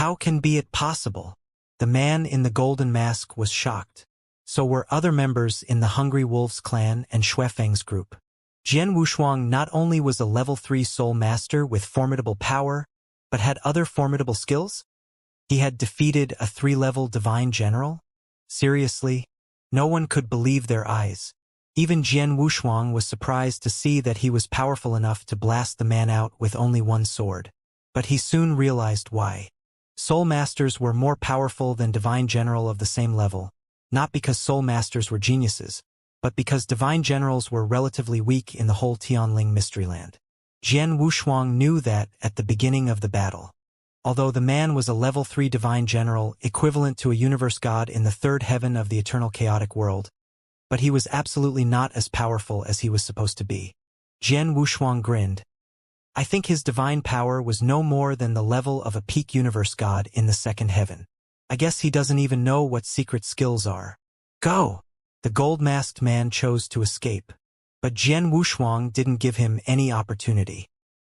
How can be it possible? The man in the golden mask was shocked. So were other members in the Hungry Wolves clan and Xuefeng's group. Jian Wushuang not only was a level 3 soul master with formidable power, but had other formidable skills? He had defeated a 3-level divine general? Seriously? No one could believe their eyes. Even Jian Wushuang was surprised to see that he was powerful enough to blast the man out with only one sword. But he soon realized why. Soul Masters were more powerful than Divine General of the same level, not because Soul Masters were geniuses, but because Divine Generals were relatively weak in the whole Tianling Mysteryland. Jian Wushuang knew that at the beginning of the battle. Although the man was a level 3 Divine General equivalent to a universe god in the third heaven of the eternal chaotic world, but he was absolutely not as powerful as he was supposed to be. Jian Wushuang grinned. I think his divine power was no more than the level of a peak universe god in the second heaven. I guess he doesn't even know what secret skills are. Go! The gold-masked man chose to escape. But Jian Wushuang didn't give him any opportunity.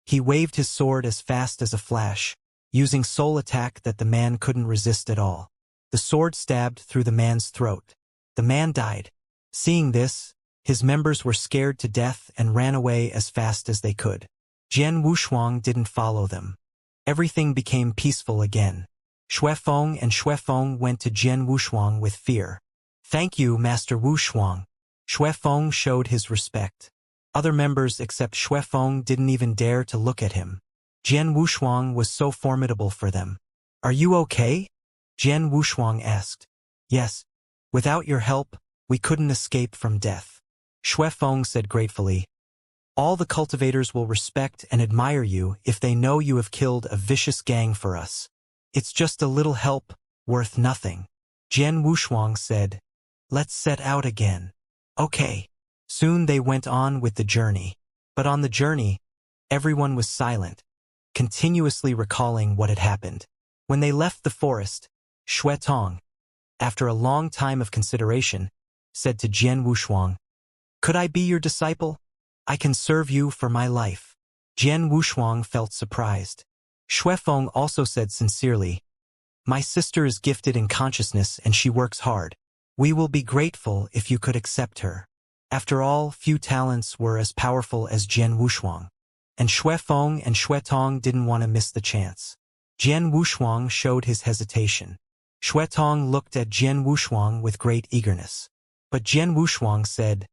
He waved his sword as fast as a flash, using soul attack that the man couldn't resist at all. The sword stabbed through the man's throat. The man died. Seeing this, his members were scared to death and ran away as fast as they could. Jian Wushuang didn't follow them. Everything became peaceful again. Xuefeng and Xuefeng went to Jian Wushuang with fear. Thank you, Master Wushuang. Xuefeng showed his respect. Other members except Xuefeng didn't even dare to look at him. Jian Wushuang was so formidable for them. Are you okay? Jian Wushuang asked. Yes. Without your help, we couldn't escape from death. Xuefeng said gratefully. All the cultivators will respect and admire you if they know you have killed a vicious gang for us. It's just a little help, worth nothing. Jian Wushuang said. Let's set out again. Okay. Soon they went on with the journey. But on the journey, everyone was silent, continuously recalling what had happened. When they left the forest, Xuetong, after a long time of consideration, said to Jian Wushuang, Could I be your disciple? I can serve you for my life. Jian Wushuang felt surprised. Xuefeng also said sincerely, My sister is gifted in consciousness and she works hard. We will be grateful if you could accept her. After all, few talents were as powerful as Jian Wushuang. And Xuefeng and Xuetong didn't want to miss the chance. Jian Wushuang showed his hesitation. Xuetong looked at Jian Wushuang with great eagerness. But Jian Wushuang said,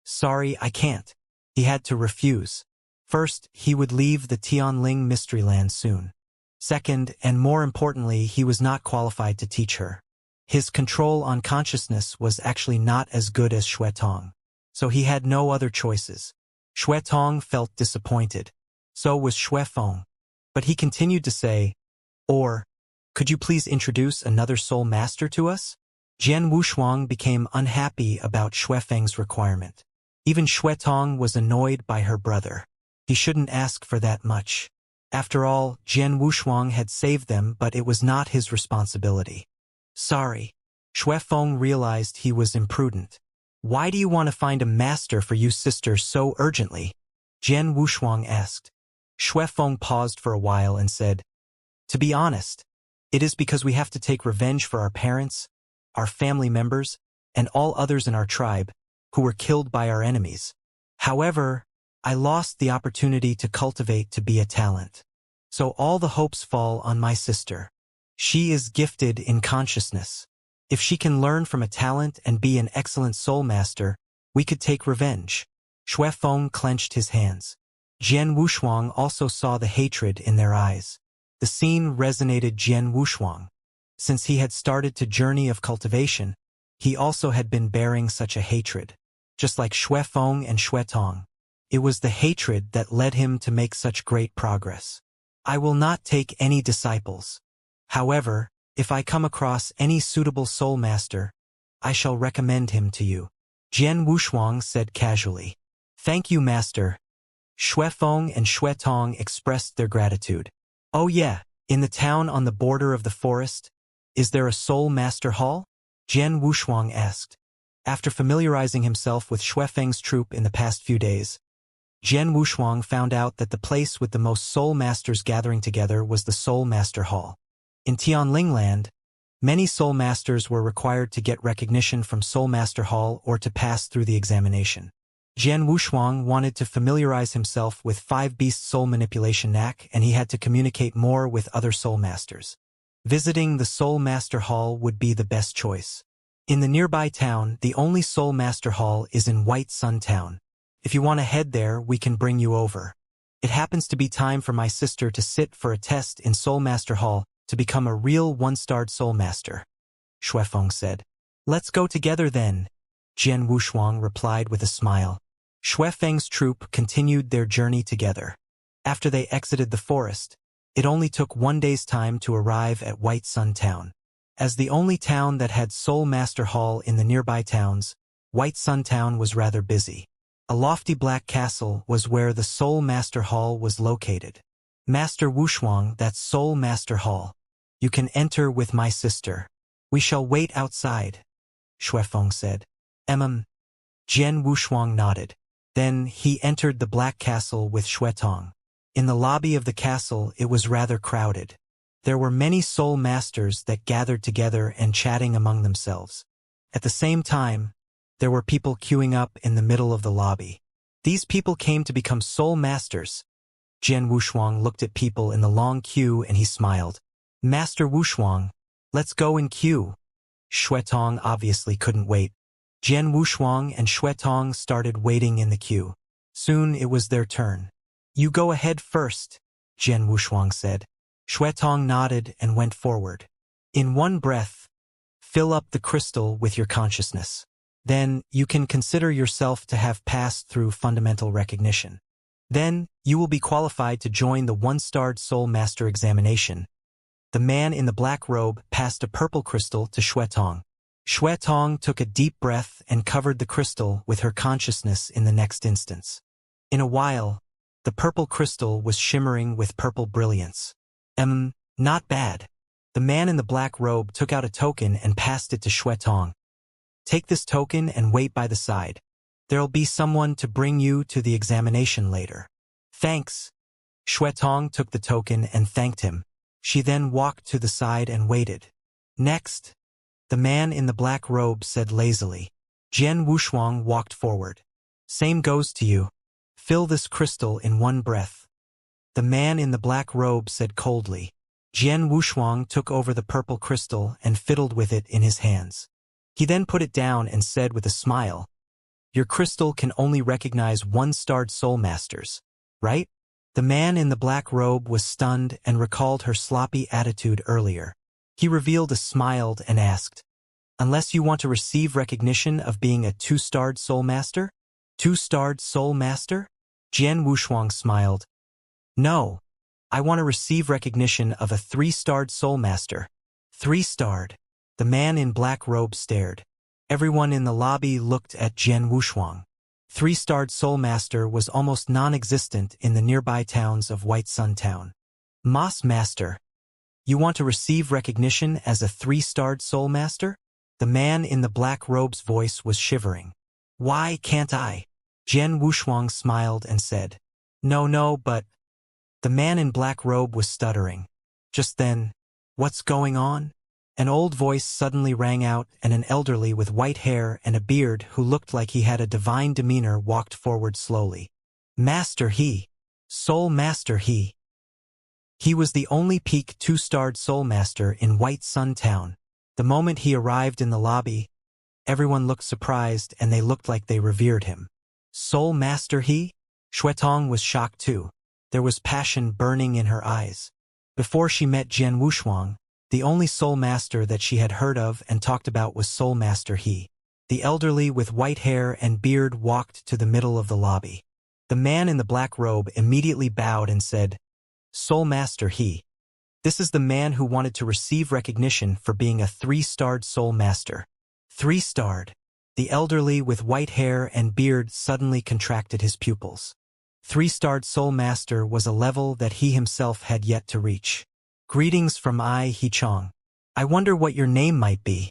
Sorry, I can't. He had to refuse. First, he would leave the Tianling Mysteryland soon. Second, and more importantly, he was not qualified to teach her. His control on consciousness was actually not as good as Xuetong. So he had no other choices. Xuetong felt disappointed. So was Xuefeng. But he continued to say, Or, could you please introduce another soul master to us? Jian Wushuang became unhappy about Xuefeng's requirement. Even Xuetong was annoyed by her brother. He shouldn't ask for that much. After all, Jian Wushuang had saved them, but it was not his responsibility. Sorry. Xuefeng realized he was imprudent. Why do you want to find a master for you sister so urgently? Jian Wushuang asked. Xuefeng paused for a while and said, To be honest, it is because we have to take revenge for our parents, our family members, and all others in our tribe, who were killed by our enemies. However, I lost the opportunity to cultivate to be a talent. So all the hopes fall on my sister. She is gifted in consciousness. If she can learn from a talent and be an excellent soul master, we could take revenge. Xuefeng clenched his hands. Jian Wushuang also saw the hatred in their eyes. The scene resonated Jian Wushuang. Since he had started to journey of cultivation, he also had been bearing such a hatred. Just like Xuefeng and Xuetong. It was the hatred that led him to make such great progress. I will not take any disciples. However, if I come across any suitable soul master, I shall recommend him to you. Jian Wushuang said casually. Thank you, master. Xuefeng and Xuetong expressed their gratitude. Oh yeah, in the town on the border of the forest, is there a soul master hall? Jian Wushuang asked. After familiarizing himself with Xuefeng's troop in the past few days, Jian Wushuang found out that the place with the most soul masters gathering together was the Soul Master Hall. In Tianling Land, many Soul Masters were required to get recognition from Soul Master Hall or to pass through the examination. Jian Wushuang wanted to familiarize himself with 5-beast soul manipulation knack, and he had to communicate more with other Soul Masters. Visiting the Soul Master Hall would be the best choice. In the nearby town, the only Soul Master Hall is in White Sun Town. If you want to head there, we can bring you over. It happens to be time for my sister to sit for a test in Soul Master Hall to become a real 1-starred Soul Master, Xuefeng said. Let's go together then, Jian Wushuang replied with a smile. Xuefeng's troop continued their journey together. After they exited the forest, it only took 1 day's time to arrive at White Sun Town. As the only town that had Soul Master Hall in the nearby towns, White Sun Town was rather busy. A lofty black castle was where the Soul Master Hall was located. Master Wushuang, that's Soul Master Hall. You can enter with my sister. We shall wait outside, Xuefeng said. Jian Wushuang nodded. Then he entered the black castle with Xuetong. In the lobby of the castle, it was rather crowded. There were many Soul Masters that gathered together and chatting among themselves. At the same time, there were people queuing up in the middle of the lobby. These people came to become Soul Masters. Jian Wushuang looked at people in the long queue and he smiled. Master Wushuang, let's go in queue. Xuetong obviously couldn't wait. Jian Wushuang and Xuetong started waiting in the queue. Soon it was their turn. You go ahead first, Jian Wushuang said. Xuetong nodded and went forward. In one breath, fill up the crystal with your consciousness. Then you can consider yourself to have passed through fundamental recognition. Then you will be qualified to join the 1-starred Soul Master examination. The man in the black robe passed a purple crystal to Xuetong. Xuetong took a deep breath and covered the crystal with her consciousness in the next instance. In a while, the purple crystal was shimmering with purple brilliance. Not bad. The man in the black robe took out a token and passed it to Xuetong. Take this token and wait by the side. There'll be someone to bring you to the examination later. Thanks. Xuetong took the token and thanked him. She then walked to the side and waited. Next, the man in the black robe said lazily. Jian Wushuang walked forward. Same goes to you. Fill this crystal in one breath. The man in the black robe said coldly. Jian Wushuang took over the purple crystal and fiddled with it in his hands. He then put it down and said with a smile, Your crystal can only recognize 1-starred Soul Masters, right? The man in the black robe was stunned and recalled her sloppy attitude earlier. He revealed a smile and asked, Unless you want to receive recognition of being a 2-starred Soul Master? 2-starred Soul Master? Jian Wushuang smiled. No, I want to receive recognition of a 3-starred Soul Master. 3-starred. The man in black robe stared. Everyone in the lobby looked at Jian Wushuang. 3-starred Soul Master was almost non-existent in the nearby towns of White Sun Town. Moss Master. You want to receive recognition as a 3-starred Soul Master? The man in the black robe's voice was shivering. Why can't I? Jian Wushuang smiled and said. No, but... The man in black robe was stuttering. Just then, what's going on? An old voice suddenly rang out, and an elderly with white hair and a beard who looked like he had a divine demeanor walked forward slowly. Master He. Soul Master He. He was the only peak 2-starred Soul Master in White Sun Town. The moment he arrived in the lobby, everyone looked surprised and they looked like they revered him. Soul Master He? Xuetong was shocked too. There was passion burning in her eyes. Before she met Jian Wushuang, the only Soul Master that she had heard of and talked about was Soul Master He. The elderly with white hair and beard walked to the middle of the lobby. The man in the black robe immediately bowed and said, Soul Master He. This is the man who wanted to receive recognition for being a 3-starred Soul Master. 3-starred. The elderly with white hair and beard suddenly contracted his pupils. 3-starred Soul Master was a level that he himself had yet to reach. Greetings from He Chong. I wonder what your name might be.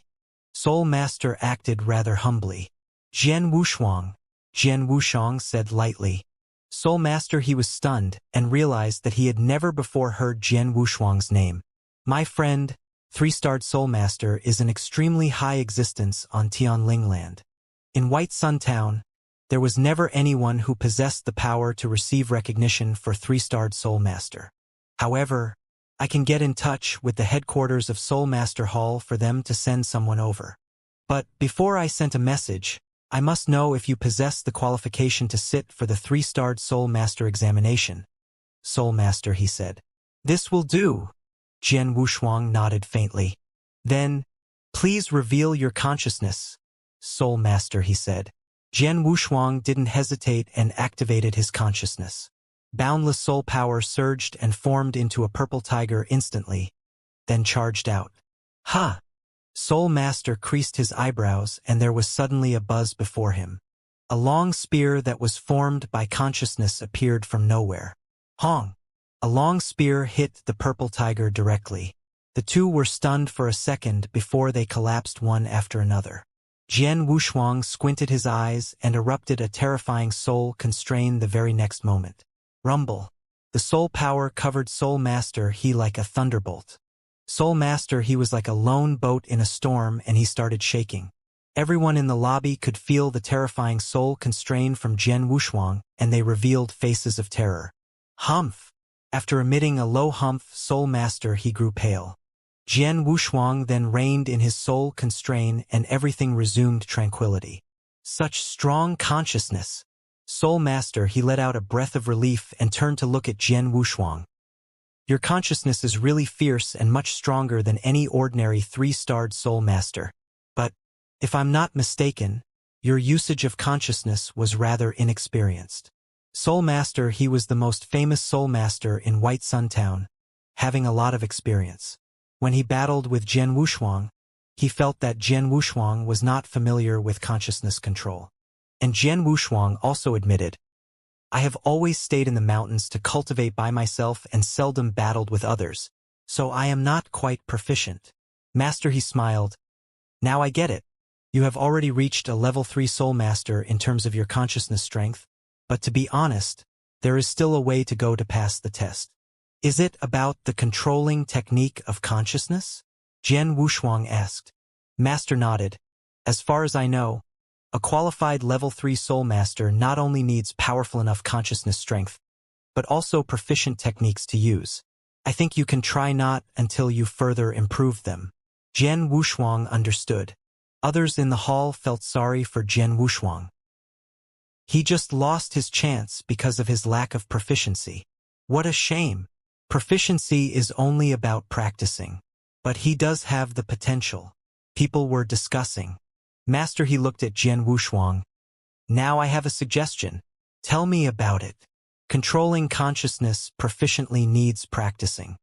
Soul Master acted rather humbly. Jian Wushuang. Jian Wushuang said lightly. Soul Master He was stunned and realized that he had never before heard Jian Wushuang's name. My friend, 3-starred Soul Master is an extremely high existence on Tianling land. In White Sun Town, there was never anyone who possessed the power to receive recognition for 3-starred Soul Master. However, I can get in touch with the headquarters of Soul Master Hall for them to send someone over. But before I sent a message, I must know if you possess the qualification to sit for the 3-starred Soul Master examination. Soul Master, he said. This will do. Jian Wushuang nodded faintly. Then, please reveal your consciousness. Soul Master, he said. Jian Wushuang didn't hesitate and activated his consciousness. Boundless soul power surged and formed into a purple tiger instantly, then charged out. Ha! Soul Master creased his eyebrows and there was suddenly a buzz before him. A long spear that was formed by consciousness appeared from nowhere. Hong! A long spear hit the purple tiger directly. The two were stunned for a second before they collapsed one after another. Jian Wushuang squinted his eyes and erupted a terrifying soul constrain the very next moment. Rumble. The soul power covered Soul Master he like a thunderbolt. Soul Master he was like a lone boat in a storm and he started shaking. Everyone in the lobby could feel the terrifying soul constrain from Jian Wushuang and they revealed faces of terror. Humph! After emitting a low humph, Soul Master he grew pale. Jian Wushuang then reined in his soul constrain and everything resumed tranquility. Such strong consciousness! Soul Master he let out a breath of relief and turned to look at Jian Wushuang. Your consciousness is really fierce and much stronger than any ordinary 3-starred Soul Master. But, if I'm not mistaken, your usage of consciousness was rather inexperienced. Soul Master he was the most famous Soul Master in White Sun Town, having a lot of experience. When he battled with Jian Wushuang, he felt that Jian Wushuang was not familiar with consciousness control. And Jian Wushuang also admitted, I have always stayed in the mountains to cultivate by myself and seldom battled with others, so I am not quite proficient. Master, he smiled. Now I get it. You have already reached a level 3 Soul Master in terms of your consciousness strength, but to be honest, there is still a way to go to pass the test. Is it about the controlling technique of consciousness? Jian Wushuang asked. Master nodded. As far as I know, a qualified level 3 Soul Master not only needs powerful enough consciousness strength, but also proficient techniques to use. I think you can try not until you further improve them. Jian Wushuang understood. Others in the hall felt sorry for Jian Wushuang. He just lost his chance because of his lack of proficiency. What a shame. Proficiency is only about practicing. But he does have the potential. People were discussing. Master, he looked at Jian Wushuang. Now I have a suggestion. Tell me about it. Controlling consciousness proficiently needs practicing.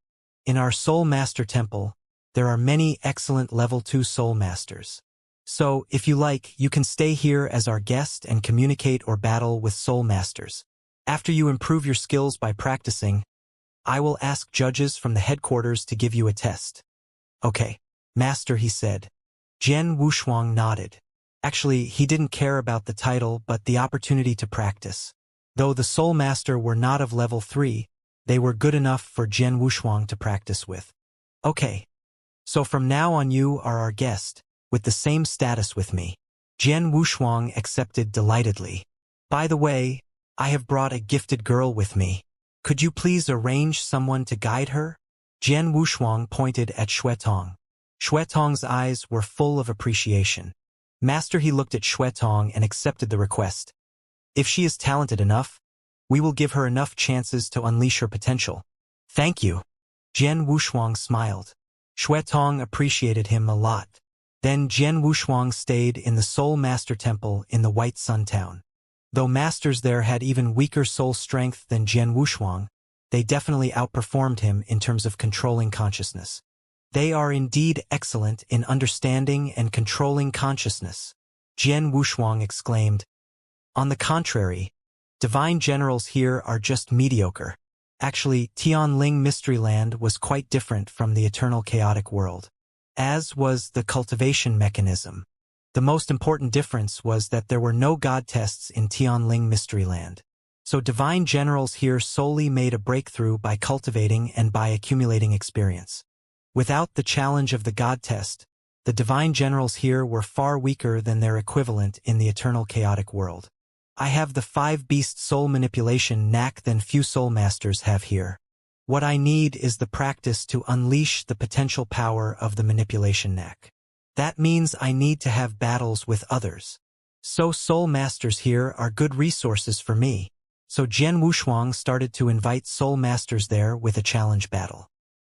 In our Soul Master Temple, there are many excellent level 2 Soul Masters. So, if you like, you can stay here as our guest and communicate or battle with Soul Masters. After you improve your skills by practicing, I will ask judges from the headquarters to give you a test. Okay, Master, he said. Jian Wushuang nodded. Actually, he didn't care about the title but the opportunity to practice. Though the Soul Master were not of level 3, they were good enough for Jian Wushuang to practice with. Okay. So from now on you are our guest, with the same status with me. Jian Wushuang accepted delightedly. By the way, I have brought a gifted girl with me. Could you please arrange someone to guide her? Jian Wushuang pointed at Xuetong. Xuetong's eyes were full of appreciation. Master, he looked at Xuetong and accepted the request. If she is talented enough, we will give her enough chances to unleash her potential. Thank you. Jian Wushuang smiled. Xuetong appreciated him a lot. Then Jian Wushuang stayed in the Soul Master Temple in the White Sun Town. Though masters there had even weaker soul strength than Jian Wushuang, they definitely outperformed him in terms of controlling consciousness. They are indeed excellent in understanding and controlling consciousness, Jian Wushuang exclaimed. On the contrary, divine generals here are just mediocre. Actually, Tianling Mystery Land was quite different from the eternal chaotic world. As was the cultivation mechanism. The most important difference was that there were no god tests in Tianling Mystery Land. So divine generals here solely made a breakthrough by cultivating and by accumulating experience. Without the challenge of the God test, the divine generals here were far weaker than their equivalent in the eternal chaotic world. I have the 5-beast soul manipulation knack than few soul masters have here. What I need is the practice to unleash the potential power of the manipulation knack. That means I need to have battles with others. So soul masters here are good resources for me. So Jian Wushuang started to invite soul masters there with a challenge battle.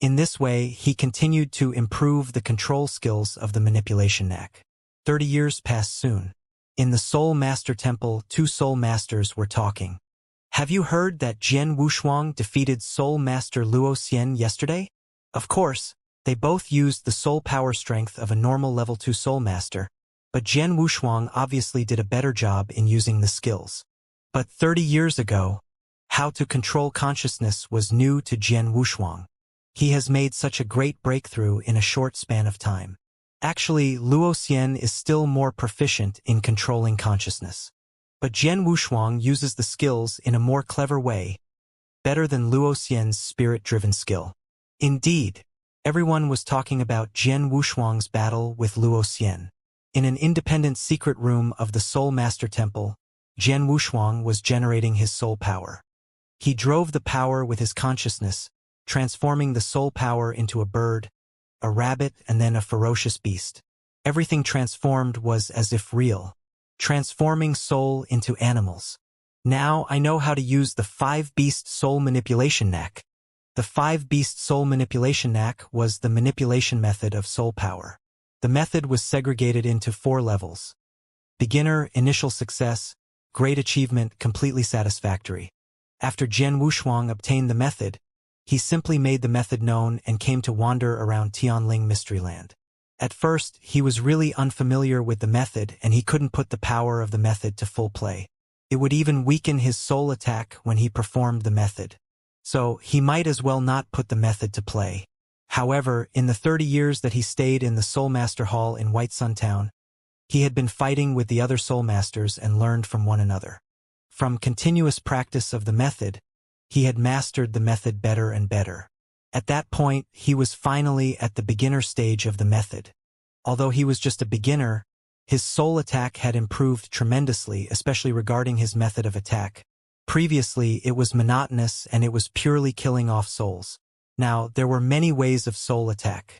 In this way, he continued to improve the control skills of the manipulation knack. 30 years passed soon. In the Soul Master Temple, 2 Soul Masters were talking. Have you heard that Jian Wushuang defeated Soul Master Luo Xian yesterday? Of course, they both used the soul power strength of a normal level 2 Soul Master, but Jian Wushuang obviously did a better job in using the skills. But 30 years ago, how to control consciousness was new to Jian Wushuang. He has made such a great breakthrough in a short span of time. Actually, Luo Xian is still more proficient in controlling consciousness. But Jian Wushuang uses the skills in a more clever way, better than Luo Xian's spirit-driven skill. Indeed, everyone was talking about Jian Wushuang's battle with Luo Xian. In an independent secret room of the Soul Master Temple, Jian Wushuang was generating his soul power. He drove the power with his consciousness, transforming the soul power into a bird, a rabbit, and then a ferocious beast. Everything transformed was as if real, transforming soul into animals. Now I know how to use the 5-beast soul manipulation knack. The 5-beast soul manipulation knack was the manipulation method of soul power. The method was segregated into 4 levels. Beginner, initial success, great achievement, completely satisfactory. After Jian Wushuang obtained the method, he simply made the method known and came to wander around Tianling Mysteryland. At first, he was really unfamiliar with the method and he couldn't put the power of the method to full play. It would even weaken his soul attack when he performed the method. So, he might as well not put the method to play. However, in the 30 years that he stayed in the Soul Master Hall in White Sun Town, he had been fighting with the other Soul Masters and learned from one another. From continuous practice of the method, he had mastered the method better and better. At that point, he was finally at the beginner stage of the method. Although he was just a beginner, his soul attack had improved tremendously, especially regarding his method of attack. Previously, it was monotonous and it was purely killing off souls. Now, there were many ways of soul attack.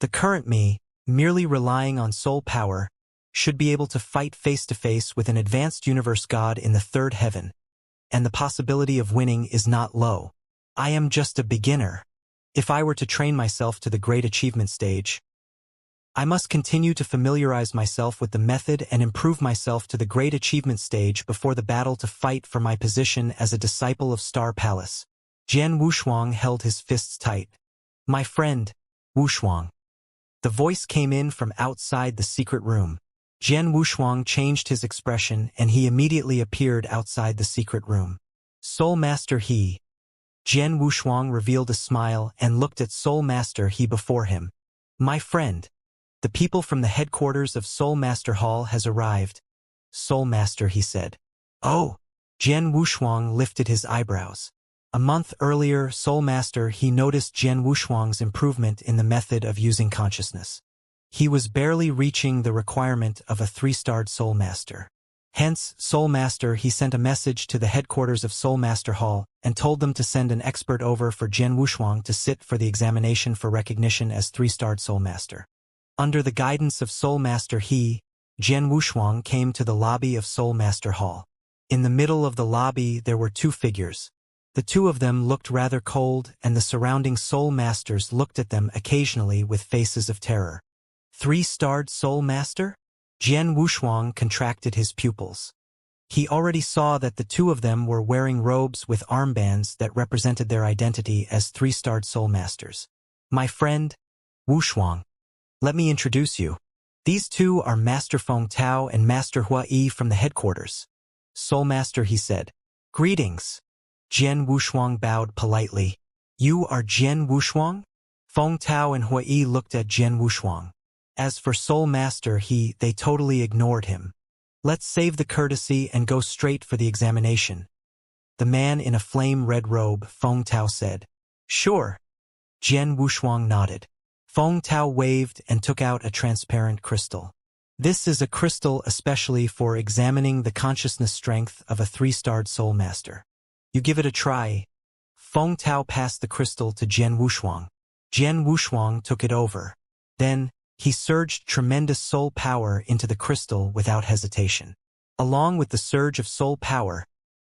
The current me, merely relying on soul power, should be able to fight face-to-face with an advanced universe god in the 3rd heaven. And the possibility of winning is not low. I am just a beginner. If I were to train myself to the great achievement stage, I must continue to familiarize myself with the method and improve myself to the great achievement stage before the battle to fight for my position as a disciple of Star Palace. Jian Wushuang held his fists tight. My friend, Wushuang. The voice came in from outside the secret room. Jian Wushuang changed his expression and he immediately appeared outside the secret room. Soul Master He. Jian Wushuang revealed a smile and looked at Soul Master He before him. My friend, the people from the headquarters of Soul Master Hall has arrived. Soul Master He said. Oh! Jian Wushuang lifted his eyebrows. A month earlier, Soul Master He noticed Jian Wushuang's improvement in the method of using consciousness. He was barely reaching the requirement of a 3-starred Soul Master. Hence, Soul Master He sent a message to the headquarters of Soul Master Hall and told them to send an expert over for Jian Wushuang to sit for the examination for recognition as 3-starred Soul Master. Under the guidance of Soul Master He, Jian Wushuang came to the lobby of Soul Master Hall. In the middle of the lobby there were 2 figures. The 2 of them looked rather cold and the surrounding Soul Masters looked at them occasionally with faces of terror. 3-starred Soul Master? Jian Wushuang contracted his pupils. He already saw that the 2 of them were wearing robes with armbands that represented their identity as 3-starred Soul Masters. My friend, Wushuang. Let me introduce you. These 2 are Master Feng Tao and Master Hua Yi from the headquarters. Soul Master He said. Greetings. Jian Wushuang bowed politely. You are Jian Wushuang? Feng Tao and Hua Yi looked at Jian Wushuang. As for Soul Master they totally ignored him. Let's save the courtesy and go straight for the examination. The man in a flame-red robe, Feng Tao said. Sure. Jian Wushuang nodded. Feng Tao waved and took out a transparent crystal. This is a crystal especially for examining the consciousness strength of a 3-starred soul master. You give it a try. Feng Tao passed the crystal to Jian Wushuang. Jian Wushuang took it over. Then, he surged tremendous soul power into the crystal without hesitation. Along with the surge of soul power,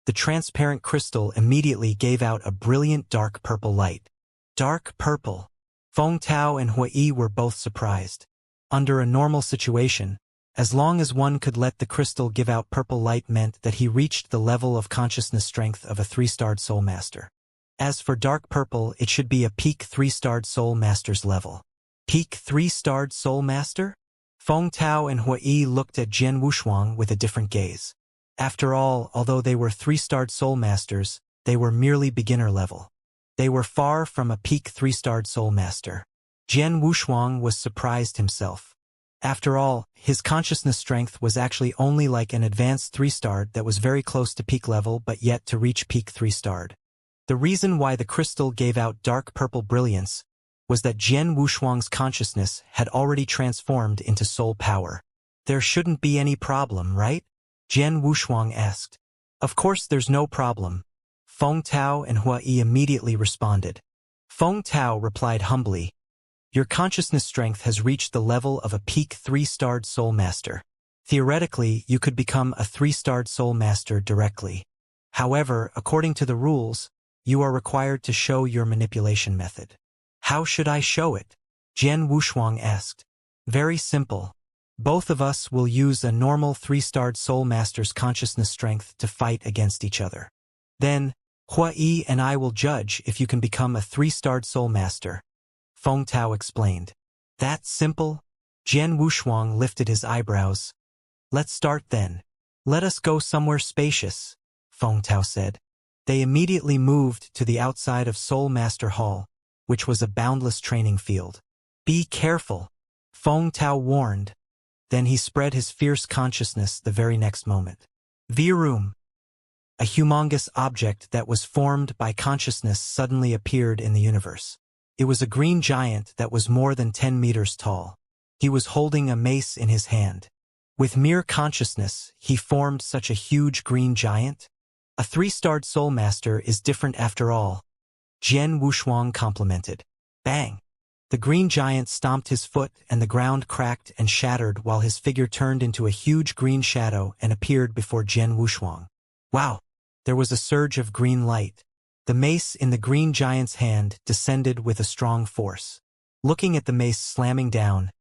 the transparent crystal immediately gave out a brilliant dark purple light. Dark purple. Feng Tao and Hui were both surprised. Under a normal situation, as long as one could let the crystal give out purple light meant that he reached the level of consciousness strength of a 3-starred soul master. As for dark purple, it should be a peak 3-starred soul master's level. Peak 3-starred soul master? Feng Tao and Hui looked at Jian Wushuang with a different gaze. After all, although they were 3-starred soul masters, they were merely beginner level. They were far from a peak 3-starred soul master. Jian Wushuang was surprised himself. After all, his consciousness strength was actually only like an advanced 3-starred that was very close to peak level but yet to reach peak 3-starred. The reason why the crystal gave out dark purple brilliance was that Jian Wushuang's consciousness had already transformed into soul power. There shouldn't be any problem, right? Jian Wushuang asked. Of course there's no problem. Feng Tao and Hui immediately responded. Feng Tao replied humbly, your consciousness strength has reached the level of a peak 3-starred soul master. Theoretically, you could become a 3-starred soul master directly. However, according to the rules, you are required to show your manipulation method. How should I show it? Jian Wushuang asked. Very simple. Both of us will use a normal 3-starred soul master's consciousness strength to fight against each other. Then, Hui and I will judge if you can become a 3-starred soul master. Feng Tao explained. That simple? Jian Wushuang lifted his eyebrows. Let's start then. Let us go somewhere spacious, Feng Tao said. They immediately moved to the outside of Soul Master Hall, which was a boundless training field. Be careful, Feng Tao warned. Then he spread his fierce consciousness the very next moment. Virum. A humongous object that was formed by consciousness suddenly appeared in the universe. It was a green giant that was more than 10 meters tall. He was holding a mace in his hand. With mere consciousness, he formed such a huge green giant? A 3-starred soul master is different after all. Jian Wushuang complimented. Bang! The green giant stomped his foot and the ground cracked and shattered while his figure turned into a huge green shadow and appeared before Jian Wushuang. Wow! There was a surge of green light. The mace in the green giant's hand descended with a strong force. Looking at the mace slamming down,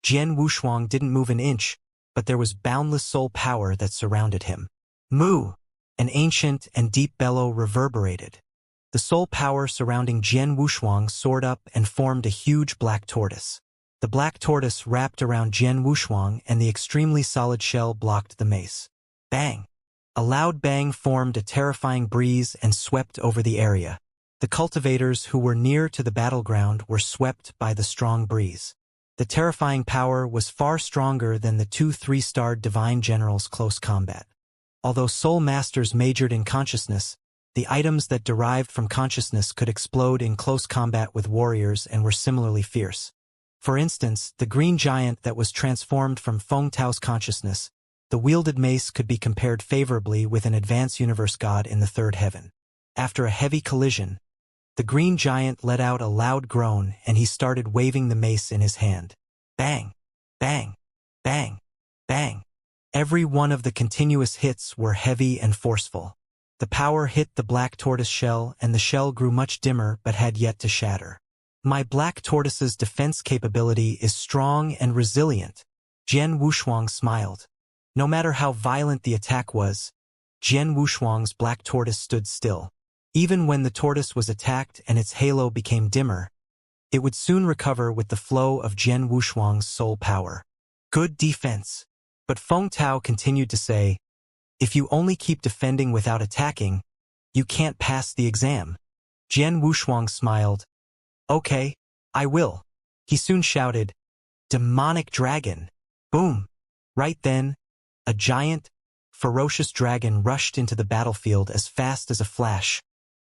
Jian Wushuang didn't move an inch, but there was boundless soul power that surrounded him. Moo! An ancient and deep bellow reverberated. The soul power surrounding Jian Wushuang soared up and formed a huge black tortoise. The black tortoise wrapped around Jian Wushuang and the extremely solid shell blocked the mace. Bang! A loud bang formed a terrifying breeze and swept over the area. The cultivators who were near to the battleground were swept by the strong breeze. The terrifying power was far stronger than the 2 3-starred divine generals' close combat. Although soul masters majored in consciousness, the items that derived from consciousness could explode in close combat with warriors and were similarly fierce. For instance, the green giant that was transformed from Feng Tao's consciousness, the wielded mace could be compared favorably with an advanced universe god in the third heaven. After a heavy collision, the green giant let out a loud groan and he started waving the mace in his hand. Bang! Bang! Bang! Bang! Every one of the continuous hits were heavy and forceful. The power hit the black tortoise shell and the shell grew much dimmer but had yet to shatter. My black tortoise's defense capability is strong and resilient. Jian Wushuang smiled. No matter how violent the attack was, Jian Wushuang's black tortoise stood still. Even when the tortoise was attacked and its halo became dimmer, it would soon recover with the flow of Jian Wushuang's soul power. Good defense. But Feng Tao continued to say, if you only keep defending without attacking, you can't pass the exam. Jian Wushuang smiled. Okay, I will. He soon shouted, Demonic dragon! Boom! Right then, a giant, ferocious dragon rushed into the battlefield as fast as a flash,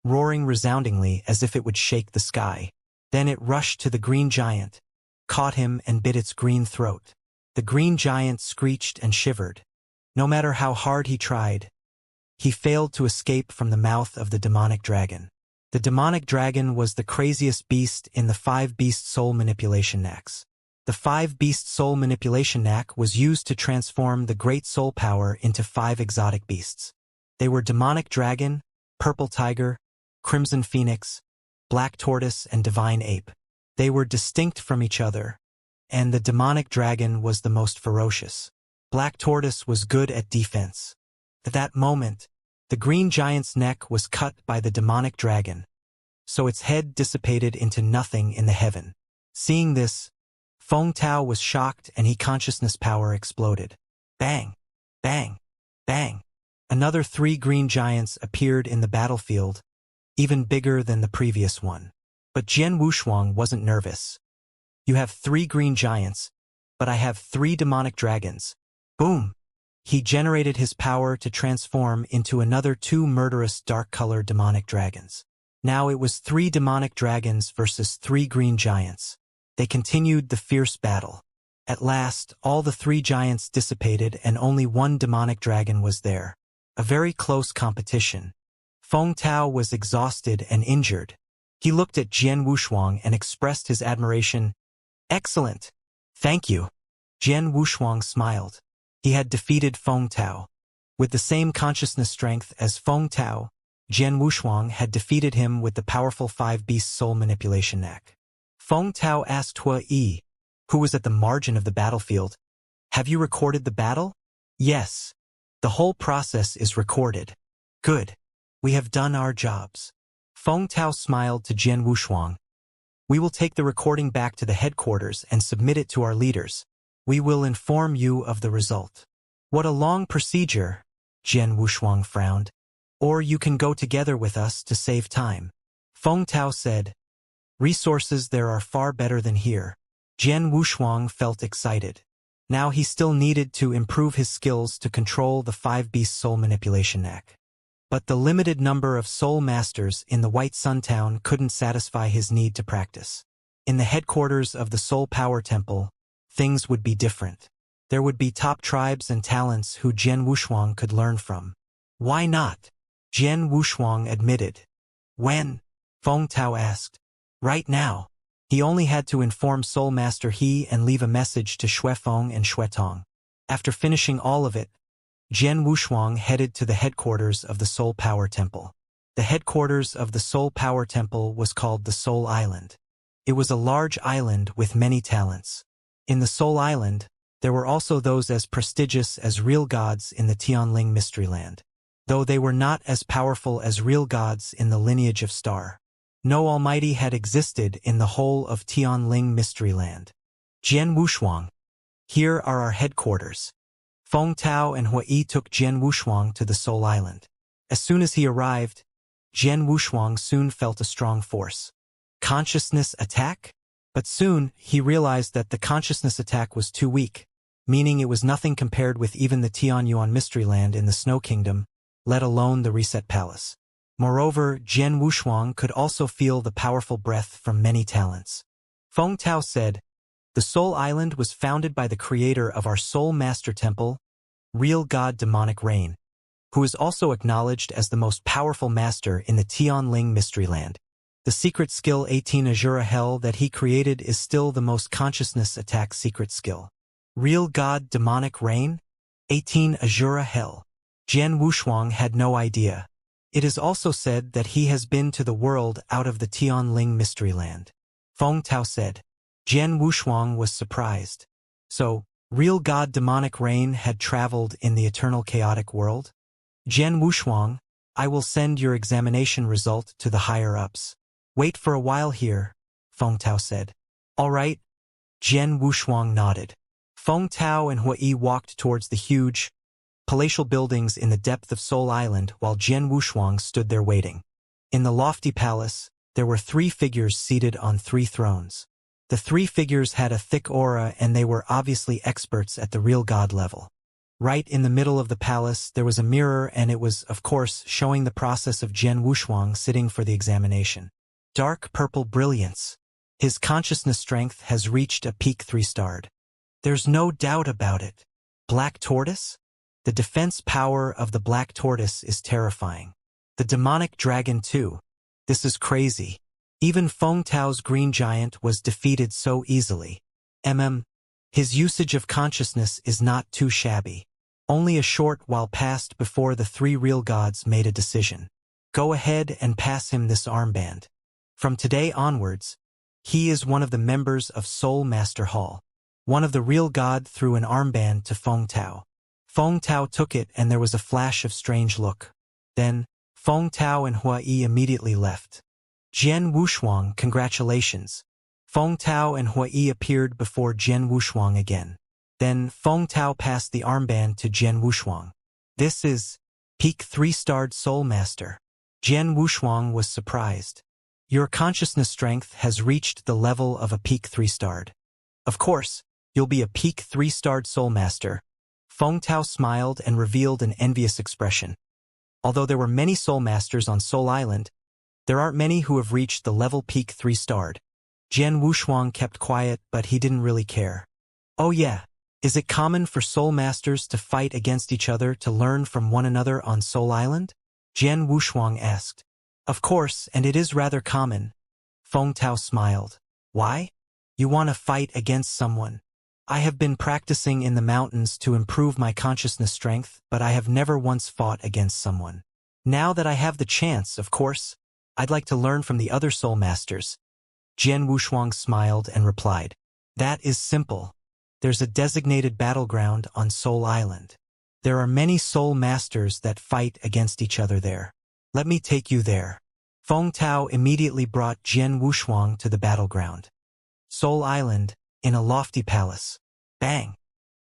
roaring resoundingly as if it would shake the sky. Then it rushed to the green giant, caught him and bit its green throat. The green giant screeched and shivered. No matter how hard he tried, he failed to escape from the mouth of the demonic dragon. The demonic dragon was the craziest beast in the 5-beast soul manipulation knacks. The 5-beast soul manipulation knack was used to transform the great soul power into 5 exotic beasts. They were demonic dragon, purple tiger, crimson phoenix, black tortoise, and divine ape. They were distinct from each other, and the demonic dragon was the most ferocious. Black tortoise was good at defense. At that moment, the green giant's neck was cut by the demonic dragon, so its head dissipated into nothing in the heaven. Seeing this, Feng Tao was shocked and his consciousness power exploded. Bang! Bang! Bang! Another 3 green giants appeared in the battlefield, even bigger than the previous one. But Jian Wushuang wasn't nervous. You have 3 green giants, but I have 3 demonic dragons. Boom! He generated his power to transform into another 2 murderous dark-colored demonic dragons. Now it was 3 demonic dragons versus 3 green giants. They continued the fierce battle. At last, all the 3 giants dissipated and only 1 demonic dragon was there. A very close competition. Feng Tao was exhausted and injured. He looked at Jian Wushuang and expressed his admiration. Excellent! Thank you. Jian Wushuang smiled. He had defeated Feng Tao. With the same consciousness strength as Feng Tao, Jian Wushuang had defeated him with the powerful 5-beast soul manipulation knack. Feng Tao asked Hua Yi, who was at the margin of the battlefield, "Have you recorded the battle?" "Yes. The whole process is recorded." "Good. We have done our jobs." Feng Tao smiled to Jian Wushuang. "We will take the recording back to the headquarters and submit it to our leaders. We will inform you of the result." "What a long procedure," Jian Wushuang frowned. "Or you can go together with us to save time." Feng Tao said, "Resources there are far better than here." Jian Wushuang felt excited. Now he still needed to improve his skills to control the 5-beast soul manipulation knack. But the limited number of soul masters in the White Sun Town couldn't satisfy his need to practice. In the headquarters of the Soul Power Temple, things would be different. There would be top tribes and talents who Jian Wushuang could learn from. "Why not?" Jian Wushuang admitted. "When?" Feng Tao asked. "Right now." He only had to inform Soul Master He and leave a message to Xuefeng and Xuetong. After finishing all of it, Jian Wushuang headed to the headquarters of the Soul Power Temple. The headquarters of the Soul Power Temple was called the Soul Island. It was a large island with many talents. In the Soul Island, there were also those as prestigious as real gods in the Tianling Mystery Land, though they were not as powerful as real gods in the lineage of Star. No Almighty had existed in the whole of Tianling Mystery Land. Jian Wushuang. Here are our headquarters. Feng Tao and Hua Yi took Jian Wushuang to the Soul Island. As soon as he arrived, Jian Wushuang soon felt a strong force. Consciousness attack? But soon, he realized that the consciousness attack was too weak, meaning it was nothing compared with even the Tianyuan Mystery Land in the Snow Kingdom, let alone the Reset Palace. Moreover, Jian Wushuang could also feel the powerful breath from many talents. Feng Tao said, "The Soul Island was founded by the creator of our Soul Master Temple, real god Demonic Rain, who is also acknowledged as the most powerful master in the Tianling Mystery Land. The secret skill 18 Azura Hell that he created is still the most consciousness attack secret skill. Real god Demonic Rain? 18 Azura Hell." Jian Wushuang had no idea. It is also said that he has been to the world out of the Tianling Mystery Land. Feng Tao said. Jian Wushuang was surprised. So, real god Demonic Rain had traveled in the eternal chaotic world? Jian Wushuang, I will send your examination result to the higher-ups. Wait for a while here, Feng Tao said. All right. Jian Wushuang nodded. Feng Tao and Hua Yi walked towards the huge, palatial buildings in the depth of Soul Island while Jian Wushuang stood there waiting. In the lofty palace, there were 3 figures seated on 3 thrones. The 3 figures had a thick aura and they were obviously experts at the real god level. Right in the middle of the palace there was a mirror and it was, of course, showing the process of Jian Wushuang sitting for the examination. Dark purple brilliance. His consciousness strength has reached a peak 3-starred. There's no doubt about it. Black Tortoise? The defense power of the Black Tortoise is terrifying. The demonic dragon too. This is crazy. Even Feng Tao's green giant was defeated so easily. His usage of consciousness is not too shabby. Only a short while passed before the 3 real gods made a decision. Go ahead and pass him this armband. From today onwards, he is one of the members of Soul Master Hall. One of the real god threw an armband to Feng Tao. Feng Tao took it and there was a flash of strange look. Then, Feng Tao and Hua Yi immediately left. Jian Wushuang, congratulations. Feng Tao and Hua Yi appeared before Jian Wushuang again. Then, Feng Tao passed the armband to Jian Wushuang. This is peak 3-starred Soul Master. Jian Wushuang was surprised. Your consciousness strength has reached the level of a peak 3-starred. Of course, you'll be a peak 3-starred Soul Master. Feng Tao smiled and revealed an envious expression. Although there were many Soul Masters on Soul Island, there aren't many who have reached the level peak 3-starred. Jian Wushuang kept quiet, but he didn't really care. Oh yeah, is it common for Soul Masters to fight against each other to learn from one another on Soul Island? Jian Wushuang asked. Of course, and it is rather common. Feng Tao smiled. Why? You want to fight against someone. I have been practicing in the mountains to improve my consciousness strength, but I have never once fought against someone. Now that I have the chance, of course, I'd like to learn from the other Soul Masters. Jian Wushuang smiled and replied. That is simple. There's a designated battleground on Soul Island. There are many Soul Masters that fight against each other there. Let me take you there. Feng Tao immediately brought Jian Wushuang to the battleground. Soul Island, in a lofty palace. Bang!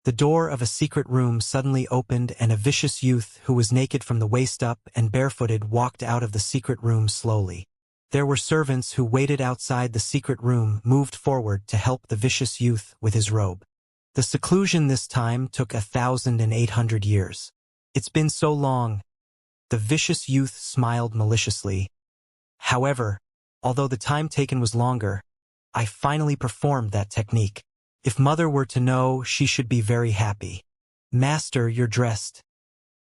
The door of a secret room suddenly opened and a vicious youth who was naked from the waist up and barefooted walked out of the secret room slowly. There were servants who waited outside the secret room moved forward to help the vicious youth with his robe. The seclusion this time took 1,800 years. It's been so long. The vicious youth smiled maliciously. However, although the time taken was longer, I finally performed that technique. If Mother were to know, she should be very happy. Master, you're dressed.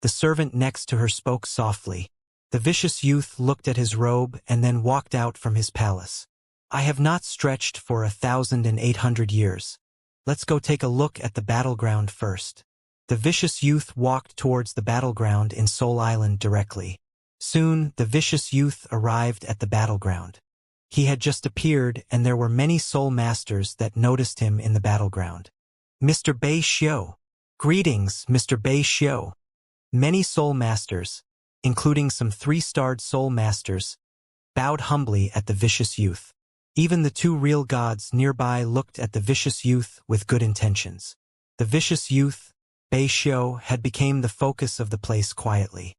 The servant next to her spoke softly. The vicious youth looked at his robe and then walked out from his palace. I have not stretched for 1,800 years. Let's go take a look at the battleground first. The vicious youth walked towards the battleground in Soul Island directly. Soon, the vicious youth arrived at the battleground. He had just appeared and there were many Soul Masters that noticed him in the battleground. Mr. Bei Xiu. Greetings, Mr. Bei Xiu. Many Soul Masters, including some 3-starred Soul Masters, bowed humbly at the vicious youth. Even the 2 real gods nearby looked at the vicious youth with good intentions. The vicious youth, Bei Xiu, had become the focus of the place quietly.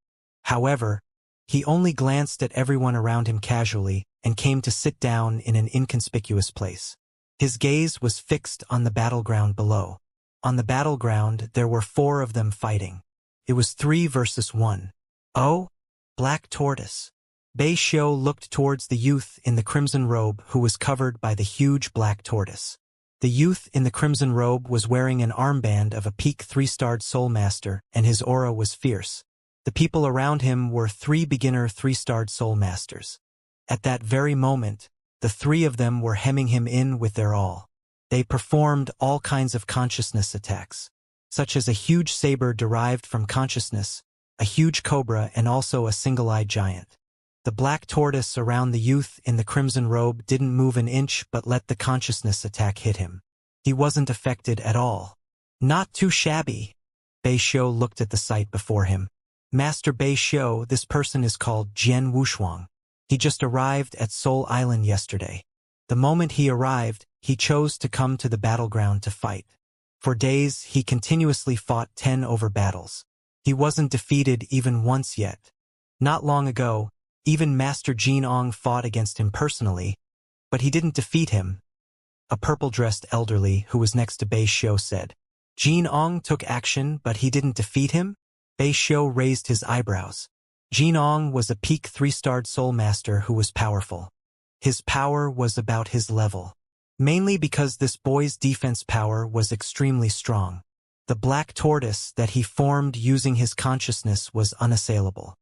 However, he only glanced at everyone around him casually and came to sit down in an inconspicuous place. His gaze was fixed on the battleground below. On the battleground, there were 4 of them fighting. It was 3 versus 1. Oh, Black Tortoise. Bei Xiu looked towards the youth in the crimson robe who was covered by the huge Black Tortoise. The youth in the crimson robe was wearing an armband of a peak 3-starred Soul Master, and his aura was fierce. The people around him were 3 beginner 3-starred Soul Masters. At that very moment, the 3 of them were hemming him in with their all. They performed all kinds of consciousness attacks, such as a huge saber derived from consciousness, a huge cobra, and also a single-eyed giant. The Black Tortoise around the youth in the crimson robe didn't move an inch but let the consciousness attack hit him. He wasn't affected at all. Not too shabby. Bei Xiu looked at the sight before him. Master Bei Xiu, this person is called Jian Wushuang. He just arrived at Soul Island yesterday. The moment he arrived, he chose to come to the battleground to fight. For days, he continuously fought 10 over battles. He wasn't defeated even once yet. Not long ago, even Master Jin Ong fought against him personally, but he didn't defeat him. A purple-dressed elderly who was next to Bei Xiu said. Jin Ong took action, but he didn't defeat him? Bei Xiu raised his eyebrows. Jin Ong was a peak 3-starred Soul Master who was powerful. His power was about his level. mainly because this boy's defense power was extremely strong. The black tortoise that he formed using his consciousness was unassailable.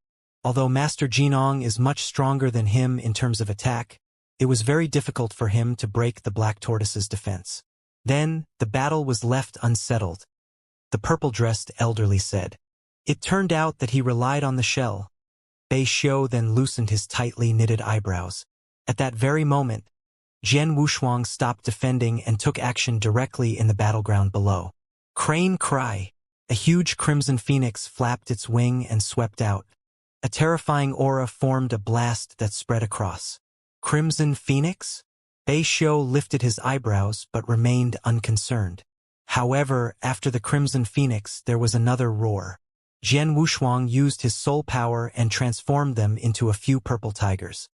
Although Master Jinong is much stronger than him in terms of attack, it was very difficult for him to break the black tortoise's defense. Then, the battle was left unsettled. The purple-dressed elderly said. It turned out that he relied on the shell. Bei Xiu then loosened his tightly knitted eyebrows. At that very moment, Jian Wushuang stopped defending and took action directly in the battleground below. Crane cry. A huge crimson phoenix flapped its wing and swept out. A terrifying aura formed a blast that spread across. Crimson phoenix? Bei Xiu lifted his eyebrows but remained unconcerned. However, after the crimson phoenix there was another roar. Jian Wushuang used his soul power and transformed them into a few purple tigers.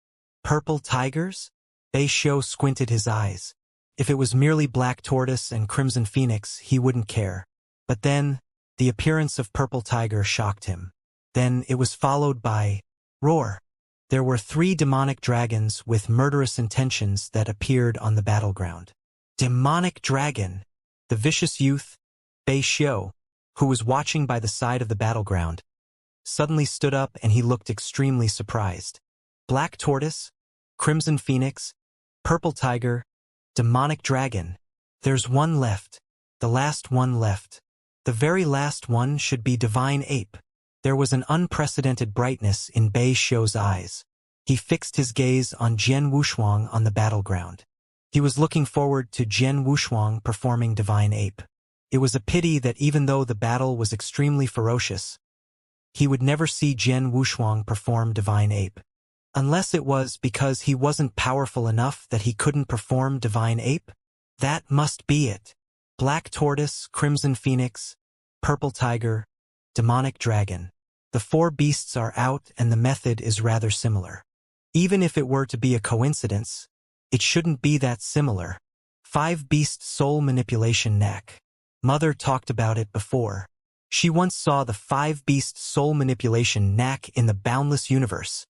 Purple tigers? Bei Xiu squinted his eyes. If it was merely black tortoise and crimson phoenix, he wouldn't care. But then, the appearance of purple tiger shocked him. Then it was followed by roar. There were 3 demonic dragons with murderous intentions that appeared on the battleground. Demonic dragon! The vicious youth, Bei Xiu, who was watching by the side of the battleground, suddenly stood up and he looked extremely surprised. Black tortoise, crimson phoenix, purple tiger, demonic dragon. There's one left. The last one left. The very last one should be divine ape. There was an unprecedented brightness in Bei Xiu's eyes. He fixed his gaze on Jian Wushuang on the battleground. He was looking forward to Jian Wushuang performing divine ape. It was a pity that even though the battle was extremely ferocious, he would never see Jian Wushuang perform divine ape. Unless it was because he wasn't powerful enough that he couldn't perform divine ape? That must be it. Black tortoise, crimson phoenix, purple tiger, demonic dragon. The 4 beasts are out and the method is rather similar. Even if it were to be a coincidence, it shouldn't be that similar. 5 beast soul manipulation knack. Mother talked about it before. She once saw the 5 beast soul manipulation knack in the boundless universe.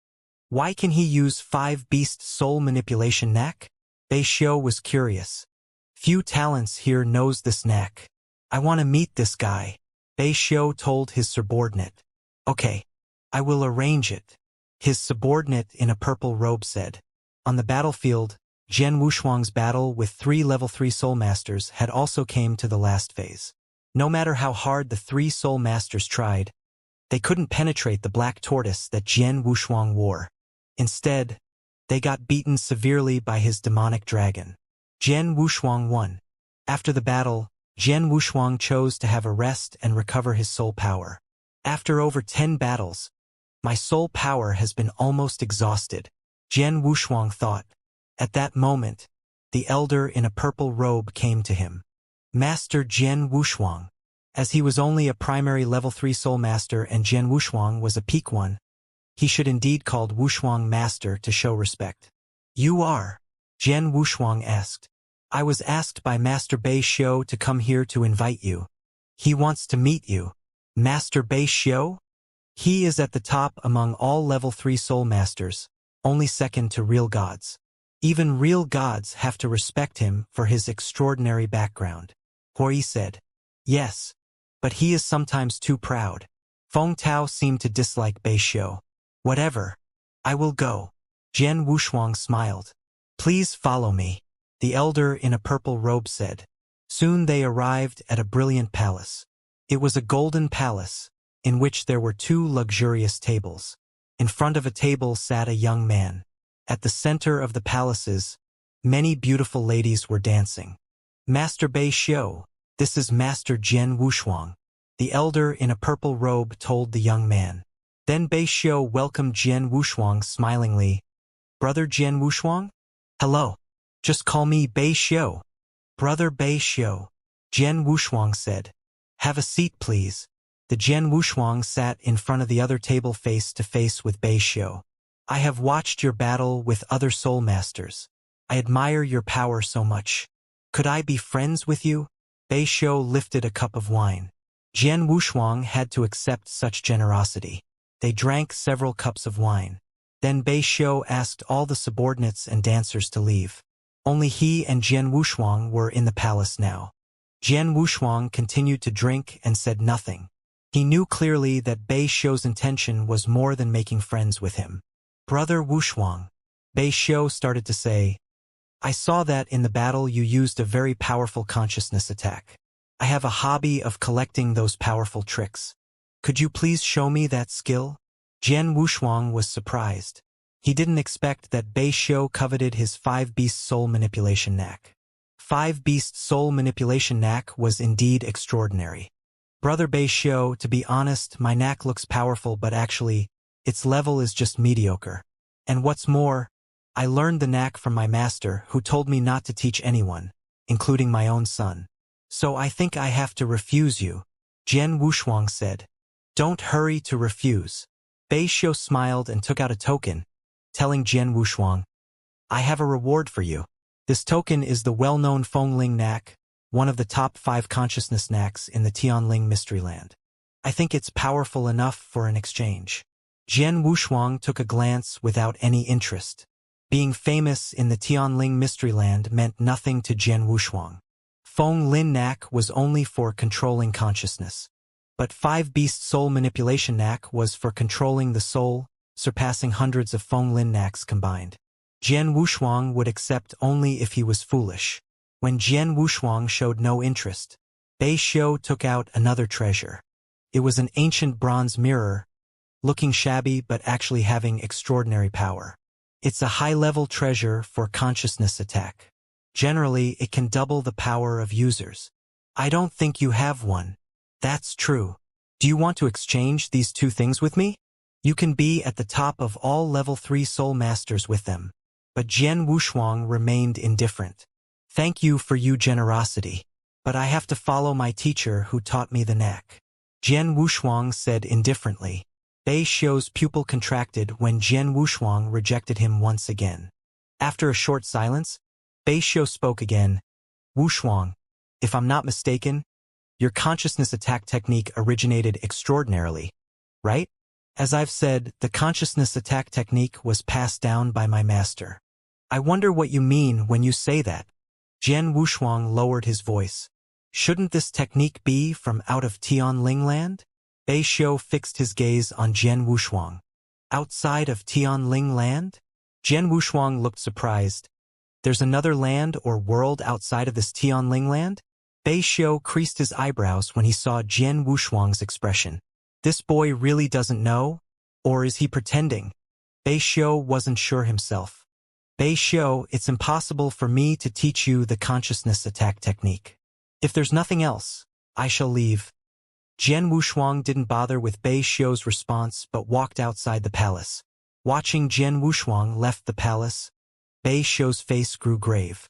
Why can he use 5 beast soul manipulation knack? Bei Xiu was curious. Few talents here knows this knack. I want to meet this guy. Bei Xiu told his subordinate. Okay, I will arrange it. His subordinate in a purple robe said. On the battlefield, Jian Wushuang's battle with 3 level 3 soul masters had also came to the last phase. No matter how hard the 3 soul masters tried, they couldn't penetrate the black tortoise that Jian Wushuang wore. Instead, they got beaten severely by his demonic dragon. Jian Wushuang won. After the battle, Jian Wushuang chose to have a rest and recover his soul power. After over 10 battles, my soul power has been almost exhausted, Jian Wushuang thought. At that moment, the elder in a purple robe came to him. Master Jian Wushuang. As he was only a primary level 3 soul master and Jian Wushuang was a peak one, he should indeed called Wushuang master to show respect. You are? Jian Wushuang asked. I was asked by Master Bei Xiu to come here to invite you. He wants to meet you. Master Bei Xiu? He is at the top among all level 3 soul masters, only second to real gods. Even real gods have to respect him for his extraordinary background. Hui said. Yes, but he is sometimes too proud. Feng Tao seemed to dislike Bei Xiu. Whatever. I will go. Jian Wushuang smiled. Please follow me, the elder in a purple robe said. Soon they arrived at a brilliant palace. It was a golden palace, in which there were 2 luxurious tables. In front of a table sat a young man. At the center of the palaces, many beautiful ladies were dancing. Master Bei Xiu, this is Master Jian Wushuang, the elder in a purple robe told the young man. Then Bei Xiu welcomed Jian Wushuang smilingly. Brother Jian Wushuang? Hello. Just call me Bei Xiu. Brother Bei Xiu, Jian Wushuang said. Have a seat, please. The Jian Wushuang sat in front of the other table face to face with Bei Xiu. I have watched your battle with other soul masters. I admire your power so much. Could I be friends with you? Bei Xiu lifted a cup of wine. Jian Wushuang had to accept such generosity. They drank several cups of wine. Then Bei Xiu asked all the subordinates and dancers to leave. Only he and Jian Wushuang were in the palace now. Jian Wushuang continued to drink and said nothing. He knew clearly that Bei Xiu's intention was more than making friends with him. Brother Wushuang, Bei Xiu started to say, I saw that in the battle you used a very powerful consciousness attack. I have a hobby of collecting those powerful tricks. Could you please show me that skill? Jian Wushuang was surprised. He didn't expect that Bei Xiu coveted his 5-beast soul manipulation knack. 5-beast soul manipulation knack was indeed extraordinary. Brother Bei Xiu, to be honest, my knack looks powerful, but actually, its level is just mediocre. And what's more, I learned the knack from my master, who told me not to teach anyone, including my own son. So I think I have to refuse you, Jian Wushuang said. Don't hurry to refuse. Bei Xiu smiled and took out a token, telling Jian Wushuang, I have a reward for you. This token is the well-known Fengling knack, one of the top 5 consciousness knacks in the Tianling Mystery Land. I think it's powerful enough for an exchange. Jian Wushuang took a glance without any interest. Being famous in the Tianling Mystery Land meant nothing to Jian Wushuang. Feng-Lin knack was only for controlling consciousness. But 5-beast soul manipulation knack was for controlling the soul, surpassing hundreds of Feng-Lin knacks combined. Jian Wushuang would accept only if he was foolish. When Jian Wushuang showed no interest, Bei Xiu took out another treasure. It was an ancient bronze mirror, looking shabby but actually having extraordinary power. It's a high-level treasure for consciousness attack. Generally, it can double the power of users. I don't think you have one. That's true. Do you want to exchange these 2 things with me? You can be at the top of all level 3 soul masters with them. But Jian Wushuang remained indifferent. Thank you for your generosity. But I have to follow my teacher who taught me the knack. Jian Wushuang said indifferently. Bei Xiu's pupil contracted when Jian Wushuang rejected him once again. After a short silence, Bei Xiu spoke again. Wushuang, if I'm not mistaken, your consciousness attack technique originated extraordinarily, right? As I've said, the consciousness attack technique was passed down by my master. I wonder what you mean when you say that. Jian Wushuang lowered his voice. Shouldn't this technique be from out of Tianling land? Bei Xiu fixed his gaze on Jian Wushuang. Outside of Tianling land? Jian Wushuang looked surprised. There's another land or world outside of this Tianling land? Bei Xiu creased his eyebrows when he saw Jian Wushuang's expression. This boy really doesn't know? Or is he pretending? Bei Xiu wasn't sure himself. Bei Xiu, it's impossible for me to teach you the consciousness attack technique. If there's nothing else, I shall leave. Jian Wushuang didn't bother with Bei Xiu's response but walked outside the palace. Watching Jian Wushuang left the palace, Bei Xiu's face grew grave.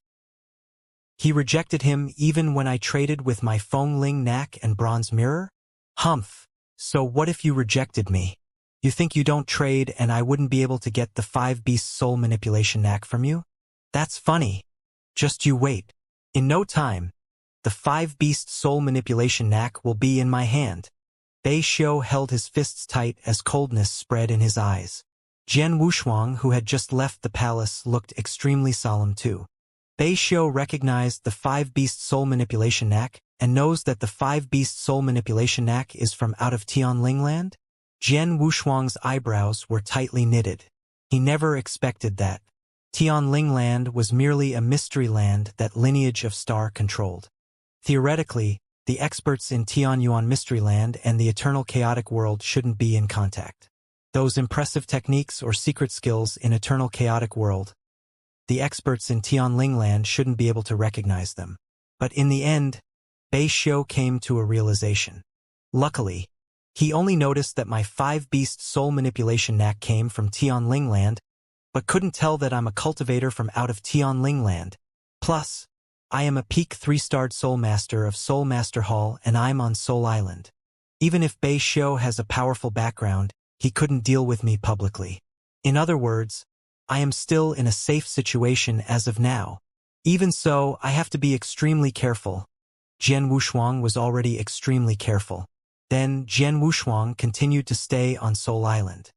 He rejected him even when I traded with my Fengling knack and bronze mirror? Humph. So what if you rejected me? You think you don't trade and I wouldn't be able to get the 5-beast soul manipulation knack from you? That's funny. Just you wait. In no time, the 5-beast soul manipulation knack will be in my hand. Bei Xiu held his fists tight as coldness spread in his eyes. Jian Wushuang, who had just left the palace, looked extremely solemn too. Bei Xiu recognized the 5-beast soul manipulation knack and knows that the 5-beast soul manipulation knack is from out of Tianling land? Jian Wushuang's eyebrows were tightly knitted. He never expected that. Tianling land was merely a mystery land that lineage of star controlled. Theoretically, the experts in Tianyuan Mystery Land and the Eternal Chaotic World shouldn't be in contact. Those impressive techniques or secret skills in Eternal Chaotic World, the experts in Tianling Land shouldn't be able to recognize them. But in the end, Bei Xiu came to a realization. Luckily, he only noticed that my 5-beast soul manipulation knack came from Tianling Land, but couldn't tell that I'm a cultivator from out of Tianling Land. Plus, I am a peak 3-starred Soul Master of Soul Master Hall and I'm on Soul Island. Even if Bei Xiu has a powerful background, he couldn't deal with me publicly. In other words, I am still in a safe situation as of now. Even so, I have to be extremely careful. Jian Wushuang was already extremely careful. Then Jian Wushuang continued to stay on Soul Island.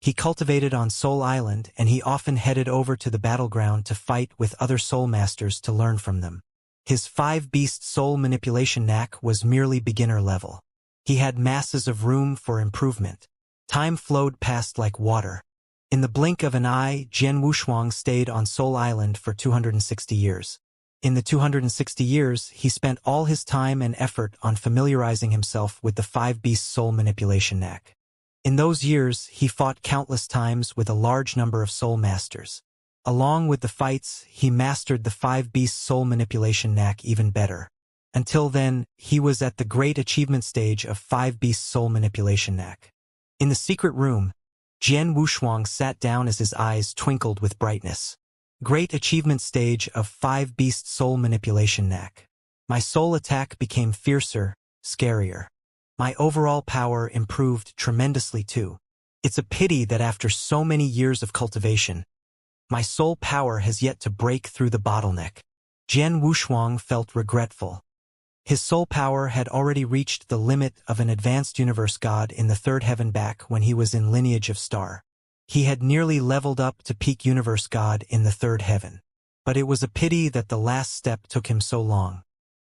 He cultivated on Soul Island, and he often headed over to the battleground to fight with other soul masters to learn from them. His 5-beast soul manipulation knack was merely beginner level. He had masses of room for improvement. Time flowed past like water. In the blink of an eye, Jian Wushuang stayed on Soul Island for 260 years. In the 260 years, he spent all his time and effort on familiarizing himself with the 5-beast soul manipulation knack. In those years, he fought countless times with a large number of soul masters. Along with the fights, he mastered the 5-beast soul manipulation knack even better. Until then, he was at the great achievement stage of 5-beast soul manipulation knack. In the secret room, Jian Wushuang sat down as his eyes twinkled with brightness. Great achievement stage of 5-beast soul manipulation knack. My soul attack became fiercer, scarier. My overall power improved tremendously too. It's a pity that after so many years of cultivation, my soul power has yet to break through the bottleneck. Jian Wushuang felt regretful. His soul power had already reached the limit of an advanced universe god in the third heaven back when he was in lineage of star. He had nearly leveled up to peak universe god in the third heaven. But it was a pity that the last step took him so long.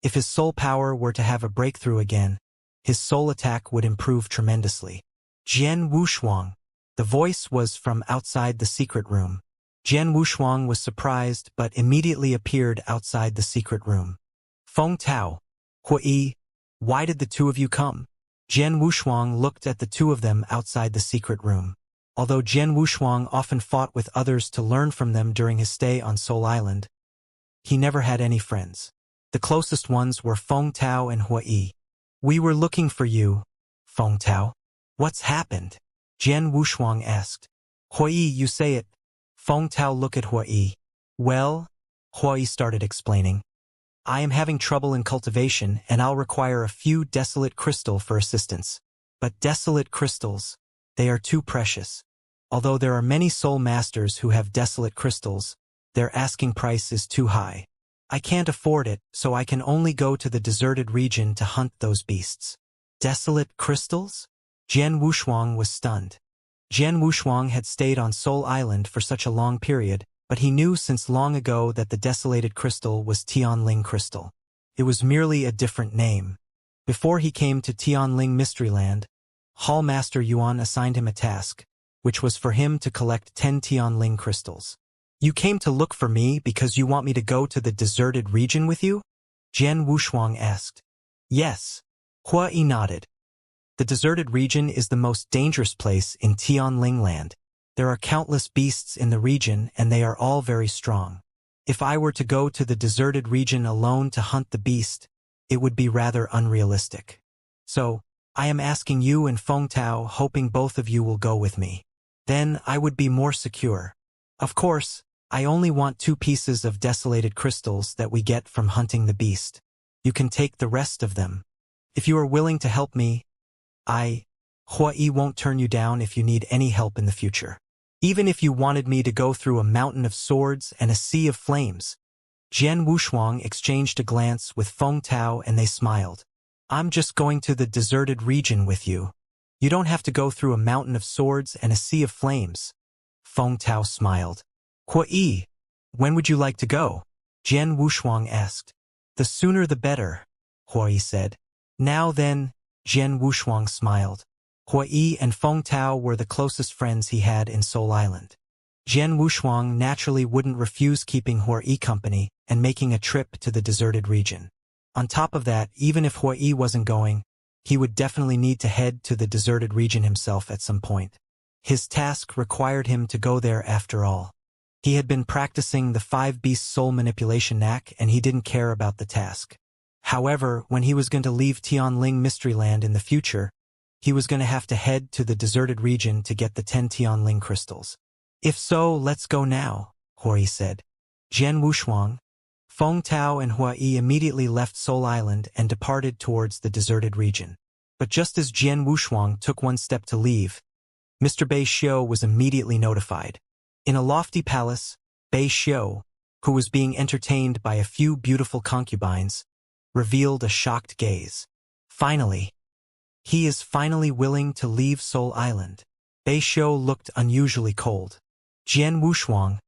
If his soul power were to have a breakthrough again, his soul attack would improve tremendously. Jian Wushuang. The voice was from outside the secret room. Jian Wushuang was surprised but immediately appeared outside the secret room. Feng Tao. Hui, why did the two of you come? Jian Wushuang looked at the two of them outside the secret room. Although Jian Wushuang often fought with others to learn from them during his stay on Soul Island, he never had any friends. The closest ones were Feng Tao and Hui. We were looking for you, Feng Tao. What's happened? Jian Wushuang asked. Hui, you say it. Feng Tao looked at Hui. Well, Hui started explaining. I am having trouble in cultivation and I'll require a few desolate crystal for assistance. But desolate crystals, they are too precious. Although there are many soul masters who have desolate crystals, their asking price is too high. I can't afford it, so I can only go to the deserted region to hunt those beasts. Desolate crystals? Jian Wushuang was stunned. Jian Wushuang had stayed on Soul Island for such a long period, but he knew since long ago that the desolated crystal was Tianling crystal. It was merely a different name. Before he came to Tianling Mysteryland, Hall Master Yuan assigned him a task, which was for him to collect 10 Tianling crystals. You came to look for me because you want me to go to the deserted region with you? Jian Wushuang asked. Yes. Hui nodded. The deserted region is the most dangerous place in Tianling land. There are countless beasts in the region and they are all very strong. If I were to go to the deserted region alone to hunt the beast, it would be rather unrealistic. So, I am asking you and Feng Tao, hoping both of you will go with me. Then I would be more secure. Of course, I only want 2 pieces of desolated crystals that we get from hunting the beast. You can take the rest of them. If you are willing to help me, Hui won't turn you down if you need any help in the future. Even if you wanted me to go through a mountain of swords and a sea of flames. Jian Wushuang exchanged a glance with Feng Tao and they smiled. I'm just going to the deserted region with you. You don't have to go through a mountain of swords and a sea of flames. Feng Tao smiled. Hui, when would you like to go? Jian Wushuang asked. The sooner the better, Hui said. Now then, Jian Wushuang smiled. Hui and Feng Tao were the closest friends he had in Soul Island. Jian Wushuang naturally wouldn't refuse keeping Hui company and making a trip to the deserted region. On top of that, even if Hui wasn't going, he would definitely need to head to the deserted region himself at some point. His task required him to go there after all. He had been practicing the 5-beast soul manipulation knack and he didn't care about the task. However, when he was going to leave Tianling Mysteryland in the future, he was going to have to head to the deserted region to get the 10 Tianling crystals. If so, let's go now, Hui said. Jian Wushuang, Feng Tao and Hui immediately left Soul Island and departed towards the deserted region. But just as Jian Wushuang took one step to leave, Mr. Bei Xiu was immediately notified. In a lofty palace, Bei Xiu, who was being entertained by a few beautiful concubines, revealed a shocked gaze. Finally, he is finally willing to leave Soul Island. Bei Shou looked unusually cold. Jian Wushuang,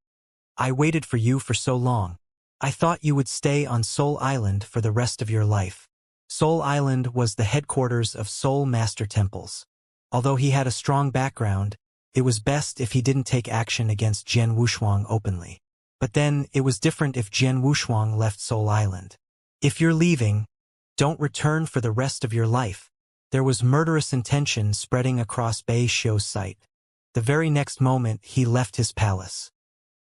I waited for you for so long. I thought you would stay on Soul Island for the rest of your life. Soul Island was the headquarters of Soul Master Temples. Although he had a strong background, it was best if he didn't take action against Jian Wushuang openly. But then, it was different if Jian Wushuang left Soul Island. If you're leaving, don't return for the rest of your life. There was murderous intention spreading across Bei Shou's sight. The very next moment, he left his palace.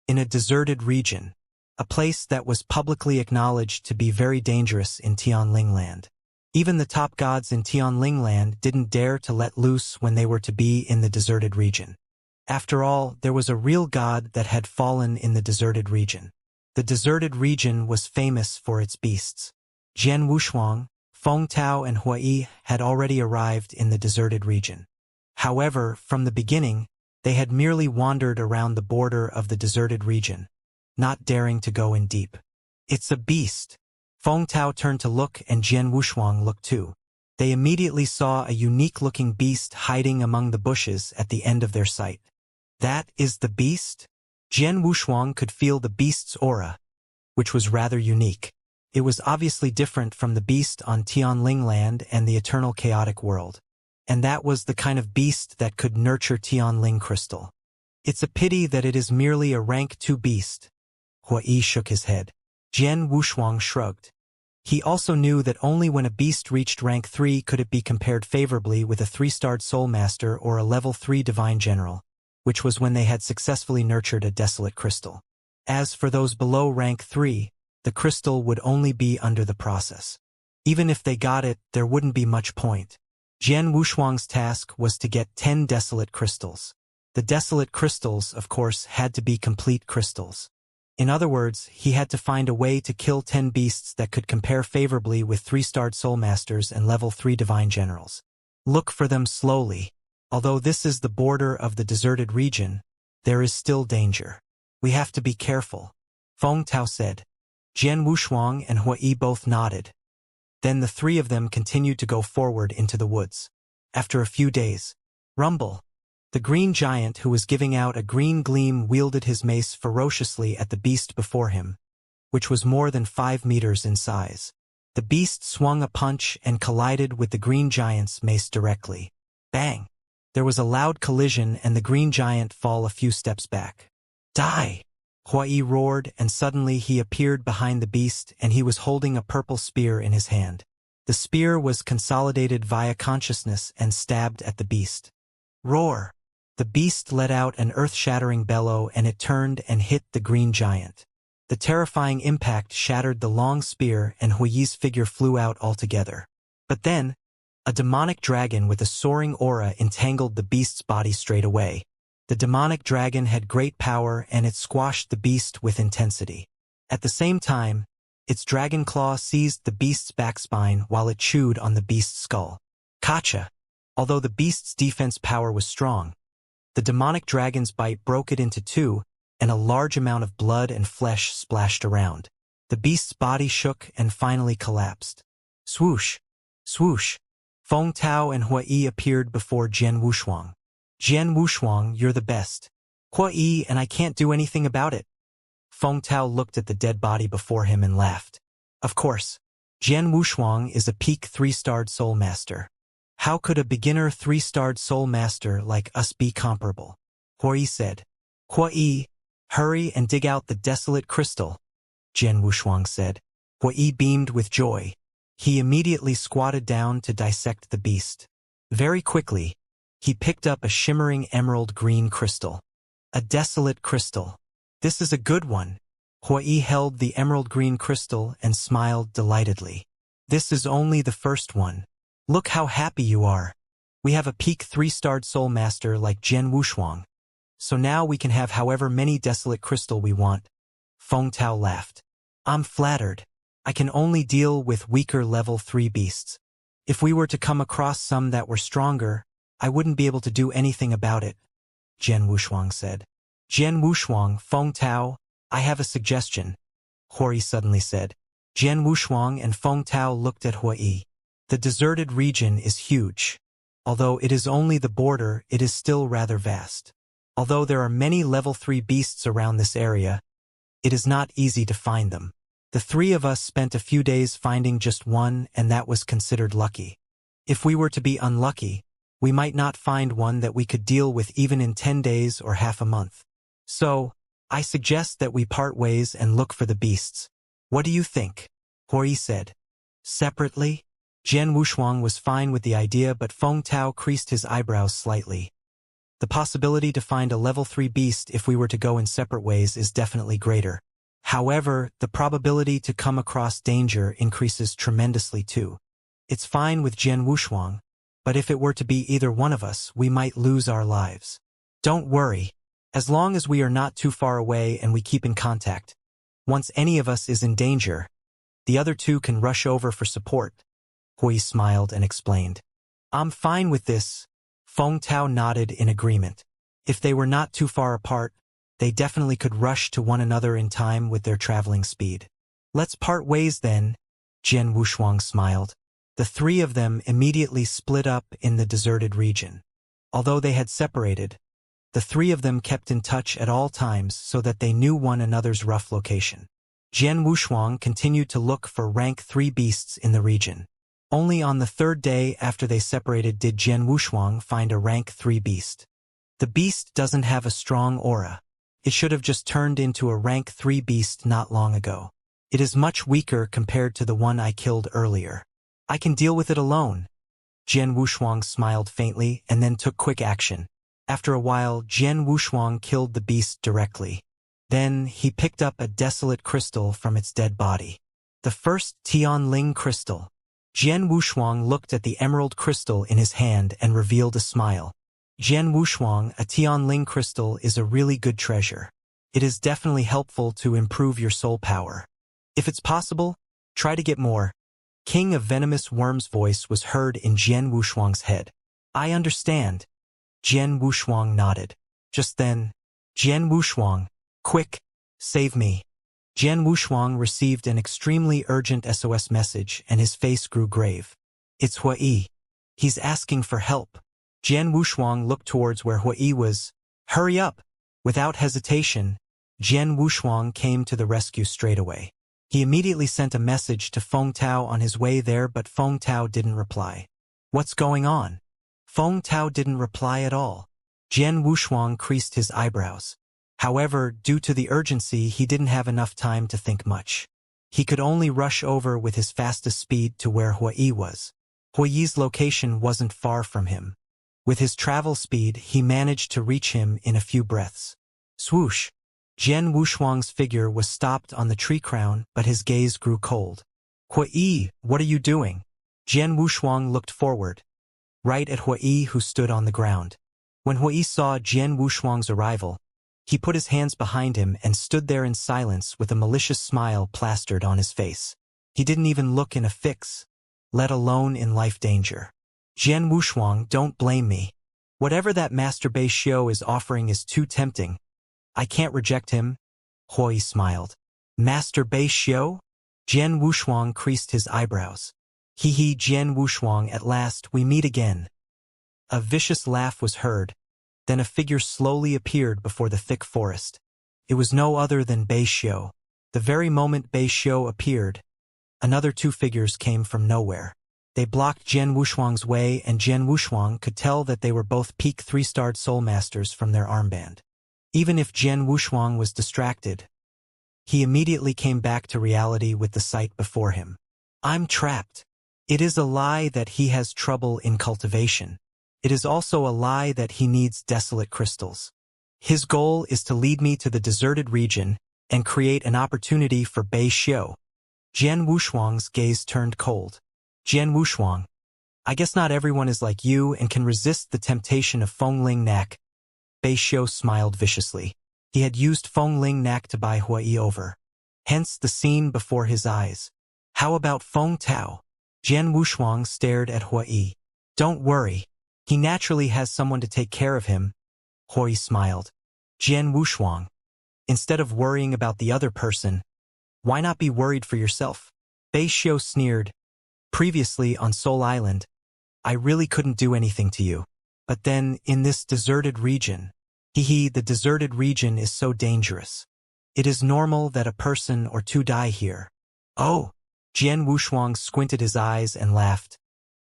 In a deserted region, a place that was publicly acknowledged to be very dangerous in Tianling land. Even the top gods in Tianling land didn't dare to let loose when they were to be in the deserted region. After all, there was a real god that had fallen in the deserted region. The deserted region was famous for its beasts. Jian Wushuang, Feng Tao and Hui had already arrived in the deserted region. However, from the beginning, they had merely wandered around the border of the deserted region, not daring to go in deep. It's a beast. Feng Tao turned to look and Jian Wushuang looked too. They immediately saw a unique-looking beast hiding among the bushes at the end of their sight. That is the beast? Jian Wushuang could feel the beast's aura, which was rather unique. It was obviously different from the beast on Tianling land and the eternal chaotic world. And that was the kind of beast that could nurture Tianling crystal. It's a pity that it is merely a rank 2 beast. Hui shook his head. Jian Wushuang shrugged. He also knew that only when a beast reached rank 3 could it be compared favorably with a 3-starred soul master or a level 3 divine general, which was when they had successfully nurtured a desolate crystal. As for those below rank 3, the crystal would only be under the process. Even if they got it, there wouldn't be much point. Jian Wushuang's task was to get 10 desolate crystals. The desolate crystals, of course, had to be complete crystals. In other words, he had to find a way to kill 10 beasts that could compare favorably with 3-starred soul masters and level 3 divine generals. Look for them slowly. Although this is the border of the deserted region, there is still danger. We have to be careful, Feng Tao said. Jian Wushuang and Hui both nodded. Then the 3 of them continued to go forward into the woods. After a few days, Rumble, the green giant who was giving out a green gleam, wielded his mace ferociously at the beast before him, which was more than 5 meters in size. The beast swung a punch and collided with the green giant's mace directly. Bang! There was a loud collision and the green giant fell a few steps back. Die! Hui roared, and suddenly he appeared behind the beast and he was holding a purple spear in his hand. The spear was consolidated via consciousness and stabbed at the beast. Roar! The beast let out an earth-shattering bellow and it turned and hit the green giant. The terrifying impact shattered the long spear and Hui's figure flew out altogether. But then, a demonic dragon with a soaring aura entangled the beast's body straight away. The demonic dragon had great power and it squashed the beast with intensity. At the same time, its dragon claw seized the beast's backspine while it chewed on the beast's skull. Gotcha! Although the beast's defense power was strong, the demonic dragon's bite broke it into 2, and a large amount of blood and flesh splashed around. The beast's body shook and finally collapsed. Swoosh! Swoosh! Feng Tao and Hui appeared before Jian Wushuang. Jian Wushuang, you're the best. Hui, and I can't do anything about it. Feng Tao looked at the dead body before him and laughed. Of course, Jian Wushuang is a peak 3-starred soul master. How could a beginner 3-starred soul master like us be comparable? Hui said. Hui, hurry and dig out the desolate crystal, Jian Wushuang said. Hui beamed with joy. He immediately squatted down to dissect the beast. Very quickly, he picked up a shimmering emerald green crystal. A desolate crystal. This is a good one. Hui held the emerald green crystal and smiled delightedly. This is only the first one. Look how happy you are. We have a peak 3-starred soul master like Jian Wushuang. So now we can have however many desolate crystal we want. Feng Tao laughed. I'm flattered. I can only deal with weaker level 3 beasts. If we were to come across some that were stronger, I wouldn't be able to do anything about it, Jian Wushuang said. Jian Wushuang, Feng Tao, I have a suggestion, Hui suddenly said. Jian Wushuang and Feng Tao looked at Hui. The deserted region is huge. Although it is only the border, it is still rather vast. Although there are many level 3 beasts around this area, it is not easy to find them. The three of us spent a few days finding just one, and that was considered lucky. If we were to be unlucky, we might not find one that we could deal with even in 10 days or half a month. So, I suggest that we part ways and look for the beasts. What do you think? Hui said. Separately? Jian Wushuang was fine with the idea, but Feng Tao creased his eyebrows slightly. The possibility to find a level 3 beast if we were to go in separate ways is definitely greater. However, the probability to come across danger increases tremendously too. It's fine with Jian Wushuang, but if it were to be either one of us, we might lose our lives. Don't worry. As long as we are not too far away and we keep in contact, once any of us is in danger, the other two can rush over for support. Hui smiled and explained. I'm fine with this. Feng Tao nodded in agreement. If they were not too far apart, they definitely could rush to one another in time with their traveling speed. Let's part ways then, Jian Wushuang smiled. The three of them immediately split up in the deserted region. Although they had separated, the three of them kept in touch at all times so that they knew one another's rough location. Jian Wushuang continued to look for rank 3 beasts in the region. Only on the third day after they separated did Jian Wushuang find a rank 3 beast. The beast doesn't have a strong aura. It should have just turned into a rank 3 beast not long ago. It is much weaker compared to the one I killed earlier. I can deal with it alone. Jian Wushuang smiled faintly and then took quick action. After a while, Jian Wushuang killed the beast directly. Then, he picked up a desolate crystal from its dead body. The first Tianling crystal. Jian Wushuang looked at the emerald crystal in his hand and revealed a smile. Jian Wushuang, a Tianling crystal is a really good treasure. It is definitely helpful to improve your soul power. If it's possible, try to get more. King of Venomous Worm's voice was heard in Jian Wushuang's head. I understand. Jian Wushuang nodded. Just then, Jian Wushuang, quick, save me. Jian Wushuang received an extremely urgent SOS message and his face grew grave. It's Hui. He's asking for help. Jian Wushuang looked towards where Hui was. Hurry up! Without hesitation, Jian Wushuang came to the rescue straight away. He immediately sent a message to Feng Tao on his way there, but Feng Tao didn't reply. What's going on? Feng Tao didn't reply at all. Jian Wushuang creased his eyebrows. However, due to the urgency, he didn't have enough time to think much. He could only rush over with his fastest speed to where Hui was. Hui's location wasn't far from him. With his travel speed, he managed to reach him in a few breaths. Swoosh! Jian Wushuang's figure was stopped on the tree crown, but his gaze grew cold. Hui, what are you doing? Jian Wushuang looked forward, right at Hui who stood on the ground. When Hui saw Jian Wushuang's arrival, he put his hands behind him and stood there in silence with a malicious smile plastered on his face. He didn't even look in a fix, let alone in life danger. Jian Wushuang, don't blame me. Whatever that Master Bei Xiu is offering is too tempting. I can't reject him. Hui smiled. Master Bei Xiu? Jian Wushuang creased his eyebrows. Hee Jian Wushuang, at last we meet again. A vicious laugh was heard. Then a figure slowly appeared before the thick forest. It was no other than Bei Xiu. The very moment Bei Xiu appeared, another two figures came from nowhere. They blocked Jian Wushuang's way, and Jian Wushuang could tell that they were both peak 3-starred soul masters from their armband. Even if Jian Wushuang was distracted, he immediately came back to reality with the sight before him. I'm trapped. It is a lie that he has trouble in cultivation. It is also a lie that he needs desolate crystals. His goal is to lead me to the deserted region and create an opportunity for Bei Xiu. Jian Wushuang's gaze turned cold. Jian Wushuang, I guess not everyone is like you and can resist the temptation of Feng Ling Nak. Bei Xiu smiled viciously. He had used Feng Ling Nak to buy Hui over. Hence the scene before his eyes. How about Feng Tao? Jian Wushuang stared at Hui. Don't worry. He naturally has someone to take care of him. Hui smiled. Jian Wushuang, instead of worrying about the other person, why not be worried for yourself? Bei Xiu sneered. Previously on Soul Island, I really couldn't do anything to you. But then, in this deserted region, the deserted region is so dangerous. It is normal that a person or two die here. Oh, Jian Wushuang squinted his eyes and laughed.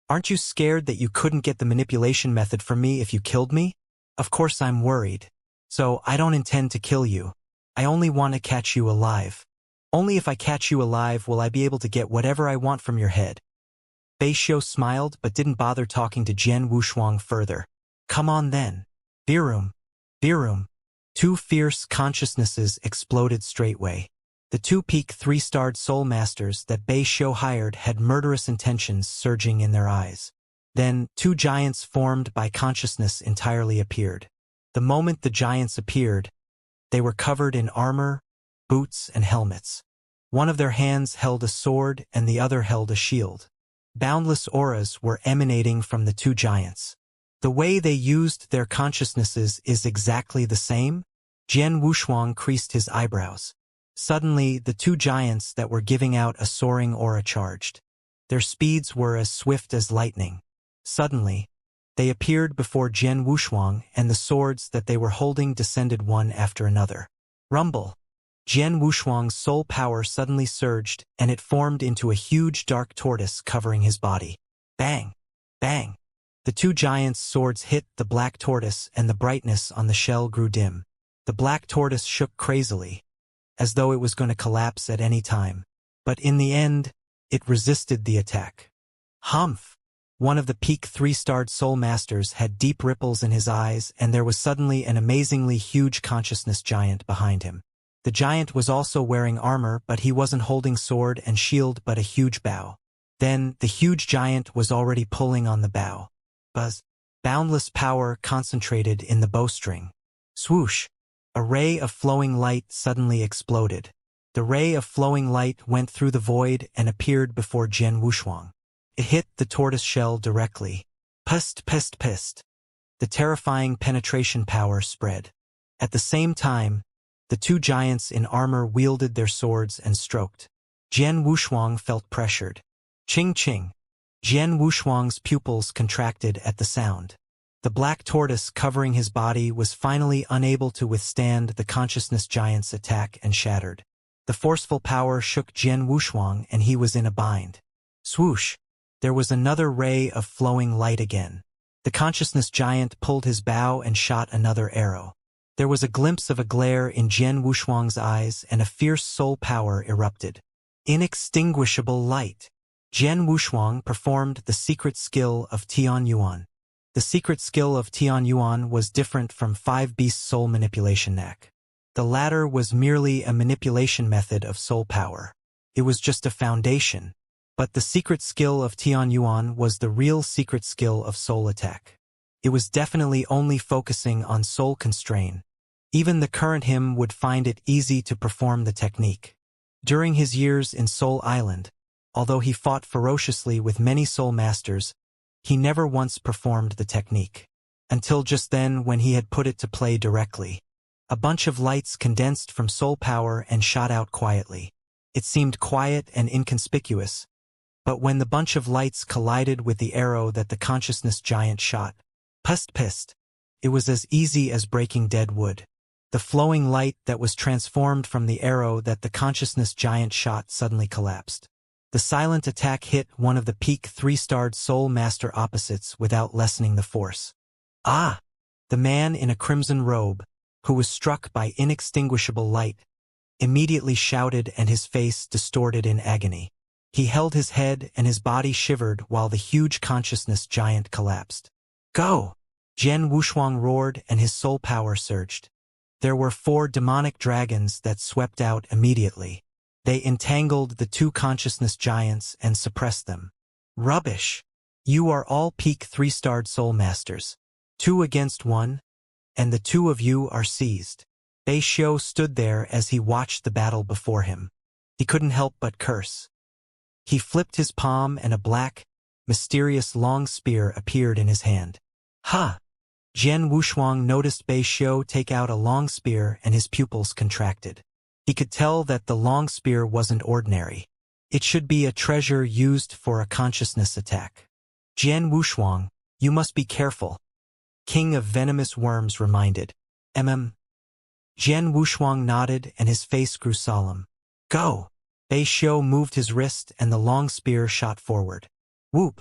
Aren't you scared that you couldn't get the manipulation method from me if you killed me? Of course I'm worried. So I don't intend to kill you. I only want to catch you alive. Only if I catch you alive will I be able to get whatever I want from your head. Bei Xiu smiled but didn't bother talking to Jian Wushuang further. Come on then. Virum. Virum. Two fierce consciousnesses exploded straightway. The two peak three-starred soul masters that Bei Xiu hired had murderous intentions surging in their eyes. Then, two giants formed by consciousness entirely appeared. The moment the giants appeared, they were covered in armor, boots, and helmets. One of their hands held a sword and the other held a shield. Boundless auras were emanating from the two giants. The way they used their consciousnesses is exactly the same? Jian Wushuang creased his eyebrows. Suddenly, the two giants that were giving out a soaring aura charged. Their speeds were as swift as lightning. Suddenly, they appeared before Jian Wushuang, and the swords that they were holding descended one after another. Rumble! Jian Wushuang's soul power suddenly surged, and it formed into a huge dark tortoise covering his body. Bang! Bang! The two giants' swords hit the black tortoise, and the brightness on the shell grew dim. The black tortoise shook crazily, as though it was going to collapse at any time. But in the end, it resisted the attack. Humph! One of the peak three-starred soul masters had deep ripples in his eyes, and there was suddenly an amazingly huge consciousness giant behind him. The giant was also wearing armor, but he wasn't holding sword and shield but a huge bow. Then, the huge giant was already pulling on the bow. Buzz! Boundless power concentrated in the bowstring. Swoosh! A ray of flowing light suddenly exploded. The ray of flowing light went through the void and appeared before Jian Wushuang. It hit the tortoise shell directly. Pust, pust, pust. The terrifying penetration power spread. At the same time, the two giants in armor wielded their swords and stroked. Jian Wushuang felt pressured. Ching ching. Jian Wushuang's pupils contracted at the sound. The black tortoise covering his body was finally unable to withstand the consciousness giant's attack and shattered. The forceful power shook Jian Wushuang and he was in a bind. Swoosh! There was another ray of flowing light again. The consciousness giant pulled his bow and shot another arrow. There was a glimpse of a glare in Jian Wushuang's eyes and a fierce soul power erupted. Inextinguishable light. Jian Wushuang performed the secret skill of Tian Yuan. The secret skill of Tian Yuan was different from 5 Beast Soul Manipulation Knack. The latter was merely a manipulation method of soul power. It was just a foundation. But the secret skill of Tian Yuan was the real secret skill of soul attack. It was definitely only focusing on soul constraint. Even the current him would find it easy to perform the technique. During his years in Soul Island, although he fought ferociously with many soul masters, he never once performed the technique. Until just then when he had put it to play directly. A bunch of lights condensed from soul power and shot out quietly. It seemed quiet and inconspicuous. But when the bunch of lights collided with the arrow that the consciousness giant shot, pust, it was as easy as breaking dead wood. The flowing light that was transformed from the arrow that the consciousness giant shot suddenly collapsed. The silent attack hit one of the peak 3-starred soul master opposites without lessening the force. Ah! The man in a crimson robe, who was struck by inextinguishable light, immediately shouted and his face distorted in agony. He held his head and his body shivered while the huge consciousness giant collapsed. Go! Jian Wushuang roared and his soul power surged. There were 4 demonic dragons that swept out immediately. They entangled the 2 consciousness giants and suppressed them. Rubbish! You are all peak 3-starred soul masters. 2 against 1, and the 2 of you are seized. Bei Xiu stood there as he watched the battle before him. He couldn't help but curse. He flipped his palm and a black, mysterious long spear appeared in his hand. Ha! Jian Wushuang noticed Bei Xiu take out a long spear and his pupils contracted. He could tell that the long spear wasn't ordinary. It should be a treasure used for a consciousness attack. Jian Wushuang, you must be careful. King of Venomous Worms reminded. Jian Wushuang nodded and his face grew solemn. Go! Bei Xiu moved his wrist and the long spear shot forward. Whoop!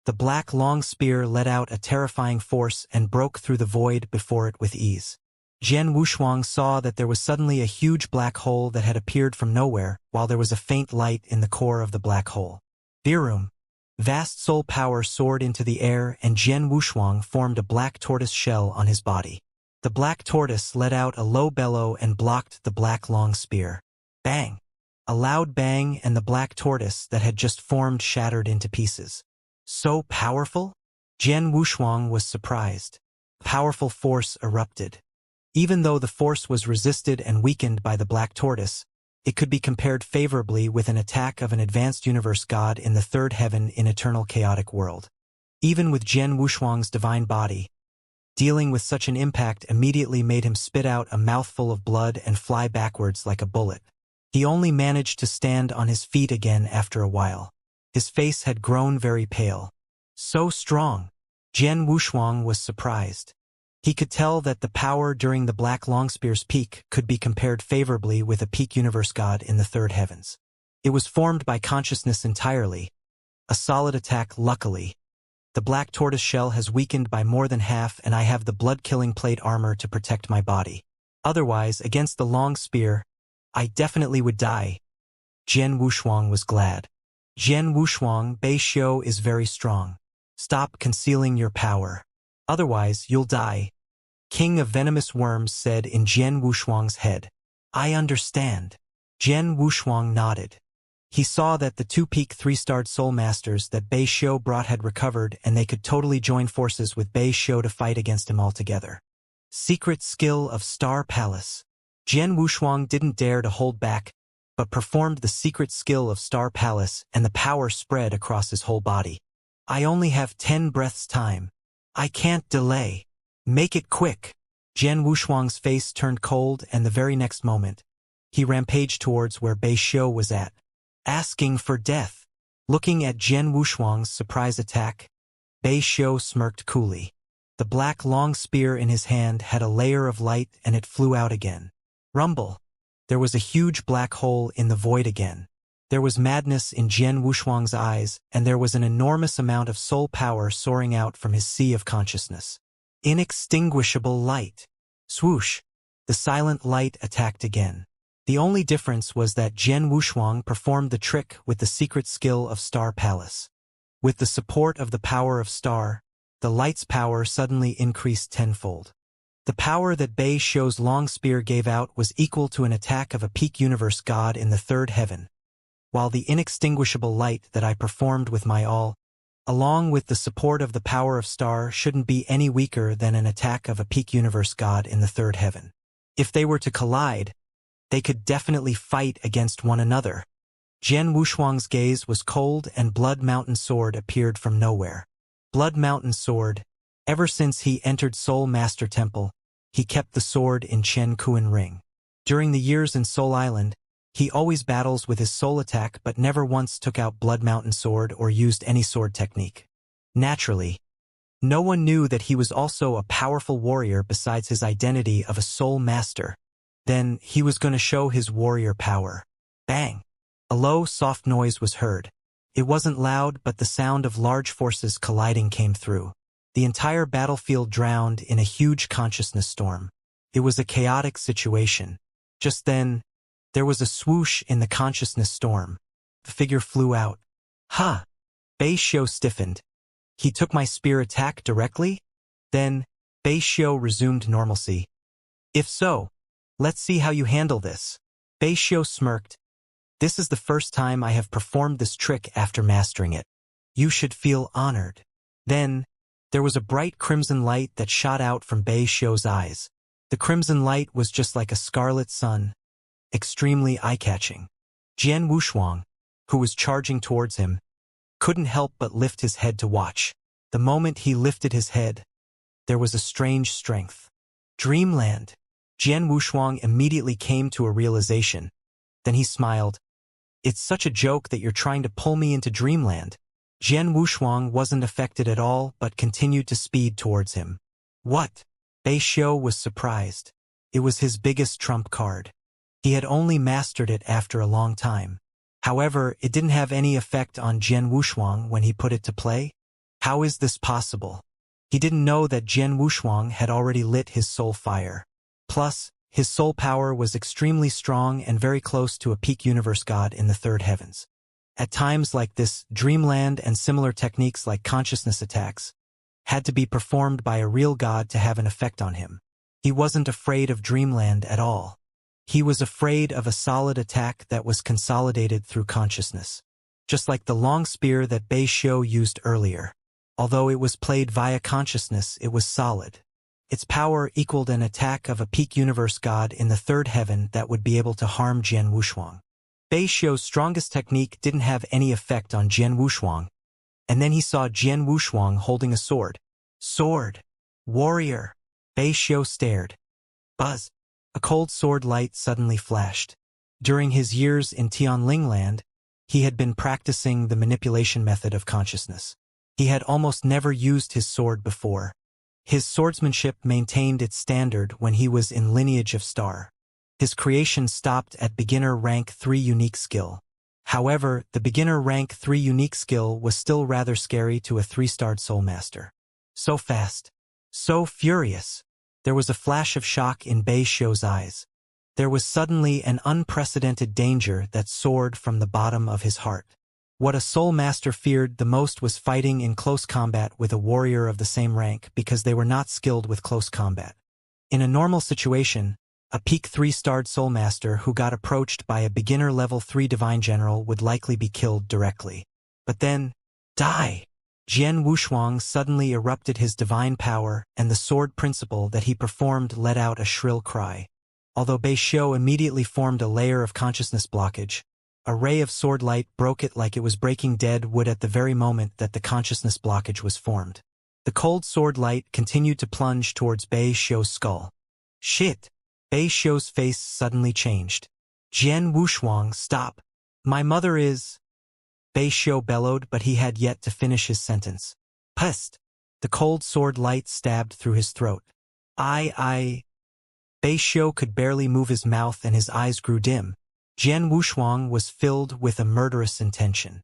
The black long spear let out a terrifying force and broke through the void before it with ease. Jian Wushuang saw that there was suddenly a huge black hole that had appeared from nowhere, while there was a faint light in the core of the black hole. Virum! Vast soul power soared into the air and Jian Wushuang formed a black tortoise shell on his body. The black tortoise let out a low bellow and blocked the black long spear. Bang! A loud bang and the black tortoise that had just formed shattered into pieces. So powerful? Jian Wushuang was surprised. Powerful force erupted. Even though the force was resisted and weakened by the black tortoise, it could be compared favorably with an attack of an advanced universe god in the third heaven in eternal chaotic world. Even with Jian Wushuang's divine body, dealing with such an impact immediately made him spit out a mouthful of blood and fly backwards like a bullet. He only managed to stand on his feet again after a while. His face had grown very pale. So strong! Jian Wushuang was surprised. He could tell that the power during the Black Longspear's peak could be compared favorably with a peak universe god in the third heavens. It was formed by consciousness entirely. A solid attack, luckily. The black tortoise shell has weakened by more than half and I have the blood-killing plate armor to protect my body. Otherwise, against the long spear, I definitely would die. Jian Wushuang was glad. Jian Wushuang, Bei Xiu is very strong. Stop concealing your power. Otherwise, you'll die. King of Venomous Worms said in Jian Wushuang's head. I understand. Jian Wushuang nodded. He saw that the two-peak three-starred soul masters that Bei Xiu brought had recovered and they could totally join forces with Bei Xiu to fight against him altogether. Secret skill of Star Palace. Jian Wushuang didn't dare to hold back, but performed the secret skill of Star Palace and the power spread across his whole body. I only have 10 breaths time. I can't delay. Make it quick. Jian Wushuang's face turned cold and the very next moment, he rampaged towards where Bei Xiu was at, asking for death. Looking at Jian Wushuang's surprise attack, Bei Xiu smirked coolly. The black long spear in his hand had a layer of light and it flew out again. Rumble. There was a huge black hole in the void again. There was madness in Jian Wushuang's eyes, and there was an enormous amount of soul power soaring out from his sea of consciousness. Inextinguishable light. Swoosh. The silent light attacked again. The only difference was that Jian Wushuang performed the trick with the secret skill of Star Palace. With the support of the power of Star, the light's power suddenly increased tenfold. The power that Bei Xiu's long spear gave out was equal to an attack of a peak universe god in the third heaven, while the inextinguishable light that I performed with my all, along with the support of the power of Star, shouldn't be any weaker than an attack of a peak universe god in the third heaven. If they were to collide, they could definitely fight against one another. Jian Wushuang's gaze was cold and Blood Mountain Sword appeared from nowhere. Blood Mountain Sword. Ever since he entered Soul Master Temple, he kept the sword in Chen Kuan Ring. During the years in Soul Island, he always battles with his soul attack but never once took out Blood Mountain Sword or used any sword technique. Naturally, no one knew that he was also a powerful warrior besides his identity of a soul master. Then, he was going to show his warrior power. Bang! A low, soft noise was heard. It wasn't loud, but the sound of large forces colliding came through. The entire battlefield drowned in a huge consciousness storm. It was a chaotic situation. Just then, there was a swoosh in the consciousness storm. The figure flew out. Ha! Bei Xiu stiffened. He took my spear attack directly? Then, Bei Xiu resumed normalcy. If so, let's see how you handle this. Bei Xiu smirked. This is the first time I have performed this trick after mastering it. You should feel honored. Then, there was a bright crimson light that shot out from Bei Xiu's eyes. The crimson light was just like a scarlet sun, extremely eye-catching. Jian Wushuang, who was charging towards him, couldn't help but lift his head to watch. The moment he lifted his head, there was a strange strength. Dreamland. Jian Wushuang immediately came to a realization. Then he smiled. It's such a joke that you're trying to pull me into Dreamland. Jian Wushuang wasn't affected at all but continued to speed towards him. What? Bei Xiu was surprised. It was his biggest trump card. He had only mastered it after a long time. However, it didn't have any effect on Jian Wushuang when he put it to play. How is this possible? He didn't know that Jian Wushuang had already lit his soul fire. Plus, his soul power was extremely strong and very close to a peak universe god in the third heavens. At times like this, dreamland and similar techniques like consciousness attacks had to be performed by a real god to have an effect on him. He wasn't afraid of dreamland at all. He was afraid of a solid attack that was consolidated through consciousness. Just like the long spear that Bei Xiu used earlier. Although it was played via consciousness, it was solid. Its power equaled an attack of a peak universe god in the third heaven that would be able to harm Jian Wushuang. Bei Xiu's strongest technique didn't have any effect on Jian Wushuang. And then he saw Jian Wushuang holding a sword. Sword! Warrior! Bei Xiu stared. Buzz! A cold sword light suddenly flashed. During his years in Tianlingland, he had been practicing the manipulation method of consciousness. He had almost never used his sword before. His swordsmanship maintained its standard when he was in Lineage of Star. His creation stopped at beginner rank 3 unique skill. However, the beginner rank 3 unique skill was still rather scary to a 3-starred soul master. So fast. So furious. There was a flash of shock in Bei Xiu's eyes. There was suddenly an unprecedented danger that soared from the bottom of his heart. What a soul master feared the most was fighting in close combat with a warrior of the same rank because they were not skilled with close combat. In a normal situation, a peak 3-starred soul master who got approached by a beginner level 3 divine general would likely be killed directly. But then, die! Jian Wushuang suddenly erupted his divine power, and the sword principle that he performed let out a shrill cry. Although Bei Xiu immediately formed a layer of consciousness blockage, a ray of sword light broke it like it was breaking dead wood at the very moment that the consciousness blockage was formed. The cold sword light continued to plunge towards Bei Xiu's skull. Shit! Bei Xiu's face suddenly changed. Jian Wushuang, stop! My mother is... Bei Xiu bellowed, but he had yet to finish his sentence. Pest! The cold sword light stabbed through his throat. Bei Xiu could barely move his mouth and his eyes grew dim. Jian Wushuang was filled with a murderous intention.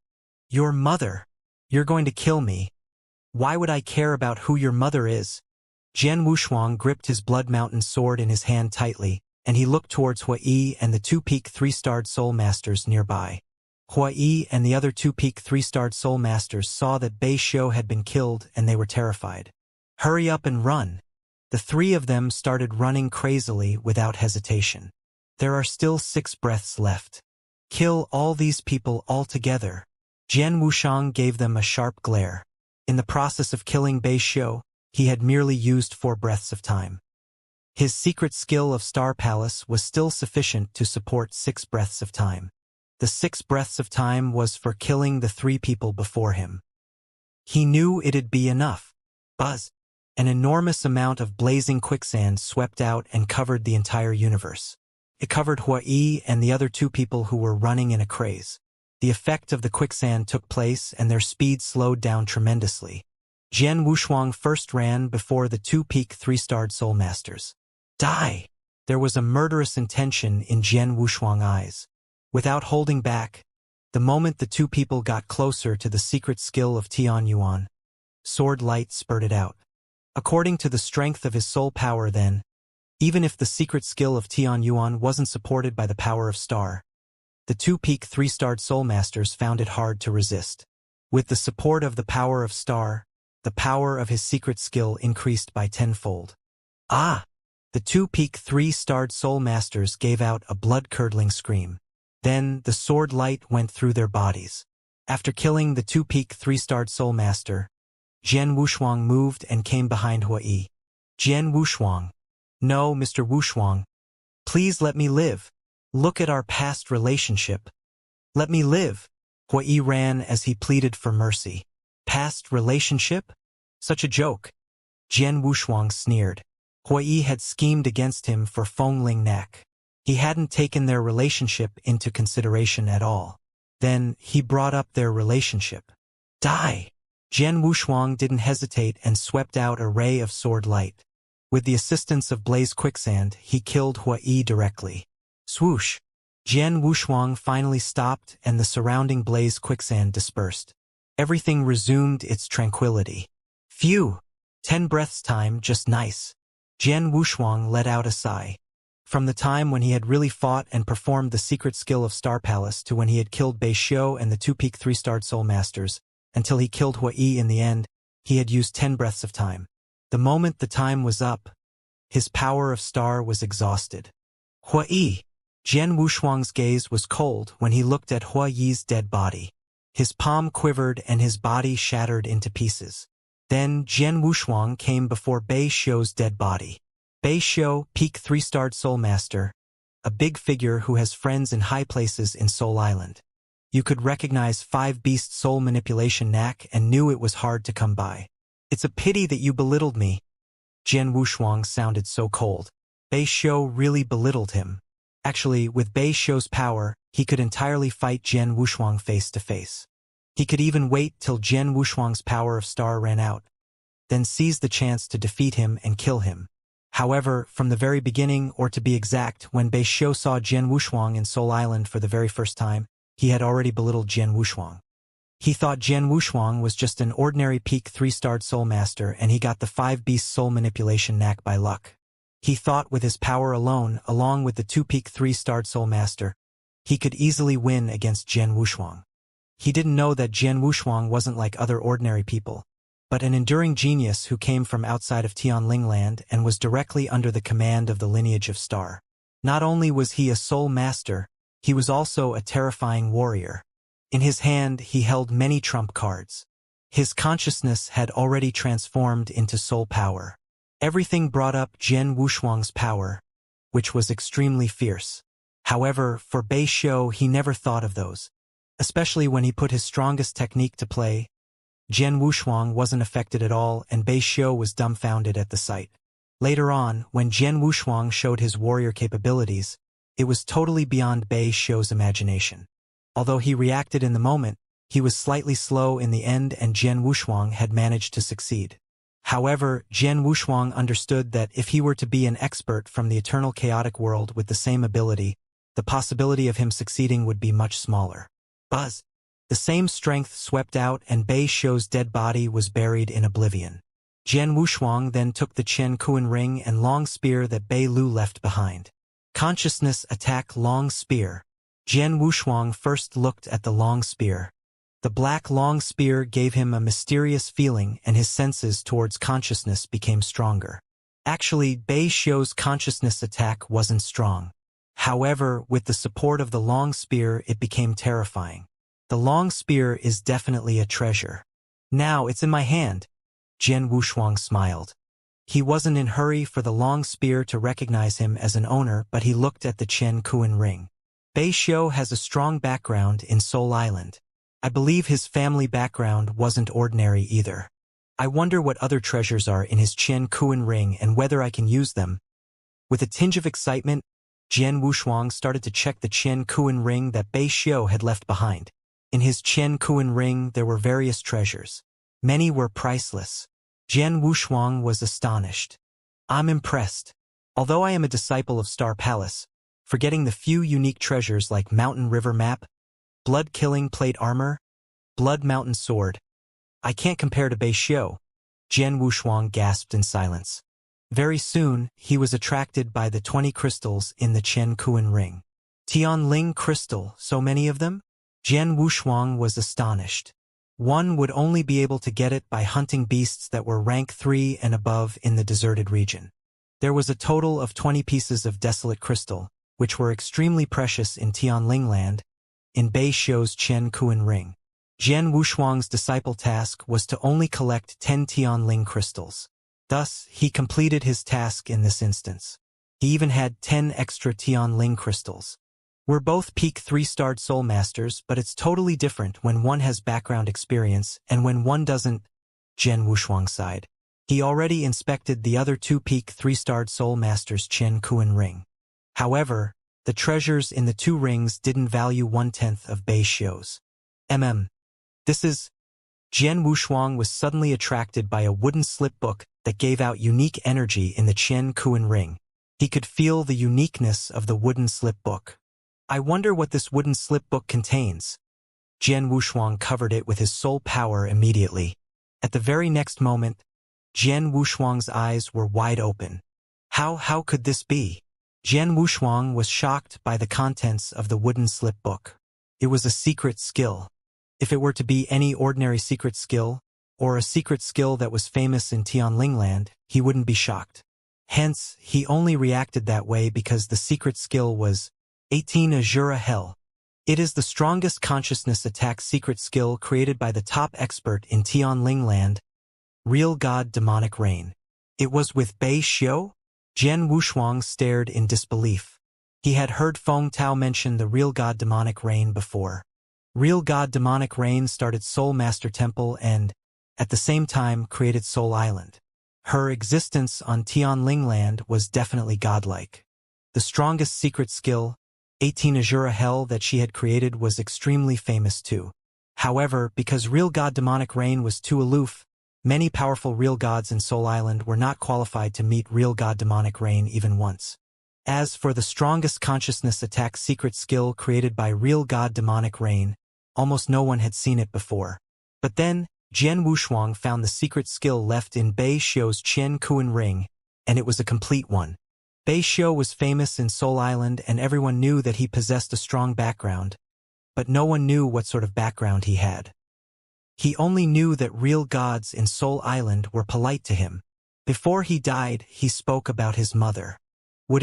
Your mother! You're going to kill me. Why would I care about who your mother is? Jian Wushuang gripped his Blood Mountain sword in his hand tightly, and he looked towards Hua Yi and the 2 peak 3-starred soul masters nearby. Hua Yi and the other 2 peak 3-starred soul masters saw that Bei Xiu had been killed and they were terrified. Hurry up and run! The 3 of them started running crazily without hesitation. There are still 6 breaths left. Kill all these people altogether. Jian Wushuang gave them a sharp glare. In the process of killing Bei Xiu, he had merely used 4 breaths of time. His secret skill of Star Palace was still sufficient to support 6 breaths of time. The 6 breaths of time was for killing the 3 people before him. He knew it'd be enough. Buzz! An enormous amount of blazing quicksand swept out and covered the entire universe. It covered Hua Yi and the other 2 people who were running in a craze. The effect of the quicksand took place and their speed slowed down tremendously. Jian Wushuang first ran before the 2 peak 3-starred soul masters. Die! There was a murderous intention in Jian Wushuang's eyes. Without holding back, the moment the 2 people got closer to the secret skill of Tian Yuan, sword light spurted out. According to the strength of his soul power then, even if the secret skill of Tian Yuan wasn't supported by the power of Star, the 2 peak 3-starred soul masters found it hard to resist. With the support of the power of Star, the power of his secret skill increased by 10-fold. Ah! The 2 peak 3-starred soul masters gave out a blood-curdling scream. Then the sword light went through their bodies. After killing the 2 peak 3-starred soul master, Jian Wushuang moved and came behind Hua Yi. Jian Wushuang. No, Mr. Wushuang. Please let me live. Look at our past relationship. Let me live. Hua Yi ran as he pleaded for mercy. Past relationship? Such a joke. Jian Wushuang sneered. Hua Yi had schemed against him for Fengling Nak. He hadn't taken their relationship into consideration at all. Then he brought up their relationship. Die! Jian Wushuang didn't hesitate and swept out a ray of sword light. With the assistance of Blaze Quicksand, he killed Hua Yi directly. Swoosh! Jian Wushuang finally stopped and the surrounding Blaze Quicksand dispersed. Everything resumed its tranquility. Phew! 10 breaths time, just nice. Jian Wushuang let out a sigh. From the time when he had really fought and performed the secret skill of Star Palace to when he had killed Bei Xiu and the 2-peak 3-starred Soul Masters, until he killed Hua Yi in the end, he had used 10 breaths of time. The moment the time was up, his power of star was exhausted. Hua Yi! Jian Wushuang's gaze was cold when he looked at Hua Yi's dead body. His palm quivered and his body shattered into pieces. Then Jian Wushuang came before Bei Xiu's dead body. Bei Xiu, peak 3-starred Soul Master, a big figure who has friends in high places in Soul Island. You could recognize 5-beast soul manipulation knack and knew it was hard to come by. It's a pity that you belittled me. Jian Wushuang sounded so cold. Bei Xiu really belittled him. Actually, with Bei Xiu's power, he could entirely fight Jian Wushuang face to face. He could even wait till Jian Wushuang's power of star ran out, then seize the chance to defeat him and kill him. However, from the very beginning, or to be exact, when Bei Xiu saw Jian Wushuang in Soul Island for the very first time, he had already belittled Jian Wushuang. He thought Jian Wushuang was just an ordinary peak 3-starred soul master and he got the 5-beast soul manipulation knack by luck. He thought with his power alone, along with the 2-peak 3-starred soul master, he could easily win against Jian Wushuang. He didn't know that Jian Wushuang wasn't like other ordinary people, but an enduring genius who came from outside of Tianling land and was directly under the command of the lineage of Star. Not only was he a soul master, he was also a terrifying warrior. In his hand he held many trump cards. His consciousness had already transformed into soul power. Everything brought up Jian Wushuang's power, which was extremely fierce. However, for Bei Xiu he never thought of those. Especially when he put his strongest technique to play, Jian Wushuang wasn't affected at all and Bei Xiu was dumbfounded at the sight. Later on, when Jian Wushuang showed his warrior capabilities, it was totally beyond Bei Xiu's imagination. Although he reacted in the moment, he was slightly slow in the end and Jian Wushuang had managed to succeed. However, Jian Wushuang understood that if he were to be an expert from the eternal chaotic world with the same ability, the possibility of him succeeding would be much smaller. Buzz! The same strength swept out and Bei Xiu's dead body was buried in oblivion. Jian Wushuang then took the Chen Kuan ring and long spear that Bei Lu left behind. Consciousness attack long spear. Jian Wushuang first looked at the long spear. The black long spear gave him a mysterious feeling and his senses towards consciousness became stronger. Actually, Bei Xiu's consciousness attack wasn't strong. However, with the support of the long spear it became terrifying. The long spear is definitely a treasure. Now it's in my hand. Jian Wushuang smiled. He wasn't in a hurry for the long spear to recognize him as an owner, but he looked at the Chen Kuan ring. Bei Xiu has a strong background in Soul Island. I believe his family background wasn't ordinary either. I wonder what other treasures are in his Chen Kuan ring and whether I can use them. With a tinge of excitement, Jian Wushuang started to check the Chen Kuan ring that Bei Xiu had left behind. In his Chen Kuan ring there were various treasures. Many were priceless. Jian Wushuang was astonished. I'm impressed. Although I am a disciple of Star Palace, forgetting the few unique treasures like Mountain River Map, Blood-Killing Plate Armor, Blood Mountain Sword, I can't compare to Bei Xiu. Jian Wushuang gasped in silence. Very soon, he was attracted by the 20 crystals in the Chen Kuan ring. Tianling crystal, so many of them? Jian Wushuang was astonished. One would only be able to get it by hunting beasts that were rank 3 and above in the deserted region. There was a total of 20 pieces of desolate crystal, which were extremely precious in Tianling land, in Bei Xiu's Chen Kuan ring. Jian Wushuang's disciple task was to only collect 10 Tianling crystals. Thus, he completed his task in this instance. He even had 10 extra Tianling crystals. We're both peak 3-starred soul masters, but it's totally different when one has background experience and when one doesn't. Jian Wushuang sighed. He already inspected the other 2 peak 3-starred soul masters' Chen Kuan ring. However, the treasures in the 2 rings didn't value 1/10 of Bei Xiu's. This is... Jian Wushuang was suddenly attracted by a wooden slipbook that gave out unique energy in the Qian Kuan ring. He could feel the uniqueness of the wooden slipbook. I wonder what this wooden slipbook contains. Jian Wushuang covered it with his soul power immediately. At the very next moment, Jian Wushuang's eyes were wide open. How could this be? Jian Wushuang was shocked by the contents of the wooden slipbook. It was a secret skill. If it were to be any ordinary secret skill, or a secret skill that was famous in Tianling land, he wouldn't be shocked. Hence, he only reacted that way because the secret skill was 18 Azura Hell. It is the strongest consciousness attack secret skill created by the top expert in Tianling land, Real God Demonic Rain. It was with Bei Xiu? Jian Wushuang stared in disbelief. He had heard Feng Tao mention the Real God Demonic Rain before. Real God Demonic Rain started Soul Master Temple and, at the same time, created Soul Island. Her existence on Tianling land was definitely godlike. The strongest secret skill, 18 Azura Hell, that she had created was extremely famous too. However, because Real God Demonic Rain was too aloof, many powerful real gods in Soul Island were not qualified to meet Real God Demonic Rain even once. As for the strongest consciousness attack secret skill created by Real God Demonic Rain, almost no one had seen it before. But then, Jian Wushuang found the secret skill left in Bei Xiu's Qian Kuan ring, and it was a complete one. Bei Xiu was famous in Soul Island and everyone knew that he possessed a strong background, but no one knew what sort of background he had. He only knew that real gods in Soul Island were polite to him. Before he died, he spoke about his mother. Would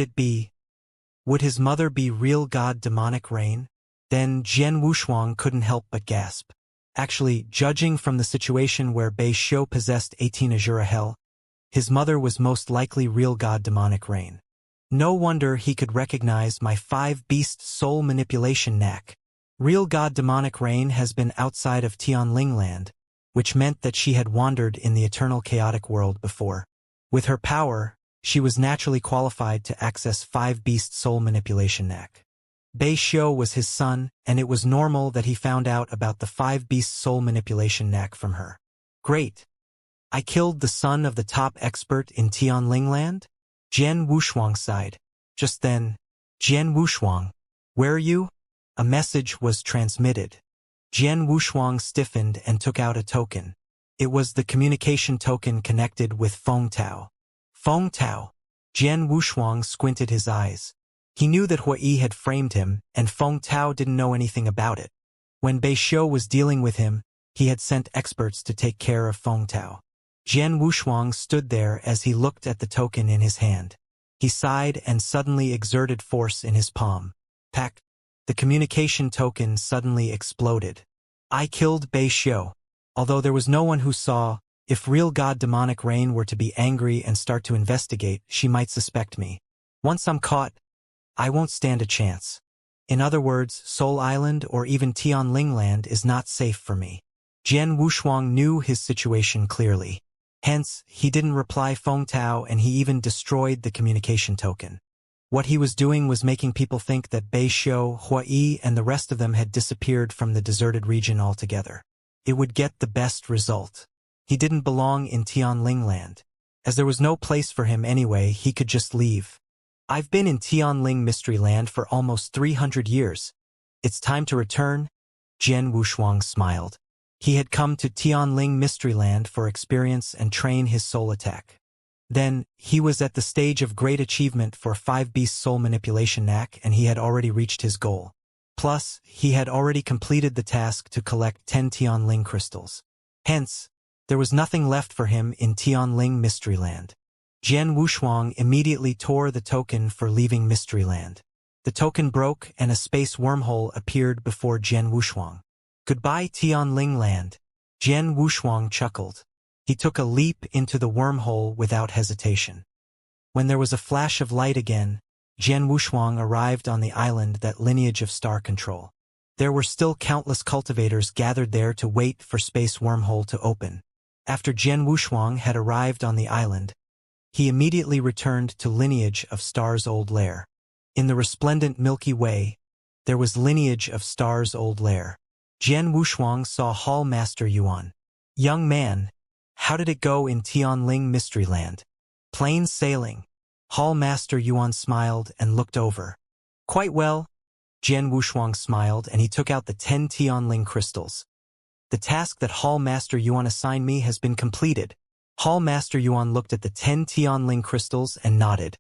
his mother be Real God Demonic Rain? Then Jian Wushuang couldn't help but gasp. Actually, judging from the situation where Bei Xiu possessed 18 Azura Hell, his mother was most likely Real God Demonic Rain. No wonder he could recognize my 5-beast soul manipulation knack. Real God Demonic Rain has been outside of Tianling land, which meant that she had wandered in the eternal chaotic world before. With her power, she was naturally qualified to access 5-beast soul manipulation knack. Bei Xiu was his son, and it was normal that he found out about the 5-beast soul manipulation knack from her. Great! I killed the son of the top expert in Tianling land? Jian Wushuang sighed. Just then, Jian Wushuang, where are you? A message was transmitted. Jian Wushuang stiffened and took out a token. It was the communication token connected with Feng Tao. Feng Tao. Jian Wushuang squinted his eyes. He knew that Hui had framed him, and Feng Tao didn't know anything about it. When Bei Xiu was dealing with him, he had sent experts to take care of Feng Tao. Jian Wushuang stood there as he looked at the token in his hand. He sighed and suddenly exerted force in his palm. Pack. The communication token suddenly exploded. I killed Bei Xiu. Although there was no one who saw, if Real God Demonic Rain were to be angry and start to investigate, she might suspect me. Once I'm caught, I won't stand a chance. In other words, Soul Island or even Tianling land is not safe for me. Jian Wushuang knew his situation clearly. Hence, he didn't reply Feng Tao and he even destroyed the communication token. What he was doing was making people think that Bei Xiu, Hui, and the rest of them had disappeared from the deserted region altogether. It would get the best result. He didn't belong in Tianling land. As there was no place for him anyway, he could just leave. I've been in Tianling Mystery Land for almost 300 years. It's time to return. Jian Wushuang smiled. He had come to Tianling Mystery Land for experience and train his soul attack. Then, he was at the stage of great achievement for 5-beast soul manipulation knack and he had already reached his goal. Plus, he had already completed the task to collect 10 Tianling crystals. Hence, there was nothing left for him in Tianling Mystery Land. Jian Wushuang immediately tore the token for leaving Mystery Land. The token broke and a space wormhole appeared before Jian Wushuang. Goodbye Tianling land. Jian Wushuang chuckled. He took a leap into the wormhole without hesitation. When there was a flash of light again, Jian Wushuang arrived on the island that lineage of star control. There were still countless cultivators gathered there to wait for space wormhole to open. After Jian Wushuang had arrived on the island, he immediately returned to lineage of star's old lair. In the resplendent Milky Way, there was lineage of star's old lair. Jian Wushuang saw Hall Master Yuan. Young man, how did it go in Tianling Mysteryland? Plain sailing. Hall Master Yuan smiled and looked over. Quite well. Jian Wushuang smiled and he took out the 10 Tianling crystals. The task that Hall Master Yuan assigned me has been completed. Hall Master Yuan looked at the 10 Tianling crystals and nodded.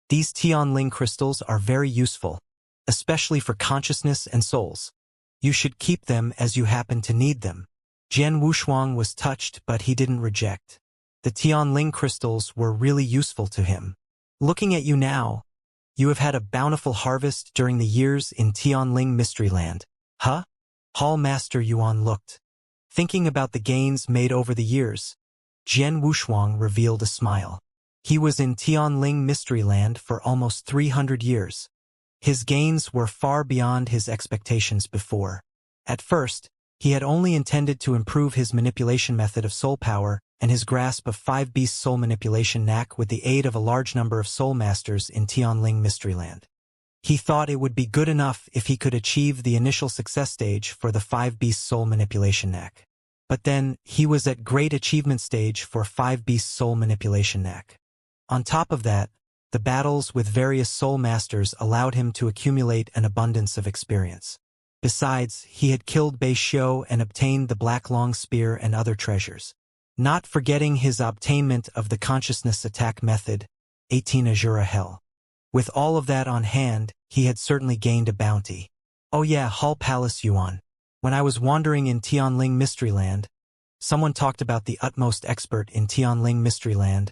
These Tianling crystals are very useful, especially for consciousness and souls. You should keep them as you happen to need them. Jian Wushuang was touched, but he didn't reject. The Tianling crystals were really useful to him. Looking at you now, you have had a bountiful harvest during the years in Tianling Mysteryland. Huh? Hall Master Yuan looked. Thinking about the gains made over the years, Jian Wushuang revealed a smile. He was in Tianling Mysteryland for almost 300 years. His gains were far beyond his expectations before. At first, he had only intended to improve his manipulation method of soul power and his grasp of 5 beast soul manipulation knack with the aid of a large number of soul masters in Tianling Mysteryland. He thought it would be good enough if he could achieve the initial success stage for the 5 beast soul manipulation knack. But then, he was at great achievement stage for 5 beast soul manipulation knack. On top of that, the battles with various soul masters allowed him to accumulate an abundance of experience. Besides, he had killed Bei Xiu and obtained the Black Long Spear and other treasures. Not forgetting his obtainment of the consciousness attack method, 18 Azura Hell. With all of that on hand, he had certainly gained a bounty. Oh yeah, Hall Palace Yuan. When I was wandering in Tianling Mysteryland, someone talked about the utmost expert in Tianling Mysteryland,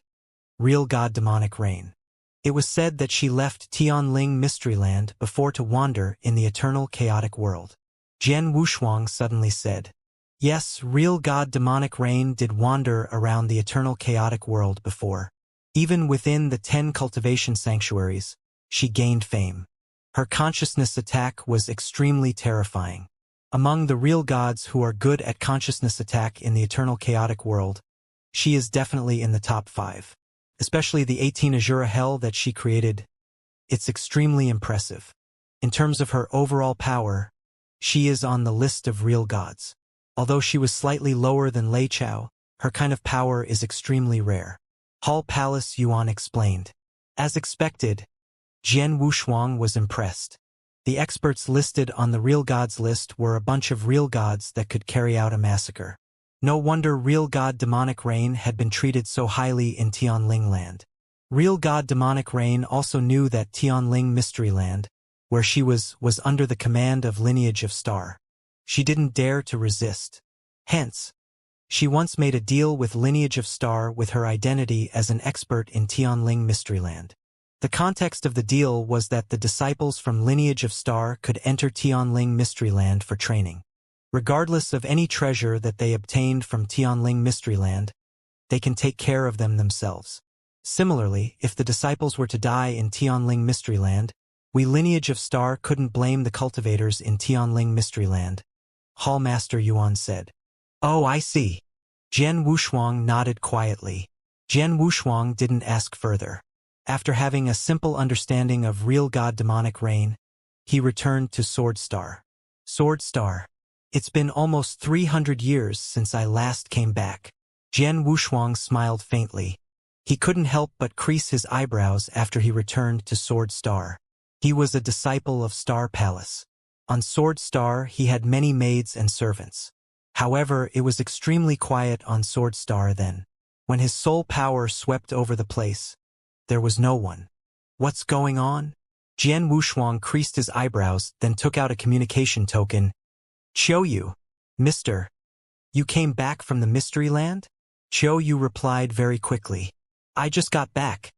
real god demonic reign. It was said that she left Tianling Mysteryland before to wander in the eternal chaotic world. Jian Wushuang suddenly said, yes, real god demonic reign did wander around the eternal chaotic world before. Even within the 10 cultivation sanctuaries, she gained fame. Her consciousness attack was extremely terrifying. Among the real gods who are good at consciousness attack in the eternal chaotic world, she is definitely in the top 5. Especially the 18 Azura Hell that she created. It's extremely impressive. In terms of her overall power, she is on the list of real gods. Although she was slightly lower than Lei Chao, her kind of power is extremely rare. Hall Palace Yuan explained. As expected, Jian Wushuang was impressed. The experts listed on the real gods list were a bunch of real gods that could carry out a massacre. No wonder real god demonic reign had been treated so highly in Tianling Land. Real god demonic reign also knew that Tianling Mysteryland, where she was under the command of Lineage of Star. She didn't dare to resist. Hence, she once made a deal with Lineage of Star with her identity as an expert in Tianling Mysteryland. The context of the deal was that the disciples from Lineage of Star could enter Tianling Mysteryland for training. Regardless of any treasure that they obtained from Tianling Mysteryland, they can take care of them themselves. Similarly, if the disciples were to die in Tianling Mysteryland, we Lineage of Star couldn't blame the cultivators in Tianling Mysteryland. Hall Master Yuan said. Oh, I see. Jian Wushuang nodded quietly. Jian Wushuang didn't ask further. After having a simple understanding of real god demonic reign, he returned to Sword Star. Sword Star. It's been almost 300 years since I last came back. Jian Wushuang smiled faintly. He couldn't help but crease his eyebrows after he returned to Sword Star. He was a disciple of Star Palace. On Sword Star, he had many maids and servants. However, it was extremely quiet on Sword Star then. When his soul power swept over the place, there was no one. What's going on? Jian Wushuang creased his eyebrows, then took out a communication token. Qiuyu, Mr. You came back from the Mystery Land? Qiuyu replied very quickly. I just got back.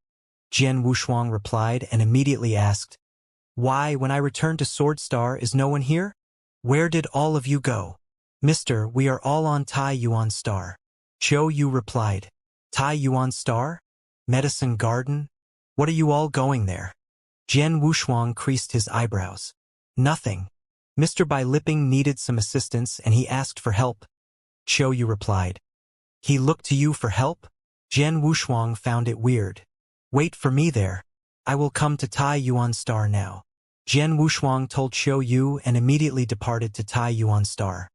Jian Wushuang replied and immediately asked, why, when I returned to Sword Star, is no one here? Where did all of you go? Mister, we are all on Tai Yuan Star. Qiuyu replied. Tai Yuan Star? Medicine Garden? What are you all going there? Jian Wushuang creased his eyebrows. Nothing. Mr. Bai Lipping needed some assistance and he asked for help. Qiuyu replied. He looked to you for help? Jian Wushuang found it weird. Wait for me there. I will come to Tai Yuan Star now. Jian Wushuang told Qiuyu and immediately departed to Tai Yuan Star.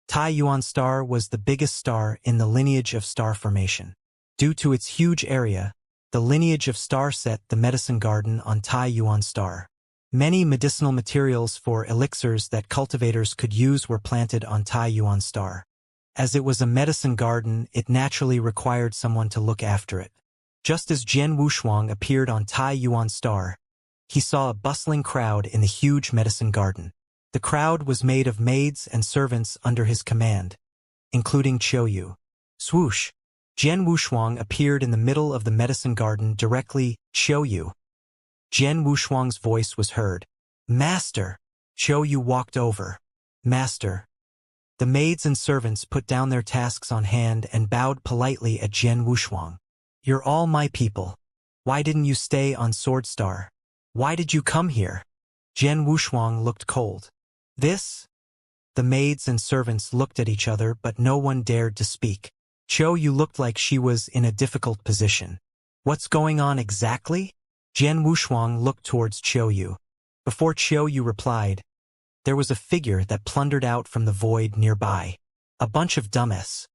Tai Yuan star was the biggest star in the lineage of star formation. Due to its huge area, the lineage of star set the medicine garden on Tai Yuan star. Many medicinal materials for elixirs that cultivators could use were planted on Tai Yuan star. As it was a medicine garden, it naturally required someone to look after it. Just as Jian Wushuang appeared on Tai Yuan star, he saw a bustling crowd in the huge medicine garden. The crowd was made of maids and servants under his command, including Qiu. Swoosh! Jian Wushuang appeared in the middle of the medicine garden directly. Qiu. Jian Wushuang's voice was heard. Master! Qiu walked over. Master. The maids and servants put down their tasks on hand and bowed politely at Jian Wushuang. You're all my people. Why didn't you stay on Sword Star? Why did you come here? Jian Wushuang looked cold. This? The maids and servants looked at each other, but no one dared to speak. Qiu looked like she was in a difficult position. What's going on exactly? Jian Wushuang looked towards Qiu. Before Qiu replied, there was a figure that plundered out from the void nearby. A bunch of dumbass.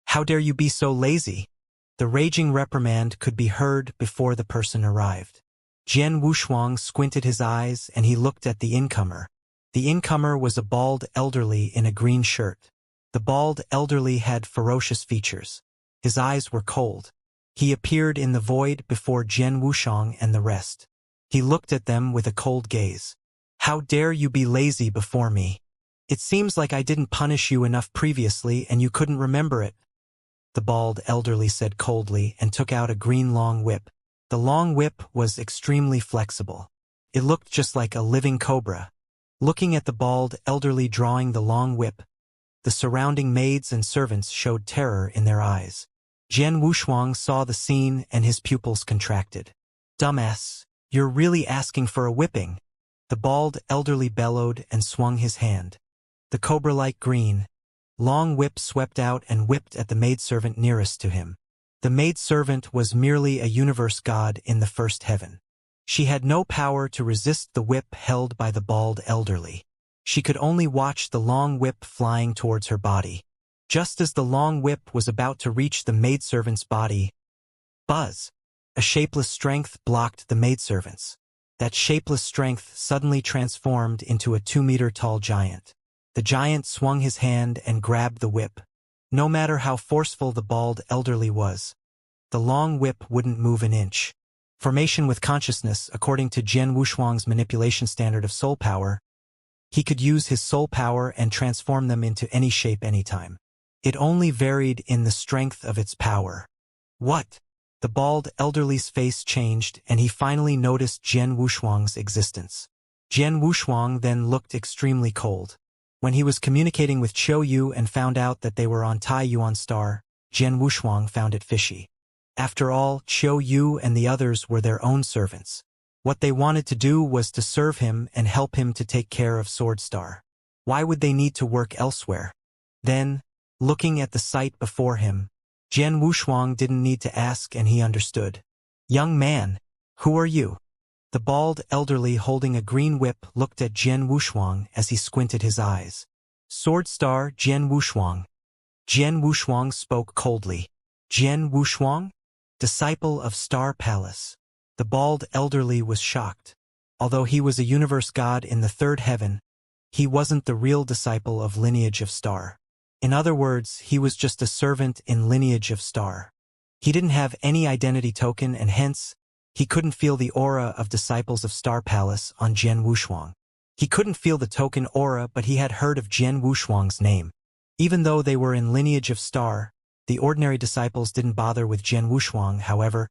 How dare you be so lazy? The raging reprimand could be heard before the person arrived. Jian Wushuang squinted his eyes and he looked at the incomer. The incomer was a bald elderly in a green shirt. The bald elderly had ferocious features. His eyes were cold. He appeared in the void before Jian Wushuang and the rest. He looked at them with a cold gaze. How dare you be lazy before me? It seems like I didn't punish you enough previously and you couldn't remember it. The bald elderly said coldly and took out a green long whip. The long whip was extremely flexible. It looked just like a living cobra. Looking at the bald elderly drawing the long whip, the surrounding maids and servants showed terror in their eyes. Jian Wushuang saw the scene and his pupils contracted. Dumbass, you're really asking for a whipping. The bald elderly bellowed and swung his hand. The cobra-like green, long whip swept out and whipped at the maidservant nearest to him. The maidservant was merely a universe god in the first heaven. She had no power to resist the whip held by the bald elderly. She could only watch the long whip flying towards her body. Just as the long whip was about to reach the maidservant's body, buzz! A shapeless strength blocked the maidservants. That shapeless strength suddenly transformed into a 2-meter-tall giant. The giant swung his hand and grabbed the whip. No matter how forceful the bald elderly was, the long whip wouldn't move an inch. Formation with consciousness, according to Jian Wushuang's manipulation standard of soul power, he could use his soul power and transform them into any shape anytime. It only varied in the strength of its power. What? The bald elderly's face changed and he finally noticed Jian Wushuang's existence. Jian Wushuang then looked extremely cold. When he was communicating with Qiu and found out that they were on Tai Yuan star, Jian Wushuang found it fishy. After all, Qiu and the others were their own servants. What they wanted to do was to serve him and help him to take care of Sword Star. Why would they need to work elsewhere? Then, looking at the sight before him, Jian Wushuang didn't need to ask and he understood. Young man, who are you? The bald elderly holding a green whip looked at Jian Wushuang as he squinted his eyes. Sword Star Jian Wushuang. Jian Wushuang spoke coldly. Jian Wushuang? Disciple of Star Palace. The bald elderly was shocked. Although he was a universe god in the third heaven, he wasn't the real disciple of Lineage of Star. In other words, he was just a servant in Lineage of Star. He didn't have any identity token and hence, he couldn't feel the aura of Disciples of Star Palace on Jian Wushuang. He couldn't feel the token aura, but he had heard of Jian Wushuang's name. Even though they were in Lineage of Star, the ordinary disciples didn't bother with Jian Wushuang. However,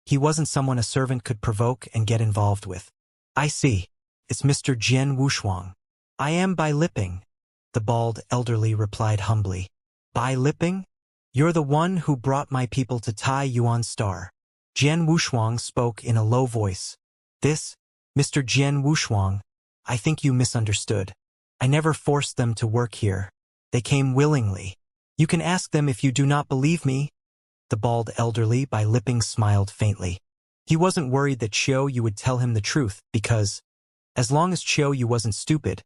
he wasn't someone a servant could provoke and get involved with. I see. It's Mr. Jian Wushuang. I am Bai Liping. The bald elderly replied humbly. Bai Liping? You're the one who brought my people to Tai Yuan Star. Jian Wushuang spoke in a low voice. This, Mr. Jian Wushuang, I think you misunderstood. I never forced them to work here. They came willingly. You can ask them if you do not believe me. The bald elderly Bai Liping smiled faintly. He wasn't worried that Qiu would tell him the truth because, as long as Qiu wasn't stupid,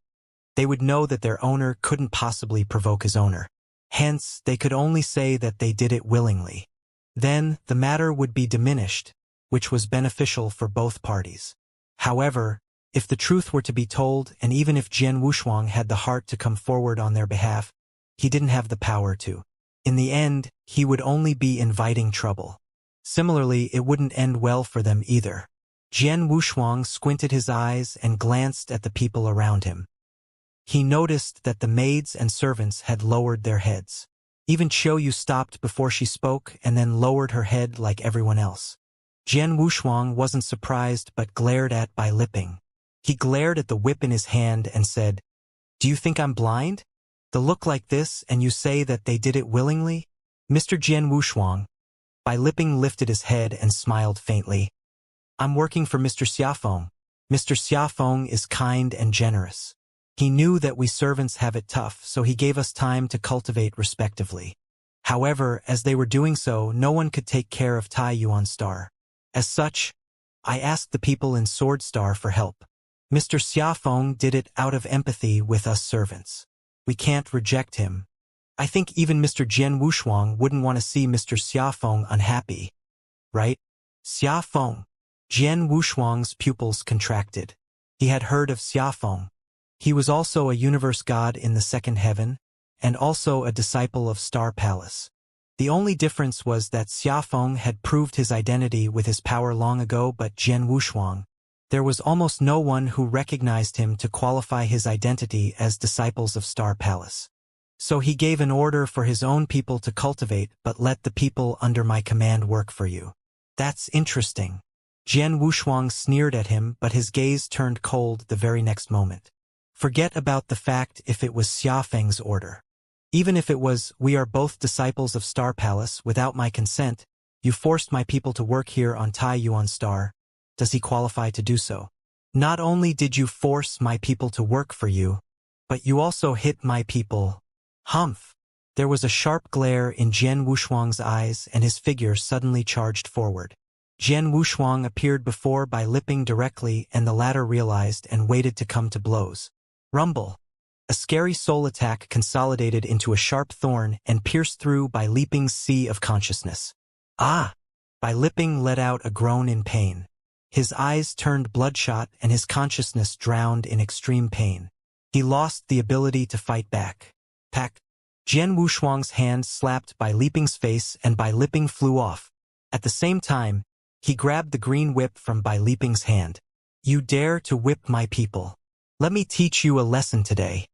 They would know that their owner couldn't possibly provoke his owner. Hence, they could only say that they did it willingly. Then, the matter would be diminished, which was beneficial for both parties. However, if the truth were to be told, and even if Jian Wushuang had the heart to come forward on their behalf, he didn't have the power to. In the end, he would only be inviting trouble. Similarly, it wouldn't end well for them either. Jian Wushuang squinted his eyes and glanced at the people around him. He noticed that the maids and servants had lowered their heads. Even Qiuyu stopped before she spoke and then lowered her head like everyone else. Jian Wushuang wasn't surprised but glared at Bai Liping. He glared at the whip in his hand and said, "Do you think I'm blind? The look like this and you say that they did it willingly?" Mr. Jian Wushuang. Bai Liping lifted his head and smiled faintly. "I'm working for Mr. Xiafeng. Mr. Xiafeng is kind and generous. He knew that we servants have it tough, so he gave us time to cultivate respectively. However, as they were doing so, no one could take care of Tai Yuan Star. As such, I asked the people in Sword Star for help. Mr. Xiafeng did it out of empathy with us servants. We can't reject him. I think even Mr. Jian Wushuang wouldn't want to see Mr. Xiafeng unhappy. Right? Xiafeng." Jian Wushuang's pupils contracted. He had heard of Xiafeng. He was also a universe god in the second heaven, and also a disciple of Star Palace. The only difference was that Xiafeng had proved his identity with his power long ago, but Jian Wushuang, there was almost no one who recognized him to qualify his identity as disciples of Star Palace. So he gave an order for his own people to cultivate, but let the people under my command work for you. That's interesting. Jian Wushuang sneered at him, but his gaze turned cold the very next moment. Forget about the fact if it was Xiafeng's order. Even if it was, "We are both disciples of Star Palace, without my consent, you forced my people to work here on Tai Yuan Star. Does he qualify to do so? Not only did you force my people to work for you, but you also hit my people." Humph! There was a sharp glare in Jian Wushuang's eyes and his figure suddenly charged forward. Jian Wushuang appeared before Bai Liping directly, and the latter realized and waited to come to blows. Rumble! A scary soul attack consolidated into a sharp thorn and pierced through Bai Liping's sea of consciousness. Ah! Bai Liping let out a groan in pain. His eyes turned bloodshot and his consciousness drowned in extreme pain. He lost the ability to fight back. Pack! Jian Wushuang's hand slapped Bai Liping's face and Bai Liping flew off. At the same time, he grabbed the green whip from Bai Liping's hand. "You dare to whip my people. Let me teach you a lesson today."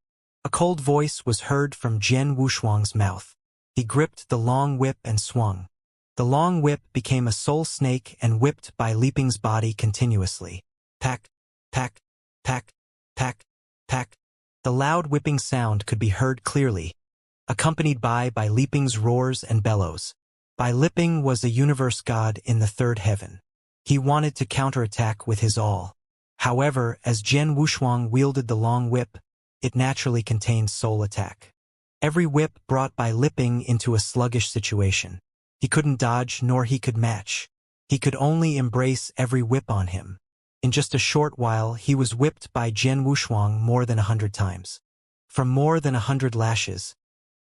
A cold voice was heard from Jian Wushuang's mouth. He gripped the long whip and swung. The long whip became a soul snake and whipped Bai Liping's body continuously. Pack, pack, pack, pack, pack. The loud whipping sound could be heard clearly, accompanied by Bai Liping's roars and bellows. Bai Liping was a universe god in the third heaven. He wanted to counterattack with his all. However, as Jian Wushuang wielded the long whip, it naturally contained soul attack. Every whip brought Bai Liping into a sluggish situation. He couldn't dodge nor he could match. He could only embrace every whip on him. In just a short while he was whipped by Jian Wushuang more than 100 times. From more than 100 lashes,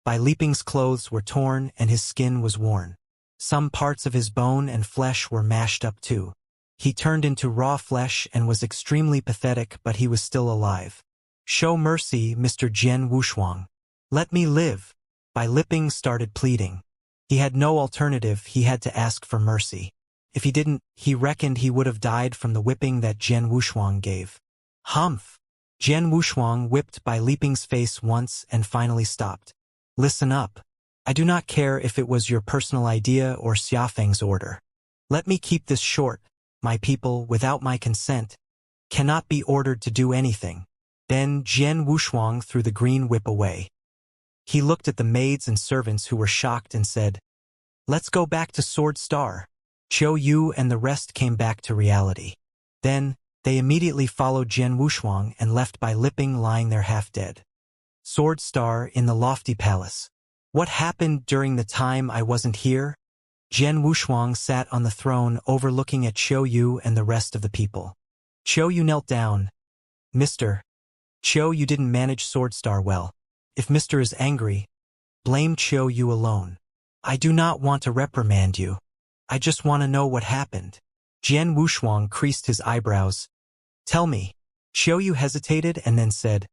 Bai Liping's clothes were torn and his skin was worn. Some parts of his bone and flesh were mashed up too. He turned into raw flesh and was extremely pathetic, but he was still alive. "Show mercy, Mr. Jian Wushuang. Let me live." Bai Liping started pleading. He had no alternative, he had to ask for mercy. If he didn't, he reckoned he would have died from the whipping that Jian Wushuang gave. Humph! Jian Wushuang whipped Bai Liping's face once and finally stopped. "Listen up. I do not care if it was your personal idea or Xiafeng's order. Let me keep this short. My people, without my consent, cannot be ordered to do anything." Then Jian Wushuang threw the green whip away. He looked at the maids and servants who were shocked and said, "Let's go back to Sword Star." Qiuyu and the rest came back to reality. Then, they immediately followed Jian Wushuang and left Bai Liping lying there half dead. Sword Star in the lofty palace. What happened during the time I wasn't here? Jian Wushuang sat on the throne overlooking at Qiuyu and the rest of the people. Qiuyu knelt down. "Mr. Chiu Yu didn't manage Sword Star well. If Mr. is angry, blame Chiu Yu alone. I do not want to reprimand you. I just want to know what happened. Jian Wushuang creased his eyebrows. Tell me. Chiu Yu hesitated and then said,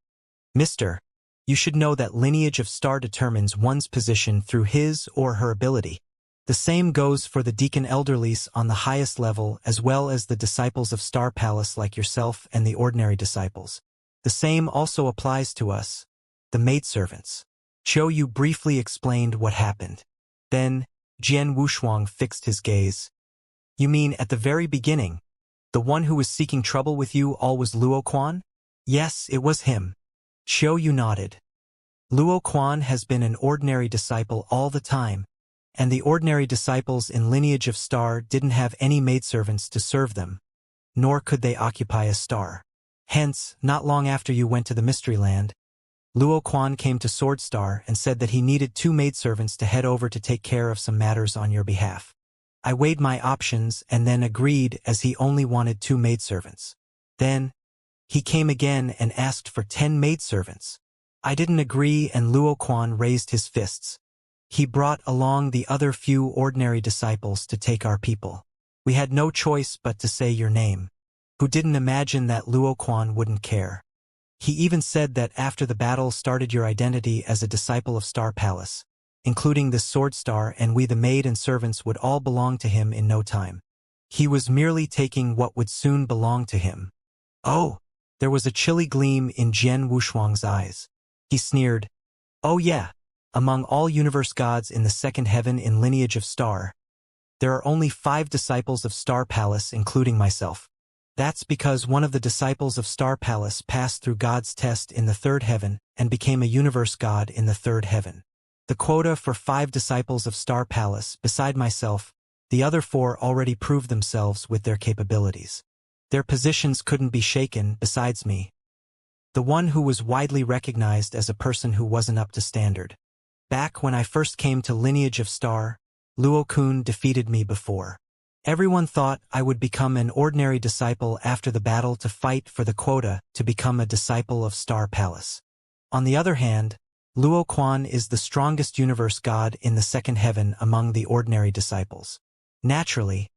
Mister, you should know that lineage of star determines one's position through his or her ability. The same goes for the deacon elderlies on the highest level as well as the disciples of Star Palace like yourself and the ordinary disciples. The same also applies to us, the maidservants. Chiu Yu briefly explained what happened. Then, Jian Wushuang fixed his gaze. You mean at the very beginning, the one who was seeking trouble with you all was Luo Quan? Yes, it was him. Chiu Yu nodded. Luo Quan has been an ordinary disciple all the time, and the ordinary disciples in Lineage of Star didn't have any maidservants to serve them, nor could they occupy a star. Hence, not long after you went to the Mystery Land, Luo Quan came to Sword Star and said that he needed 2 maidservants to head over to take care of some matters on your behalf. I weighed my options and then agreed as he only wanted 2 maidservants. Then, he came again and asked for 10 maidservants. I didn't agree and Luo Quan raised his fists. He brought along the other few ordinary disciples to take our people. We had no choice but to say your name. Who didn't imagine that Luo Quan wouldn't care? He even said that after the battle started your identity as a disciple of Star Palace, including this Sword Star, and we the maid and servants would all belong to him in no time. He was merely taking what would soon belong to him. Oh! There was a chilly gleam in Jian Wushuang's eyes. He sneered. Oh yeah, among all universe gods in the second heaven in Lineage of Star, there are only 5 disciples of Star Palace including myself. That's because one of the disciples of Star Palace passed through God's test in the 3rd heaven and became a universe god in the 3rd heaven. The quota for 5 disciples of Star Palace, beside myself, the other 4 already proved themselves with their capabilities. Their positions couldn't be shaken besides me, the one who was widely recognized as a person who wasn't up to standard. Back when I first came to Lineage of Star, Luo Kun defeated me before. Everyone thought I would become an ordinary disciple after the battle to fight for the quota to become a disciple of Star Palace. On the other hand, Luo Quan is the strongest universe god in the 2nd heaven among the ordinary disciples. Naturally,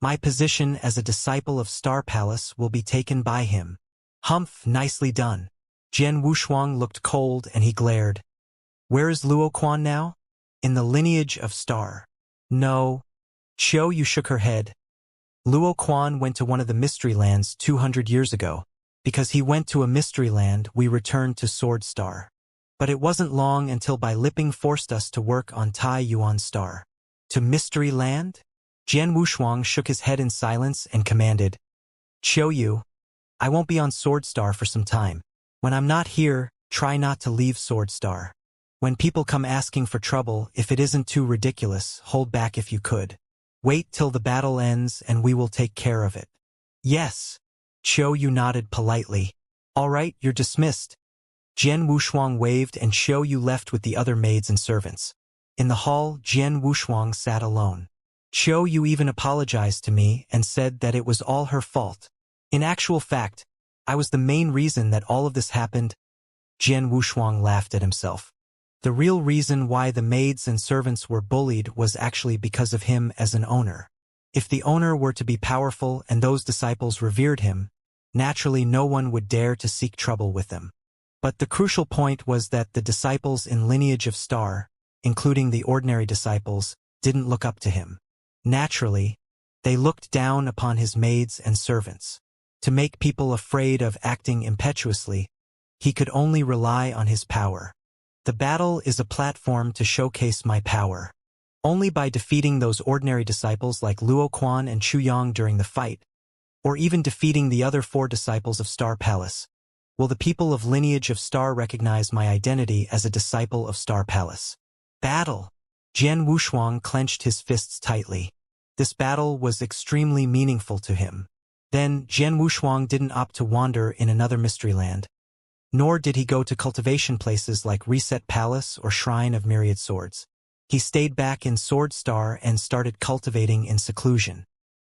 my position as a disciple of Star Palace will be taken by him. Humph, nicely done. Jian Wushuang looked cold and he glared. Where is Luo Quan now? In the Lineage of Star. No. Chiu Yu shook her head. Luo Quan went to one of the Mystery Lands 200 years ago. Because he went to a Mystery Land, we returned to Sword Star. But it wasn't long until Bai Liping forced us to work on Tai Yuan Star. To Mystery Land? Jian Wushuang shook his head in silence and commanded. Chiu Yu, I won't be on Sword Star for some time. When I'm not here, try not to leave Sword Star. When people come asking for trouble, if it isn't too ridiculous, hold back if you could. Wait till the battle ends and we will take care of it. Yes. Chiu Yu nodded politely. All right, you're dismissed. Jian Wushuang waved and Chiu Yu left with the other maids and servants. In the hall, Jian Wushuang sat alone. Chiu Yu even apologized to me and said that it was all her fault. In actual fact, I was the main reason that all of this happened. Jian Wushuang laughed at himself. The real reason why the maids and servants were bullied was actually because of him as an owner. If the owner were to be powerful and those disciples revered him, naturally no one would dare to seek trouble with them. But the crucial point was that the disciples in Lineage of Star, including the ordinary disciples, didn't look up to him. Naturally, they looked down upon his maids and servants. To make people afraid of acting impetuously, he could only rely on his power. The battle is a platform to showcase my power. Only by defeating those ordinary disciples like Luo Quan and Chu Yang during the fight, or even defeating the other 4 disciples of Star Palace, will the people of Lineage of Star recognize my identity as a disciple of Star Palace. Battle! Jian Wushuang clenched his fists tightly. This battle was extremely meaningful to him. Then, Jian Wushuang didn't opt to wander in another Mystery Land. Nor did he go to cultivation places like Reset Palace or Shrine of Myriad Swords. He stayed back in Sword Star and started cultivating in seclusion.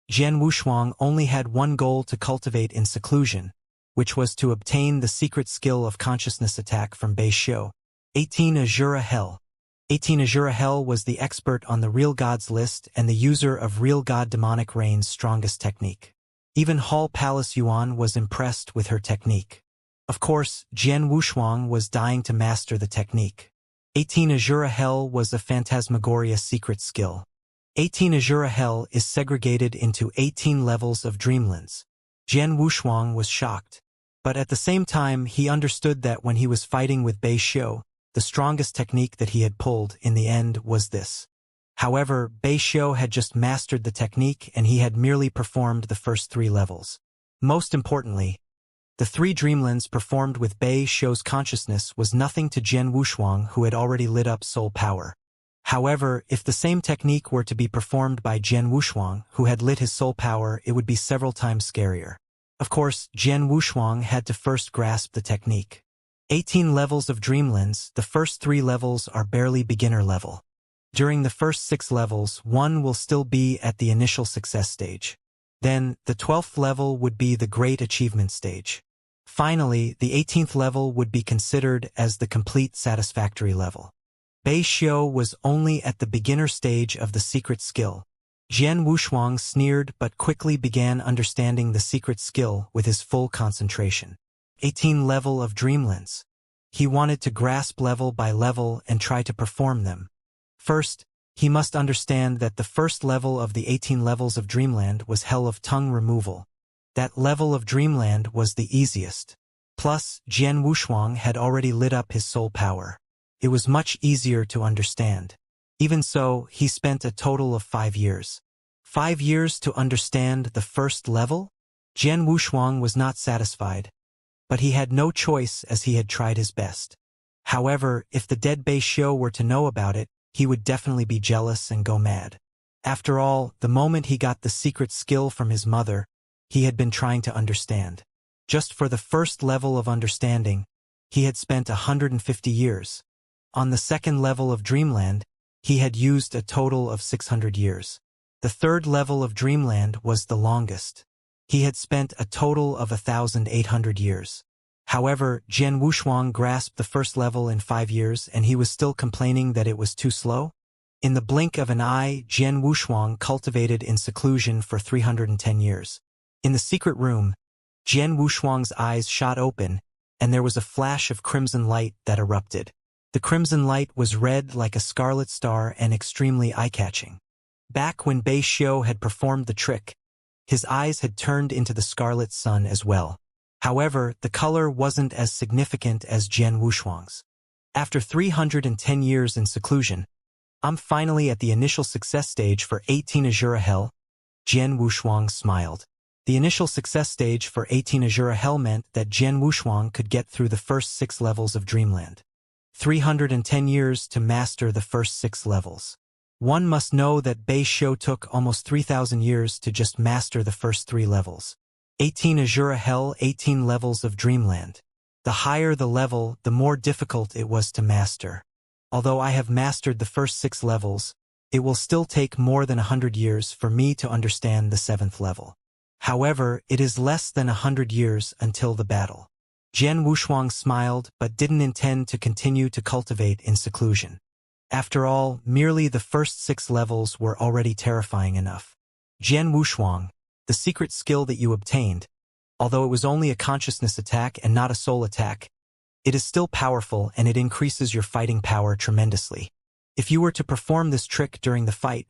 Jian Wushuang only had one goal to cultivate in seclusion, which was to obtain the secret skill of consciousness attack from Bei Xiu. 18 Azura Hell. 18 Azura Hell was the expert on the Real Gods list and the user of Real God Demonic Rain's strongest technique. Even Hall Palace Yuan was impressed with her technique. Of course, Jian Wushuang was dying to master the technique. 18 Azura Hell was a Phantasmagoria secret skill. 18 Azura Hell is segregated into 18 levels of dreamlands. Jian Wushuang was shocked. But at the same time he understood that when he was fighting with Bei Xiu, the strongest technique that he had pulled in the end was this. However, Bei Xiu had just mastered the technique and he had merely performed the first 3 levels. Most importantly, the 3 dreamlands performed with Bei Xiu's consciousness was nothing to Jian Wushuang, who had already lit up soul power. However, if the same technique were to be performed by Jian Wushuang, who had lit his soul power, it would be several times scarier. Of course, Jian Wushuang had to first grasp the technique. 18 levels of dreamlands, the first 3 levels are barely beginner level. During the first 6 levels, one will still be at the initial success stage. Then, the 12th level would be the great achievement stage. Finally, the 18th level would be considered as the complete satisfactory level. Bei Xiu was only at the beginner stage of the secret skill. Jian Wushuang sneered but quickly began understanding the secret skill with his full concentration. 18 level of dreamlands. He wanted to grasp level by level and try to perform them. First, he must understand that the first level of the 18 levels of Dreamland was Hell of Tongue Removal. That level of Dreamland was the easiest. Plus, Jian Wushuang had already lit up his soul power. It was much easier to understand. Even so, he spent a total of 5 years. 5 years to understand the first level? Jian Wushuang was not satisfied. But he had no choice as he had tried his best. However, if the dead Bei Xiu were to know about it, he would definitely be jealous and go mad. After all, the moment he got the secret skill from his mother, he had been trying to understand. Just for the first level of understanding, he had spent 150 years. On the second level of Dreamland, he had used a total of 600 years. The third level of Dreamland was the longest. He had spent a total of 1,800 years. However, Jian Wushuang grasped the first level in 5 years and he was still complaining that it was too slow? In the blink of an eye, Jian Wushuang cultivated in seclusion for 310 years. In the secret room, Jian Wushuang's eyes shot open and there was a flash of crimson light that erupted. The crimson light was red like a scarlet star and extremely eye-catching. Back when Bei Xiu had performed the trick, his eyes had turned into the scarlet sun as well. However, the color wasn't as significant as Jian Wushuang's. After 310 years in seclusion, I'm finally at the initial success stage for 18 Azura Hell. Jian Wushuang smiled. The initial success stage for 18 Azura Hell meant that Jian Wushuang could get through the first 6 levels of Dreamland. 310 years to master the first 6 levels. One must know that Bei Xiu took almost 3,000 years to just master the first 3 levels. 18 Azura Hell, 18 levels of Dreamland. The higher the level, the more difficult it was to master. Although I have mastered the first 6 levels, it will still take more than 100 years for me to understand the 7th level. However, it is less than 100 years until the battle. Jian Wushuang smiled but didn't intend to continue to cultivate in seclusion. After all, merely the first 6 levels were already terrifying enough. Jian Wushuang, the secret skill that you obtained, although it was only a consciousness attack and not a soul attack, it is still powerful and it increases your fighting power tremendously. If you were to perform this trick during the fight,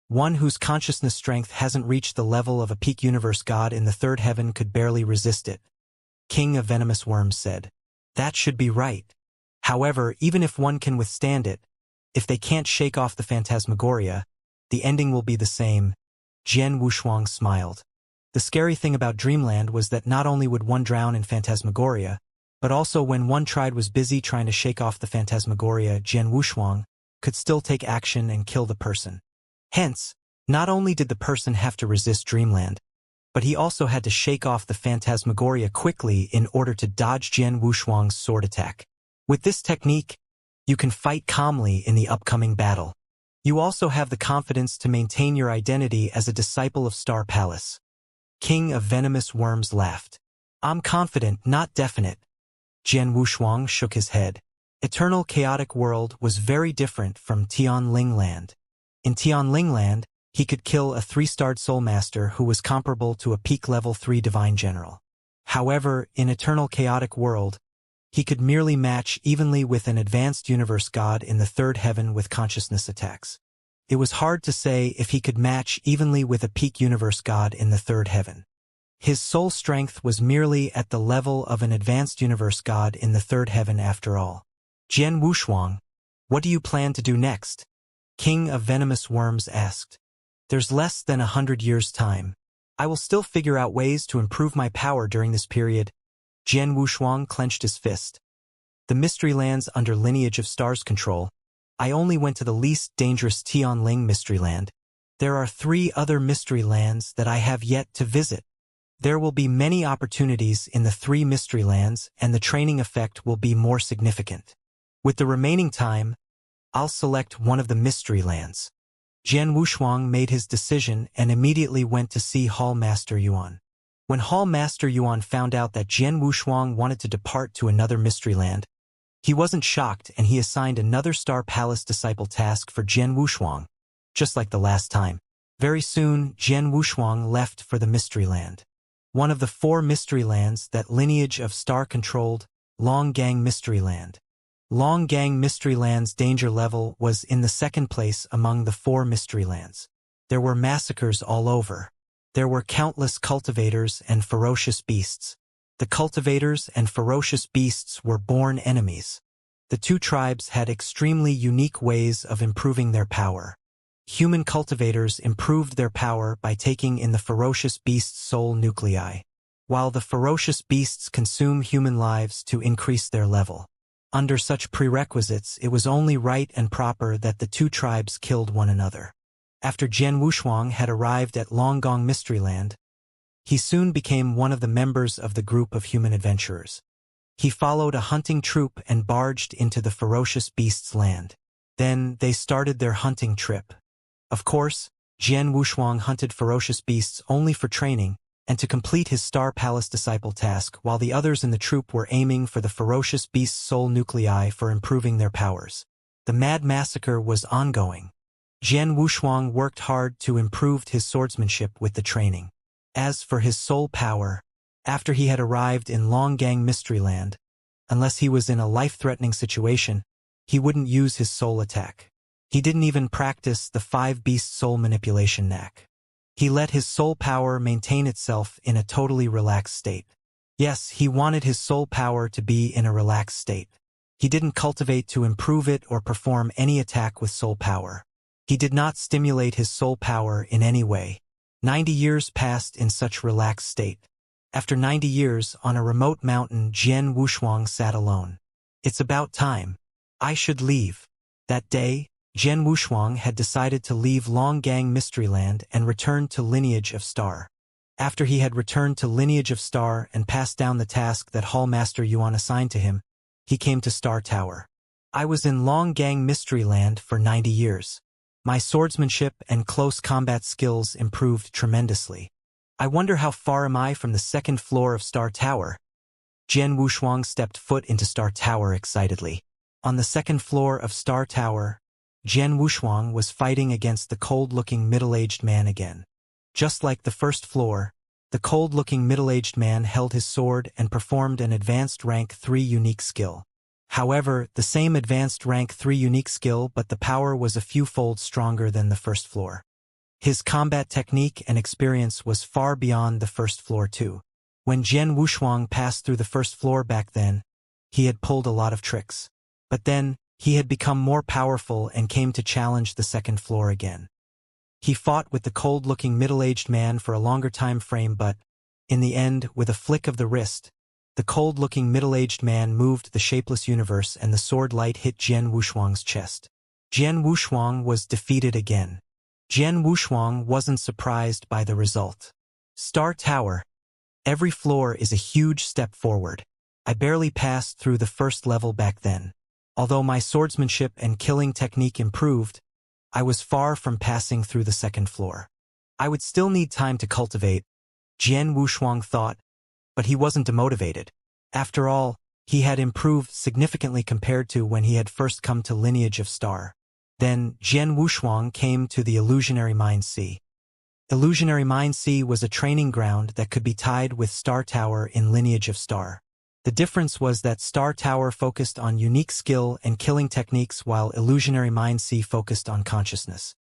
one whose consciousness strength hasn't reached the level of a peak universe god in the 3rd heaven could barely resist it. King of Venomous Worms said. That should be right. However, even if one can withstand it, if they can't shake off the Phantasmagoria, the ending will be the same. Jian Wushuang smiled. The scary thing about Dreamland was that not only would one drown in Phantasmagoria, but also when one was busy trying to shake off the Phantasmagoria, Jian Wushuang could still take action and kill the person. Hence, not only did the person have to resist Dreamland, but he also had to shake off the Phantasmagoria quickly in order to dodge Jian Wushuang's sword attack. With this technique, you can fight calmly in the upcoming battle. You also have the confidence to maintain your identity as a disciple of Star Palace. King of Venomous Worms laughed. I'm confident, not definite. Jian Wushuang shook his head. Eternal Chaotic World was very different from Tianling Land. In Tianling Land, he could kill a 3-starred Soul Master who was comparable to a peak level 3 Divine General. However, in Eternal Chaotic World, he could merely match evenly with an advanced universe god in the 3rd heaven with consciousness attacks. It was hard to say if he could match evenly with a peak universe god in the 3rd heaven. His soul strength was merely at the level of an advanced universe god in the 3rd heaven after all. Jian Wushuang, what do you plan to do next? King of Venomous Worms asked. There's less than 100 years' time. I will still figure out ways to improve my power during this period. Jian Wushuang clenched his fist. The Mystery Lands under Lineage of Stars control. I only went to the least dangerous Tianling Mystery Land. There are 3 other Mystery Lands that I have yet to visit. There will be many opportunities in the 3 Mystery Lands, and the training effect will be more significant. With the remaining time, I'll select one of the Mystery Lands. Jian Wushuang made his decision and immediately went to see Hall Master Yuan. When Hall Master Yuan found out that Jian Wushuang wanted to depart to another Mystery Land, he wasn't shocked and he assigned another Star Palace disciple task for Jian Wushuang, just like the last time. Very soon, Jian Wushuang left for the Mystery Land. One of the 4 Mystery Lands that Lineage of Star controlled, Longgang Mystery Land. Longgang Mystery Land's danger level was in the 2nd place among the 4 Mystery Lands. There were massacres all over. There were countless cultivators and ferocious beasts. The cultivators and ferocious beasts were born enemies. The 2 tribes had extremely unique ways of improving their power. Human cultivators improved their power by taking in the ferocious beast's soul nuclei, while the ferocious beasts consume human lives to increase their level. Under such prerequisites, it was only right and proper that the 2 tribes killed one another. After Jian Wushuang had arrived at Longgang Mystery Land, he soon became one of the members of the group of human adventurers. He followed a hunting troop and barged into the ferocious beast's land. Then they started their hunting trip. Of course, Jian Wushuang hunted ferocious beasts only for training and to complete his Star Palace disciple task, while the others in the troop were aiming for the ferocious beast's soul nuclei for improving their powers. The mad massacre was ongoing. Jian Wushuang worked hard to improve his swordsmanship with the training. As for his soul power, after he had arrived in Longgang Mystery Land, unless he was in a life-threatening situation, he wouldn't use his soul attack. He didn't even practice the 5-beast soul manipulation knack. He let his soul power maintain itself in a totally relaxed state. Yes, he wanted his soul power to be in a relaxed state. He didn't cultivate to improve it or perform any attack with soul power. He did not stimulate his soul power in any way. 90 years passed in such relaxed state. After 90 years, on a remote mountain, Jian Wushuang sat alone. It's about time. I should leave. That day, Jian Wushuang had decided to leave Longgang Mystery Land and return to Lineage of Star. After he had returned to Lineage of Star and passed down the task that Hall Master Yuan assigned to him, he came to Star Tower. I was in Longgang Mystery Land for 90 years. My swordsmanship and close combat skills improved tremendously. I wonder how far am I from the 2nd floor of Star Tower? Jian Wushuang stepped foot into Star Tower excitedly. On the 2nd floor of Star Tower, Jian Wushuang was fighting against the cold-looking middle-aged man again. Just like the 1st floor, the cold-looking middle-aged man held his sword and performed an advanced rank 3 unique skill. However, the same advanced rank 3 unique skill, but the power was a few-fold stronger than the 1st floor. His combat technique and experience was far beyond the 1st floor too. When Jian Wushuang passed through the 1st floor back then, he had pulled a lot of tricks. But then, he had become more powerful and came to challenge the 2nd floor again. He fought with the cold-looking middle-aged man for a longer time frame, but, in the end, with a flick of the wrist, the cold-looking middle-aged man moved the shapeless universe and the sword light hit Jian Wushuang's chest. Jian Wushuang was defeated again. Jian Wushuang wasn't surprised by the result. Star Tower. Every floor is a huge step forward. I barely passed through the 1st level back then. Although my swordsmanship and killing technique improved, I was far from passing through the 2nd floor. I would still need time to cultivate, Jian Wushuang thought, but he wasn't demotivated. After all, he had improved significantly compared to when he had first come to Lineage of Star. Then, Jian Wushuang came to the Illusionary Mind Sea. Illusionary Mind Sea was a training ground that could be tied with Star Tower in Lineage of Star. The difference was that Star Tower focused on unique skill and killing techniques while Illusionary Mind Sea focused on consciousness.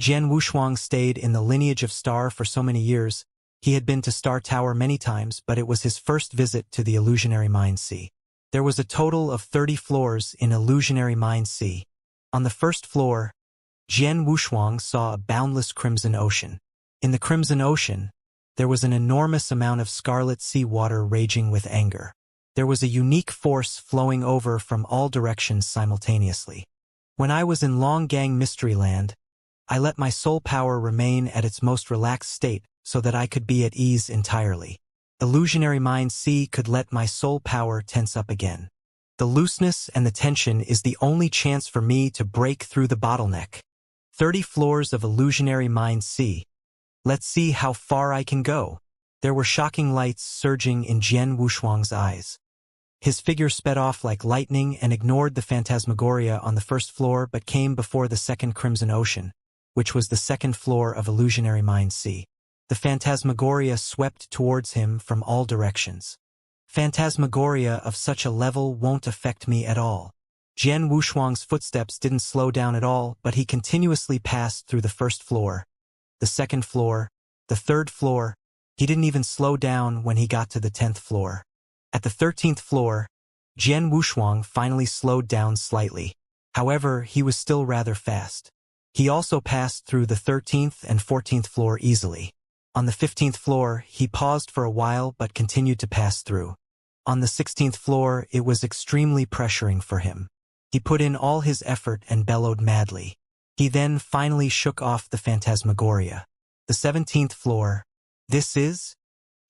Jian Wushuang stayed in the Lineage of Star for so many years. He had been to Star Tower many times, but it was his first visit to the Illusionary Mind Sea. There was a total of 30 floors in Illusionary Mind Sea. On the first floor, Jian Wushuang saw a boundless crimson ocean. In the Crimson Ocean, there was an enormous amount of scarlet sea water raging with anger. There was a unique force flowing over from all directions simultaneously. When I was in Longgang Mysteryland, I let my soul power remain at its most relaxed state so that I could be at ease entirely. Illusionary Mind Sea could let my soul power tense up again. The looseness and the tension is the only chance for me to break through the bottleneck. 30 floors of Illusionary Mind Sea. Let's see how far I can go. There were shocking lights surging in Jian Wushuang's eyes. His figure sped off like lightning and ignored the phantasmagoria on the first floor but came before the second Crimson Ocean, which was the second floor of Illusionary Mind Sea. The phantasmagoria swept towards him from all directions. Phantasmagoria of such a level won't affect me at all. Jian Wushuang's footsteps didn't slow down at all, but he continuously passed through the first floor, the second floor, the third floor. He didn't even slow down when he got to the 10th floor. At the 13th floor, Jian Wushuang finally slowed down slightly. However, he was still rather fast. He also passed through the 13th and 14th floor easily. On the 15th floor, he paused for a while but continued to pass through. On the 16th floor, it was extremely pressuring for him. He put in all his effort and bellowed madly. He then finally shook off the phantasmagoria. The 17th floor. This is?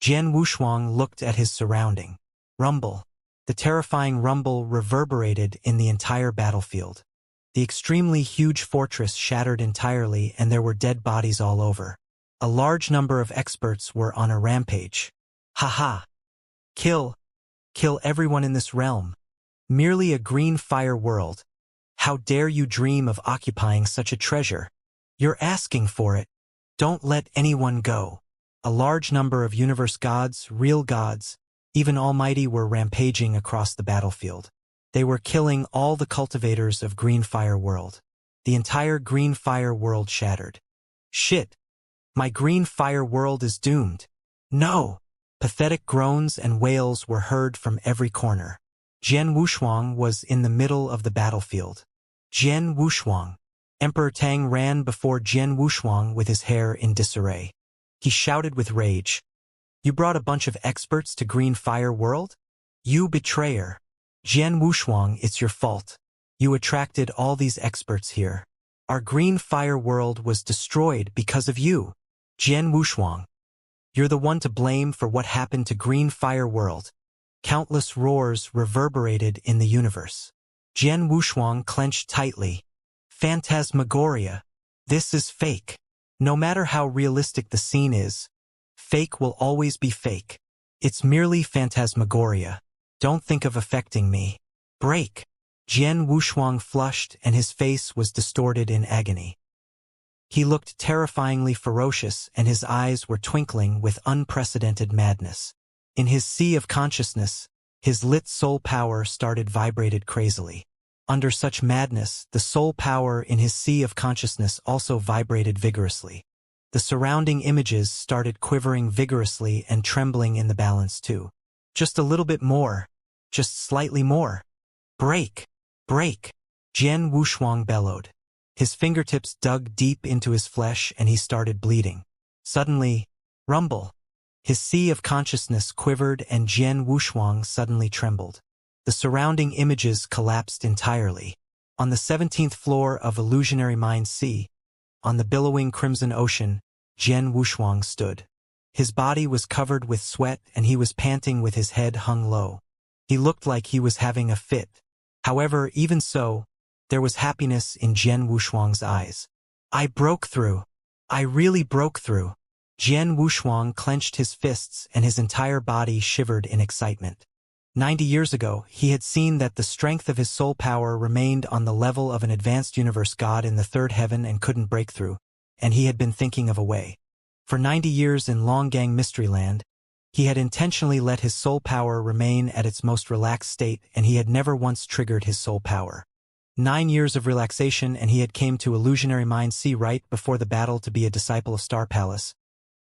Jian Wushuang looked at his surrounding. Rumble. The terrifying rumble reverberated in the entire battlefield. The extremely huge fortress shattered entirely and there were dead bodies all over. A large number of experts were on a rampage. Ha! Kill everyone in this realm. Merely a green fire world. How dare you dream of occupying such a treasure? You're asking for it. Don't let anyone go. A large number of universe gods, real gods, even Almighty were rampaging across the battlefield. They were killing all the cultivators of Green Fire World. The entire Green Fire World shattered. Shit! My Green Fire World is doomed. No! Pathetic groans and wails were heard from every corner. Jian Wushuang was in the middle of the battlefield. Jian Wushuang. Emperor Tang ran before Jian Wushuang with his hair in disarray. He shouted with rage. You brought a bunch of experts to Green Fire World? You betrayer. Jian Wushuang, it's your fault. You attracted all these experts here. Our Green Fire World was destroyed because of you. Jian Wushuang. You're the one to blame for what happened to Green Fire World. Countless roars reverberated in the universe. Jian Wushuang clenched tightly. Phantasmagoria. This is fake. No matter how realistic the scene is, fake will always be fake. It's merely phantasmagoria. Don't think of affecting me. Break. Jian Wushuang flushed and his face was distorted in agony. He looked terrifyingly ferocious and his eyes were twinkling with unprecedented madness. In his sea of consciousness, his lit soul power started vibrated crazily. Under such madness, the soul power in his sea of consciousness also vibrated vigorously. The surrounding images started quivering vigorously and trembling in the balance too. Just a little bit more. Just slightly more. Break! Break! Jian Wushuang bellowed. His fingertips dug deep into his flesh and he started bleeding. Suddenly, rumble. His sea of consciousness quivered and Jian Wushuang suddenly trembled. The surrounding images collapsed entirely. On the 17th floor of Illusionary Mind Sea, on the billowing crimson ocean, Jian Wushuang stood. His body was covered with sweat and he was panting with his head hung low. He looked like he was having a fit. However, even so, there was happiness in Jian Wushuang's eyes. I broke through. I really broke through. Jian Wushuang clenched his fists and his entire body shivered in excitement. 90 years ago, he had seen that the strength of his soul power remained on the level of an advanced universe god in the third heaven and couldn't break through, and he had been thinking of a way. For 90 years in Longgang Mysteryland, he had intentionally let his soul power remain at its most relaxed state, and he had never once triggered his soul power. 9 years of relaxation and he had came to Illusionary Mind C right before the battle to be a disciple of Star Palace,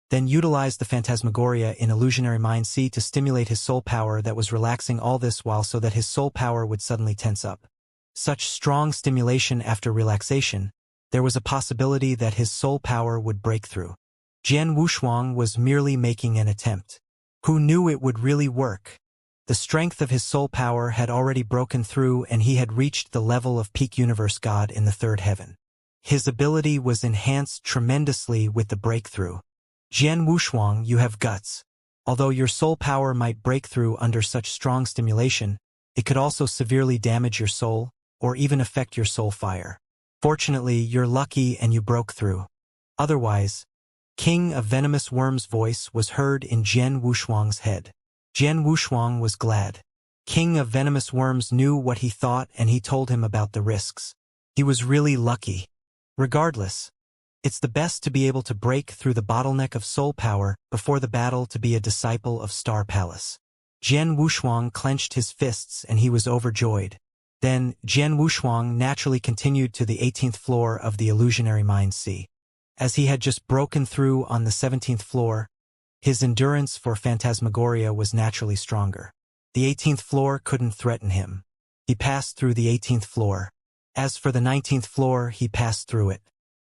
then utilized the Phantasmagoria in Illusionary Mind C to stimulate his soul power that was relaxing all this while so that his soul power would suddenly tense up. Such strong stimulation after relaxation, there was a possibility that his soul power would break through. Jian Wushuang was merely making an attempt. Who knew it would really work? The strength of his soul power had already broken through and he had reached the level of peak universe god in the third heaven. His ability was enhanced tremendously with the breakthrough. Jian Wushuang, you have guts. Although your soul power might break through under such strong stimulation, it could also severely damage your soul, or even affect your soul fire. Fortunately, you're lucky and you broke through. Otherwise, King of Venomous Worm's voice was heard in Jian Wushuang's head. Jian Wushuang was glad. King of Venomous Worms knew what he thought and he told him about the risks. He was really lucky. Regardless, it's the best to be able to break through the bottleneck of soul power before the battle to be a disciple of Star Palace. Jian Wushuang clenched his fists and he was overjoyed. Then, Jian Wushuang naturally continued to the 18th floor of the Illusionary Mind C. As he had just broken through on the 17th floor, his endurance for Phantasmagoria was naturally stronger. The 18th floor couldn't threaten him. He passed through the 18th floor. As for the 19th floor, he passed through it.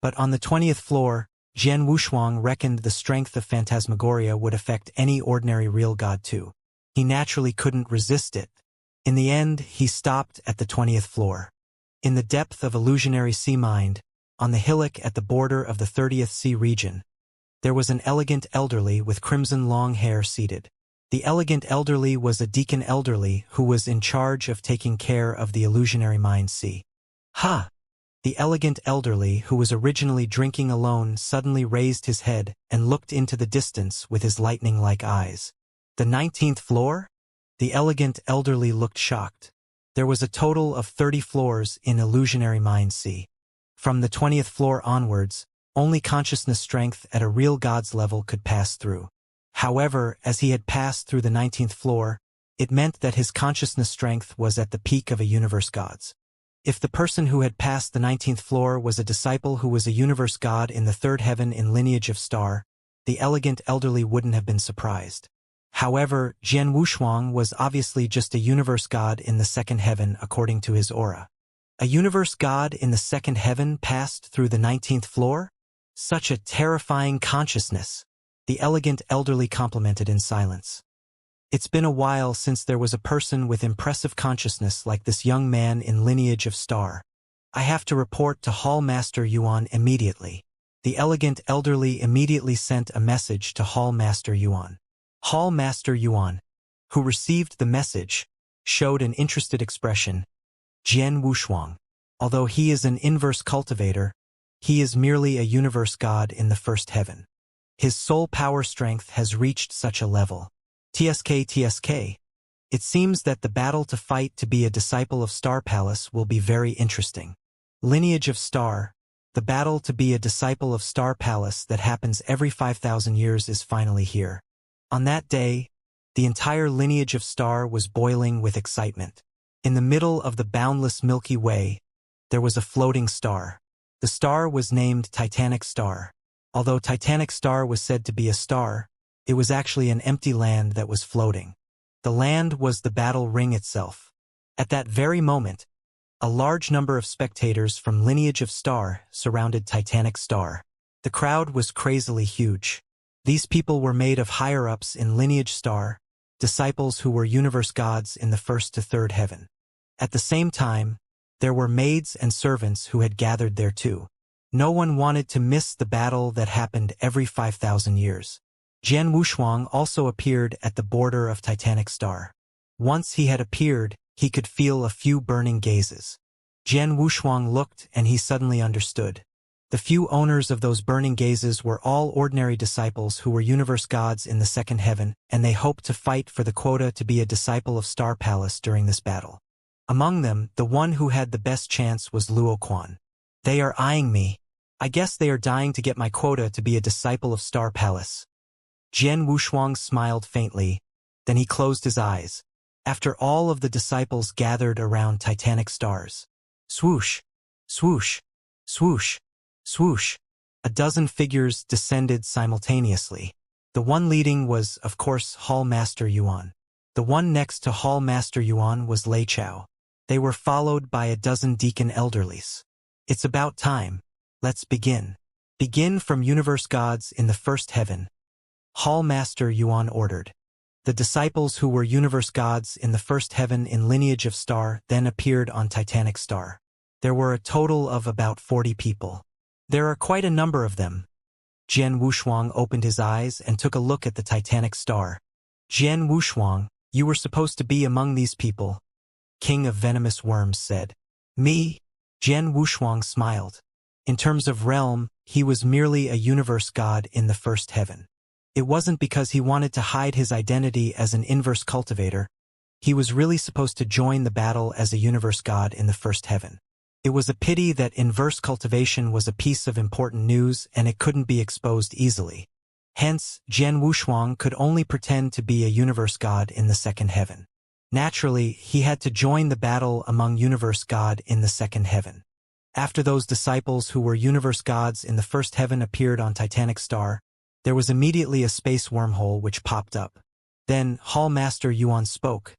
But on the 20th floor, Jian Wushuang reckoned the strength of Phantasmagoria would affect any ordinary real god too. He naturally couldn't resist it. In the end, he stopped at the 20th floor. In the depth of Illusionary Sea Mind, on the hillock at the border of the 30th Sea region, there was an elegant elderly with crimson long hair seated. The elegant elderly was a deacon elderly who was in charge of taking care of the Illusionary Mind Sea. Ha! The elegant elderly who was originally drinking alone suddenly raised his head and looked into the distance with his lightning-like eyes. The 19th floor? The elegant elderly looked shocked. There was a total of 30 floors in Illusionary Mind C. From the 20th floor onwards, only consciousness strength at a real god's level could pass through. However, as he had passed through the 19th floor, it meant that his consciousness strength was at the peak of a universe god's. If the person who had passed the 19th floor was a disciple who was a universe god in the third heaven in lineage of star, the elegant elderly wouldn't have been surprised. However, Jian Wushuang was obviously just a universe god in the second heaven according to his aura. A universe god in the second heaven passed through the 19th floor? Such a terrifying consciousness, the elegant elderly complimented in silence. It's been a while since there was a person with impressive consciousness like this young man in lineage of star. I have to report to Hall Master Yuan immediately. The elegant elderly immediately sent a message to Hall Master Yuan. Hall Master Yuan, who received the message, showed an interested expression. Jian Wushuang, although he is an inverse cultivator, he is merely a universe god in the first heaven. His soul power strength has reached such a level. TSK. It seems that the battle to fight to be a disciple of Star Palace will be very interesting. Lineage of Star, the battle to be a disciple of Star Palace that happens every 5,000 years is finally here. On that day, the entire lineage of Star was boiling with excitement. In the middle of the boundless Milky Way, there was a floating star. The star was named Titanic Star. Although Titanic Star was said to be a star, it was actually an empty land that was floating. The land was the battle ring itself. At that very moment, a large number of spectators from Lineage of Star surrounded Titanic Star. The crowd was crazily huge. These people were made of higher-ups in Lineage Star, disciples who were universe gods in the first to third heaven. At the same time, there were maids and servants who had gathered there too. No one wanted to miss the battle that happened every 5,000 years. Jian Wushuang also appeared at the border of Titanic Star. Once he had appeared, he could feel a few burning gazes. Jian Wushuang looked and he suddenly understood. The few owners of those burning gazes were all ordinary disciples who were universe gods in the second heaven, and they hoped to fight for the quota to be a disciple of Star Palace during this battle. Among them, the one who had the best chance was Luo Quan. They are eyeing me. I guess they are dying to get my quota to be a disciple of Star Palace. Jian Wushuang smiled faintly, then he closed his eyes. After all of the disciples gathered around titanic stars. Swoosh, swoosh, swoosh, swoosh. A dozen figures descended simultaneously. The one leading was, of course, Hall Master Yuan. The one next to Hall Master Yuan was Lei Chao. They were followed by a dozen deacon elderlies. It's about time. Let's begin. Begin from universe gods in the first heaven. Hall Master Yuan ordered. The disciples who were universe gods in the first heaven in lineage of star then appeared on Titanic Star. There were a total of about 40 people. There are quite a number of them. Jian Wushuang opened his eyes and took a look at the Titanic Star. Jian Wushuang, you were supposed to be among these people, King of Venomous Worms said. Me? Jian Wushuang smiled. In terms of realm, he was merely a universe god in the first heaven. It wasn't because he wanted to hide his identity as an inverse cultivator. He was really supposed to join the battle as a universe god in the first heaven. It was a pity that inverse cultivation was a piece of important news and it couldn't be exposed easily. Hence, Jian Wushuang could only pretend to be a universe god in the second heaven. Naturally, he had to join the battle among universe god in the second heaven. After those disciples who were universe gods in the first heaven appeared on Titanic Star, there was immediately a space wormhole which popped up. Then, Hall Master Yuan spoke.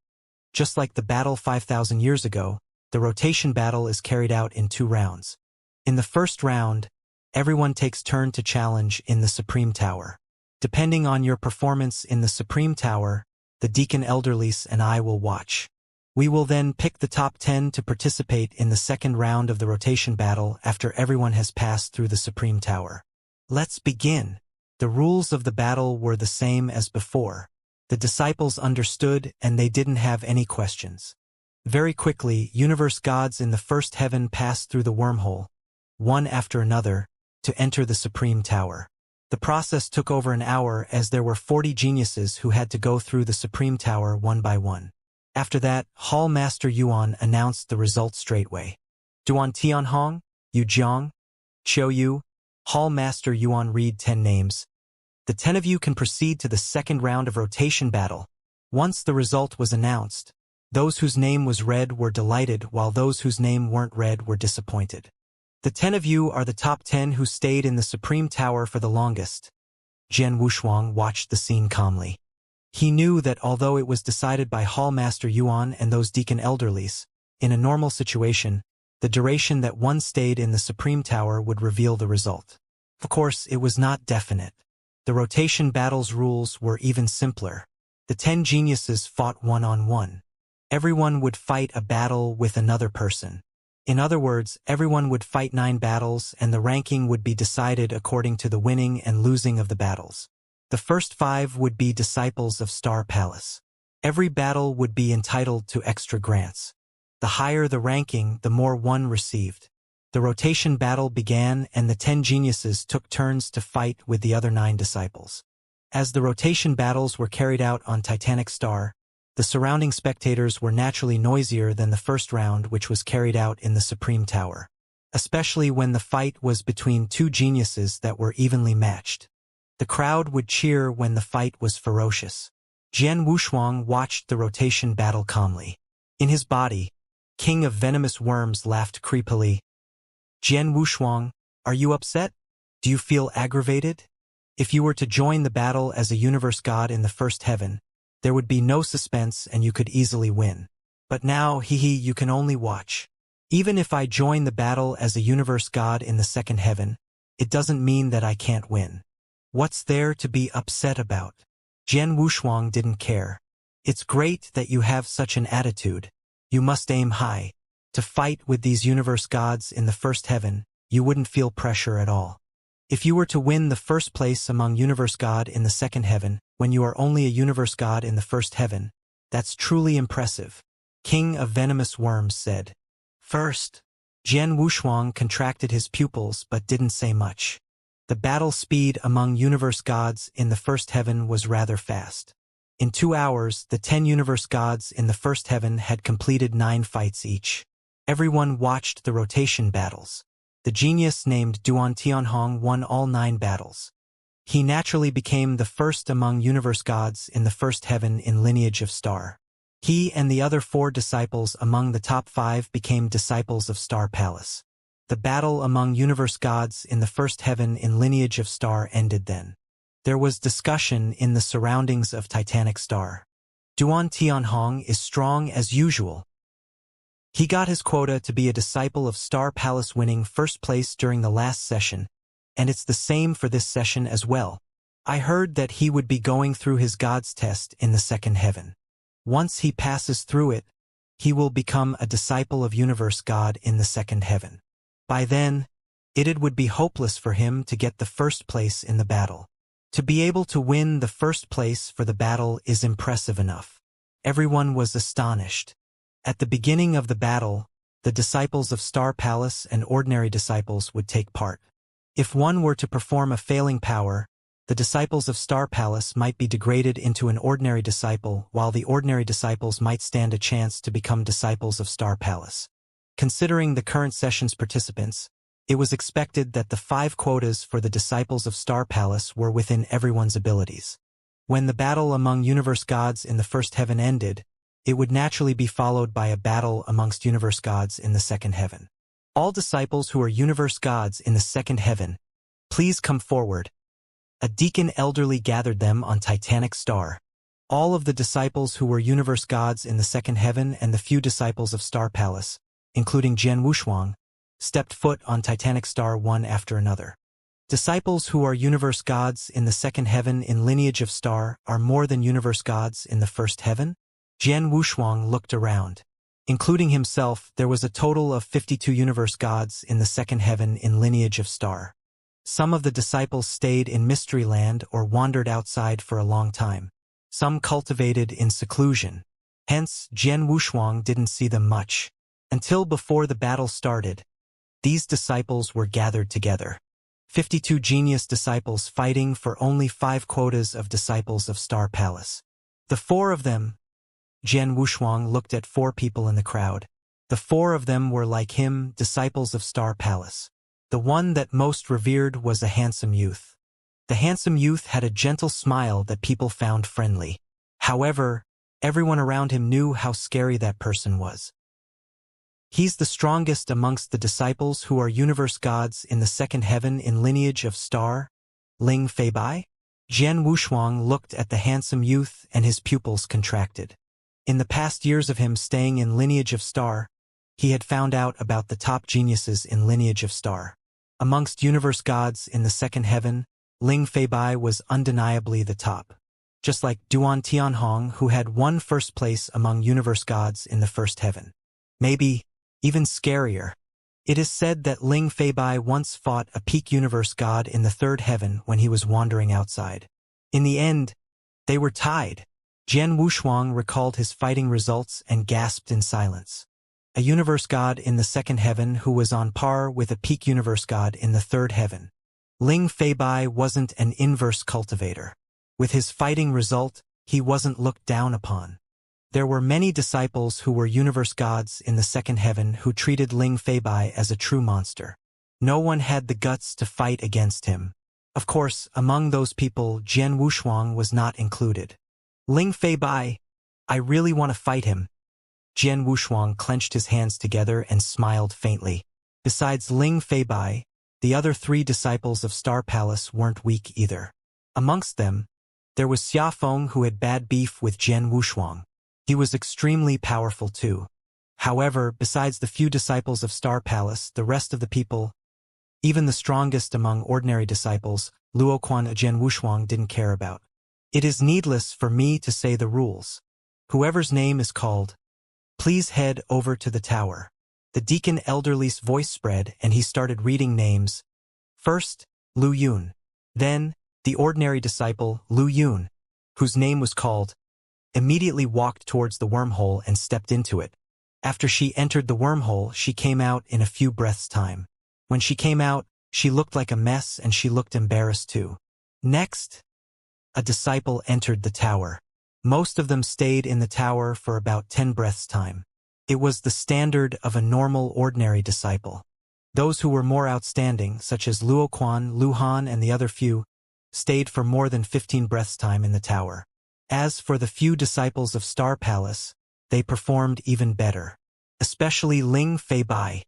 Just like the battle 5,000 years ago, the rotation battle is carried out in 2 rounds. In the first round, everyone takes turn to challenge in the Supreme Tower. Depending on your performance in the Supreme Tower, the Deacon Elderlies and I will watch. We will then pick the top 10 to participate in the second round of the rotation battle after everyone has passed through the Supreme Tower. Let's begin. The rules of the battle were the same as before. The disciples understood and they didn't have any questions. Very quickly, universe gods in the first heaven passed through the wormhole, one after another, to enter the Supreme Tower. The process took over an hour as there were 40 geniuses who had to go through the Supreme Tower one by one. After that, Hall Master Yuan announced the results straightway. Duan Tianhong, Yu Jiang, Qiu Yu, Hall Master Yuan read 10 names. The 10 of you can proceed to the second round of rotation battle. Once the result was announced, those whose name was read were delighted while those whose name weren't read were disappointed. The 10 of you are the top 10 who stayed in the Supreme Tower for the longest. Jian Wushuang watched the scene calmly. He knew that although it was decided by Hall Master Yuan and those Deacon Elderlies, in a normal situation, the duration that one stayed in the Supreme Tower would reveal the result. Of course, it was not definite. The rotation battle's rules were even simpler. The 10 geniuses fought one-on-one. Everyone would fight a battle with another person. In other words, everyone would fight 9 battles and the ranking would be decided according to the winning and losing of the battles. The first 5 would be disciples of Star Palace. Every battle would be entitled to extra grants. The higher the ranking, the more one received. The rotation battle began and the 10 geniuses took turns to fight with the other 9 disciples. As the rotation battles were carried out on Titanic Star, the surrounding spectators were naturally noisier than the first round which was carried out in the Supreme Tower, especially when the fight was between 2 geniuses that were evenly matched. The crowd would cheer when the fight was ferocious. Jian Wushuang watched the rotation battle calmly. In his body, King of Venomous Worms laughed creepily. Jian Wushuang, are you upset? Do you feel aggravated? If you were to join the battle as a universe god in the first heaven, there would be no suspense and you could easily win. But now, you can only watch. Even if I join the battle as a universe god in the second heaven, it doesn't mean that I can't win. What's there to be upset about? Jian Wushuang didn't care. It's great that you have such an attitude. You must aim high. To fight with these universe gods in the first heaven, you wouldn't feel pressure at all. If you were to win the first place among universe god in the second heaven, when you are only a universe god in the first heaven, that's truly impressive. King of Venomous Worms said. First, Jian Wushuang contracted his pupils but didn't say much. The battle speed among universe gods in the first heaven was rather fast. In 2 hours, the 10 universe gods in the first heaven had completed 9 fights each. Everyone watched the rotation battles. The genius named Duan Tianhong won all 9 battles. He naturally became the first among universe gods in the first heaven in lineage of star. He and the other 4 disciples among the top 5 became disciples of Star Palace. The battle among universe gods in the first heaven in lineage of star ended then. There was discussion in the surroundings of Titanic Star. Duan Tianhong is strong as usual. He got his quota to be a disciple of Star Palace, winning first place during the last session, and it's the same for this session as well. I heard that he would be going through his God's test in the second heaven. Once he passes through it, he will become a disciple of Universe God in the second heaven. By then, it would be hopeless for him to get the first place in the battle. To be able to win the first place for the battle is impressive enough. Everyone was astonished. At the beginning of the battle, the disciples of Star Palace and ordinary disciples would take part. If one were to perform a failing power, the disciples of Star Palace might be degraded into an ordinary disciple, while the ordinary disciples might stand a chance to become disciples of Star Palace. Considering the current session's participants, it was expected that the 5 quotas for the disciples of Star Palace were within everyone's abilities. When the battle among universe gods in the first heaven ended, it would naturally be followed by a battle amongst universe gods in the second heaven. All disciples who are universe gods in the second heaven, please come forward. A deacon elderly gathered them on Titanic Star. All of the disciples who were universe gods in the second heaven and the few disciples of Star Palace, including Jian Wushuang, stepped foot on Titanic Star one after another. Disciples who are universe gods in the second heaven in lineage of star are more than universe gods in the first heaven? Jian Wushuang looked around. Including himself, there was a total of 52 universe gods in the second heaven in lineage of star. Some of the disciples stayed in Mystery Land or wandered outside for a long time. Some cultivated in seclusion. Hence, Jian Wushuang didn't see them much. Until before the battle started, these disciples were gathered together. 52 genius disciples fighting for only 5 quotas of disciples of Star Palace. The 4 of them, Jian Wushuang looked at 4 people in the crowd. The 4 of them were like him, disciples of Star Palace. The one that most revered was a handsome youth. The handsome youth had a gentle smile that people found friendly. However, everyone around him knew how scary that person was. He's the strongest amongst the disciples who are universe gods in the second heaven in lineage of star, Ling Feibai? Jian Wushuang looked at the handsome youth and his pupils contracted. In the past years of him staying in lineage of star, he had found out about the top geniuses in lineage of star. Amongst universe gods in the second heaven, Ling Feibai was undeniably the top. Just like Duan Tianhong, who had won first place among universe gods in the first heaven. Maybe even scarier. It is said that Ling Feibai once fought a peak universe god in the third heaven when he was wandering outside. In the end, they were tied. Jian Wushuang recalled his fighting results and gasped in silence. A universe god in the second heaven who was on par with a peak universe god in the third heaven. Ling Feibai wasn't an inverse cultivator. With his fighting result, he wasn't looked down upon. There were many disciples who were universe gods in the second heaven who treated Ling Feibai as a true monster. No one had the guts to fight against him. Of course, among those people, Jian Wushuang was not included. Ling Feibai, I really want to fight him. Jian Wushuang clenched his hands together and smiled faintly. Besides Ling Feibai, the other 3 disciples of Star Palace weren't weak either. Amongst them, there was Xia Feng, who had bad beef with Jian Wushuang. He was extremely powerful too. However, besides the few disciples of Star Palace, the rest of the people, even the strongest among ordinary disciples, Luoquan and Jian Wushuang didn't care about. It is needless for me to say the rules. Whoever's name is called, please head over to the tower. The deacon elderly's voice spread and he started reading names. First, Lu Yun. Then, the ordinary disciple, Lu Yun, whose name was called, immediately walked towards the wormhole and stepped into it. After she entered the wormhole, she came out in a few breaths' time. When she came out, she looked like a mess and she looked embarrassed too. Next, a disciple entered the tower. Most of them stayed in the tower for about 10 breaths' time. It was the standard of a normal, ordinary disciple. Those who were more outstanding, such as Luo Quan, Lu Han, and the other few, stayed for more than 15 breaths' time in the tower. As for the few disciples of Star Palace, they performed even better. Especially Ling Feibai.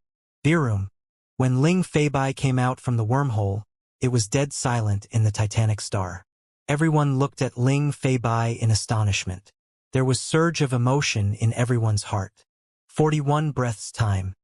Birum. When Ling Feibai came out from the wormhole, it was dead silent in the Titanic Star. Everyone looked at Ling Feibai in astonishment. There was surge of emotion in everyone's heart. 41 breaths' time.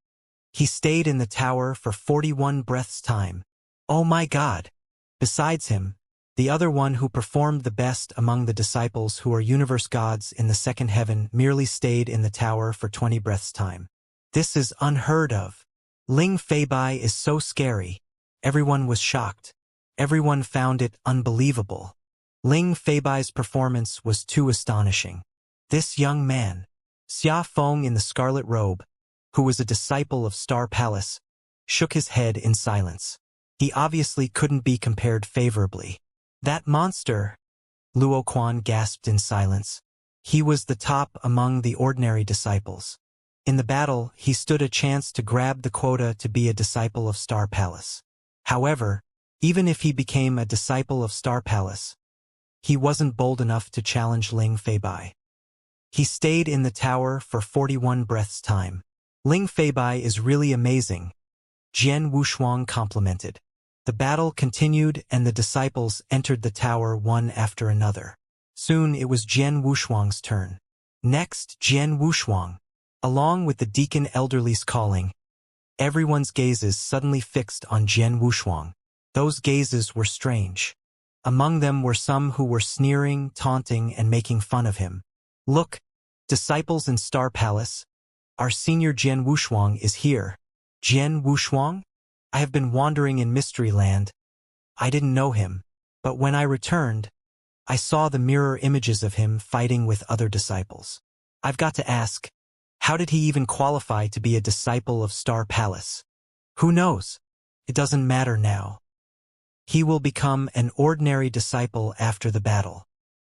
He stayed in the tower for 41 breaths' time. Oh my God! Besides him, the other one who performed the best among the disciples who are universe gods in the second heaven merely stayed in the tower for 20 breaths' time. This is unheard of. Ling Feibai is so scary. Everyone was shocked. Everyone found it unbelievable. Ling Feibai's performance was too astonishing. This young man, Xia Feng in the scarlet robe, who was a disciple of Star Palace, shook his head in silence. He obviously couldn't be compared favorably. That monster, Luo Quan gasped in silence. He was the top among the ordinary disciples. In the battle, he stood a chance to grab the quota to be a disciple of Star Palace. However, even if he became a disciple of Star Palace, he wasn't bold enough to challenge Ling Feibai. He stayed in the tower for 41 breaths' time. Ling Feibai is really amazing, Jian Wushuang complimented. The battle continued and the disciples entered the tower one after another. Soon it was Jian Wushuang's turn. Next, Jian Wushuang. Along with the deacon elderly's calling, everyone's gazes suddenly fixed on Jian Wushuang. Those gazes were strange. Among them were some who were sneering, taunting, and making fun of him. Look, disciples in Star Palace, our senior Jian Wushuang is here. Jian Wushuang? I have been wandering in Mystery Land. I didn't know him, but when I returned, I saw the mirror images of him fighting with other disciples. I've got to ask, how did he even qualify to be a disciple of Star Palace? Who knows? It doesn't matter now. He will become an ordinary disciple after the battle.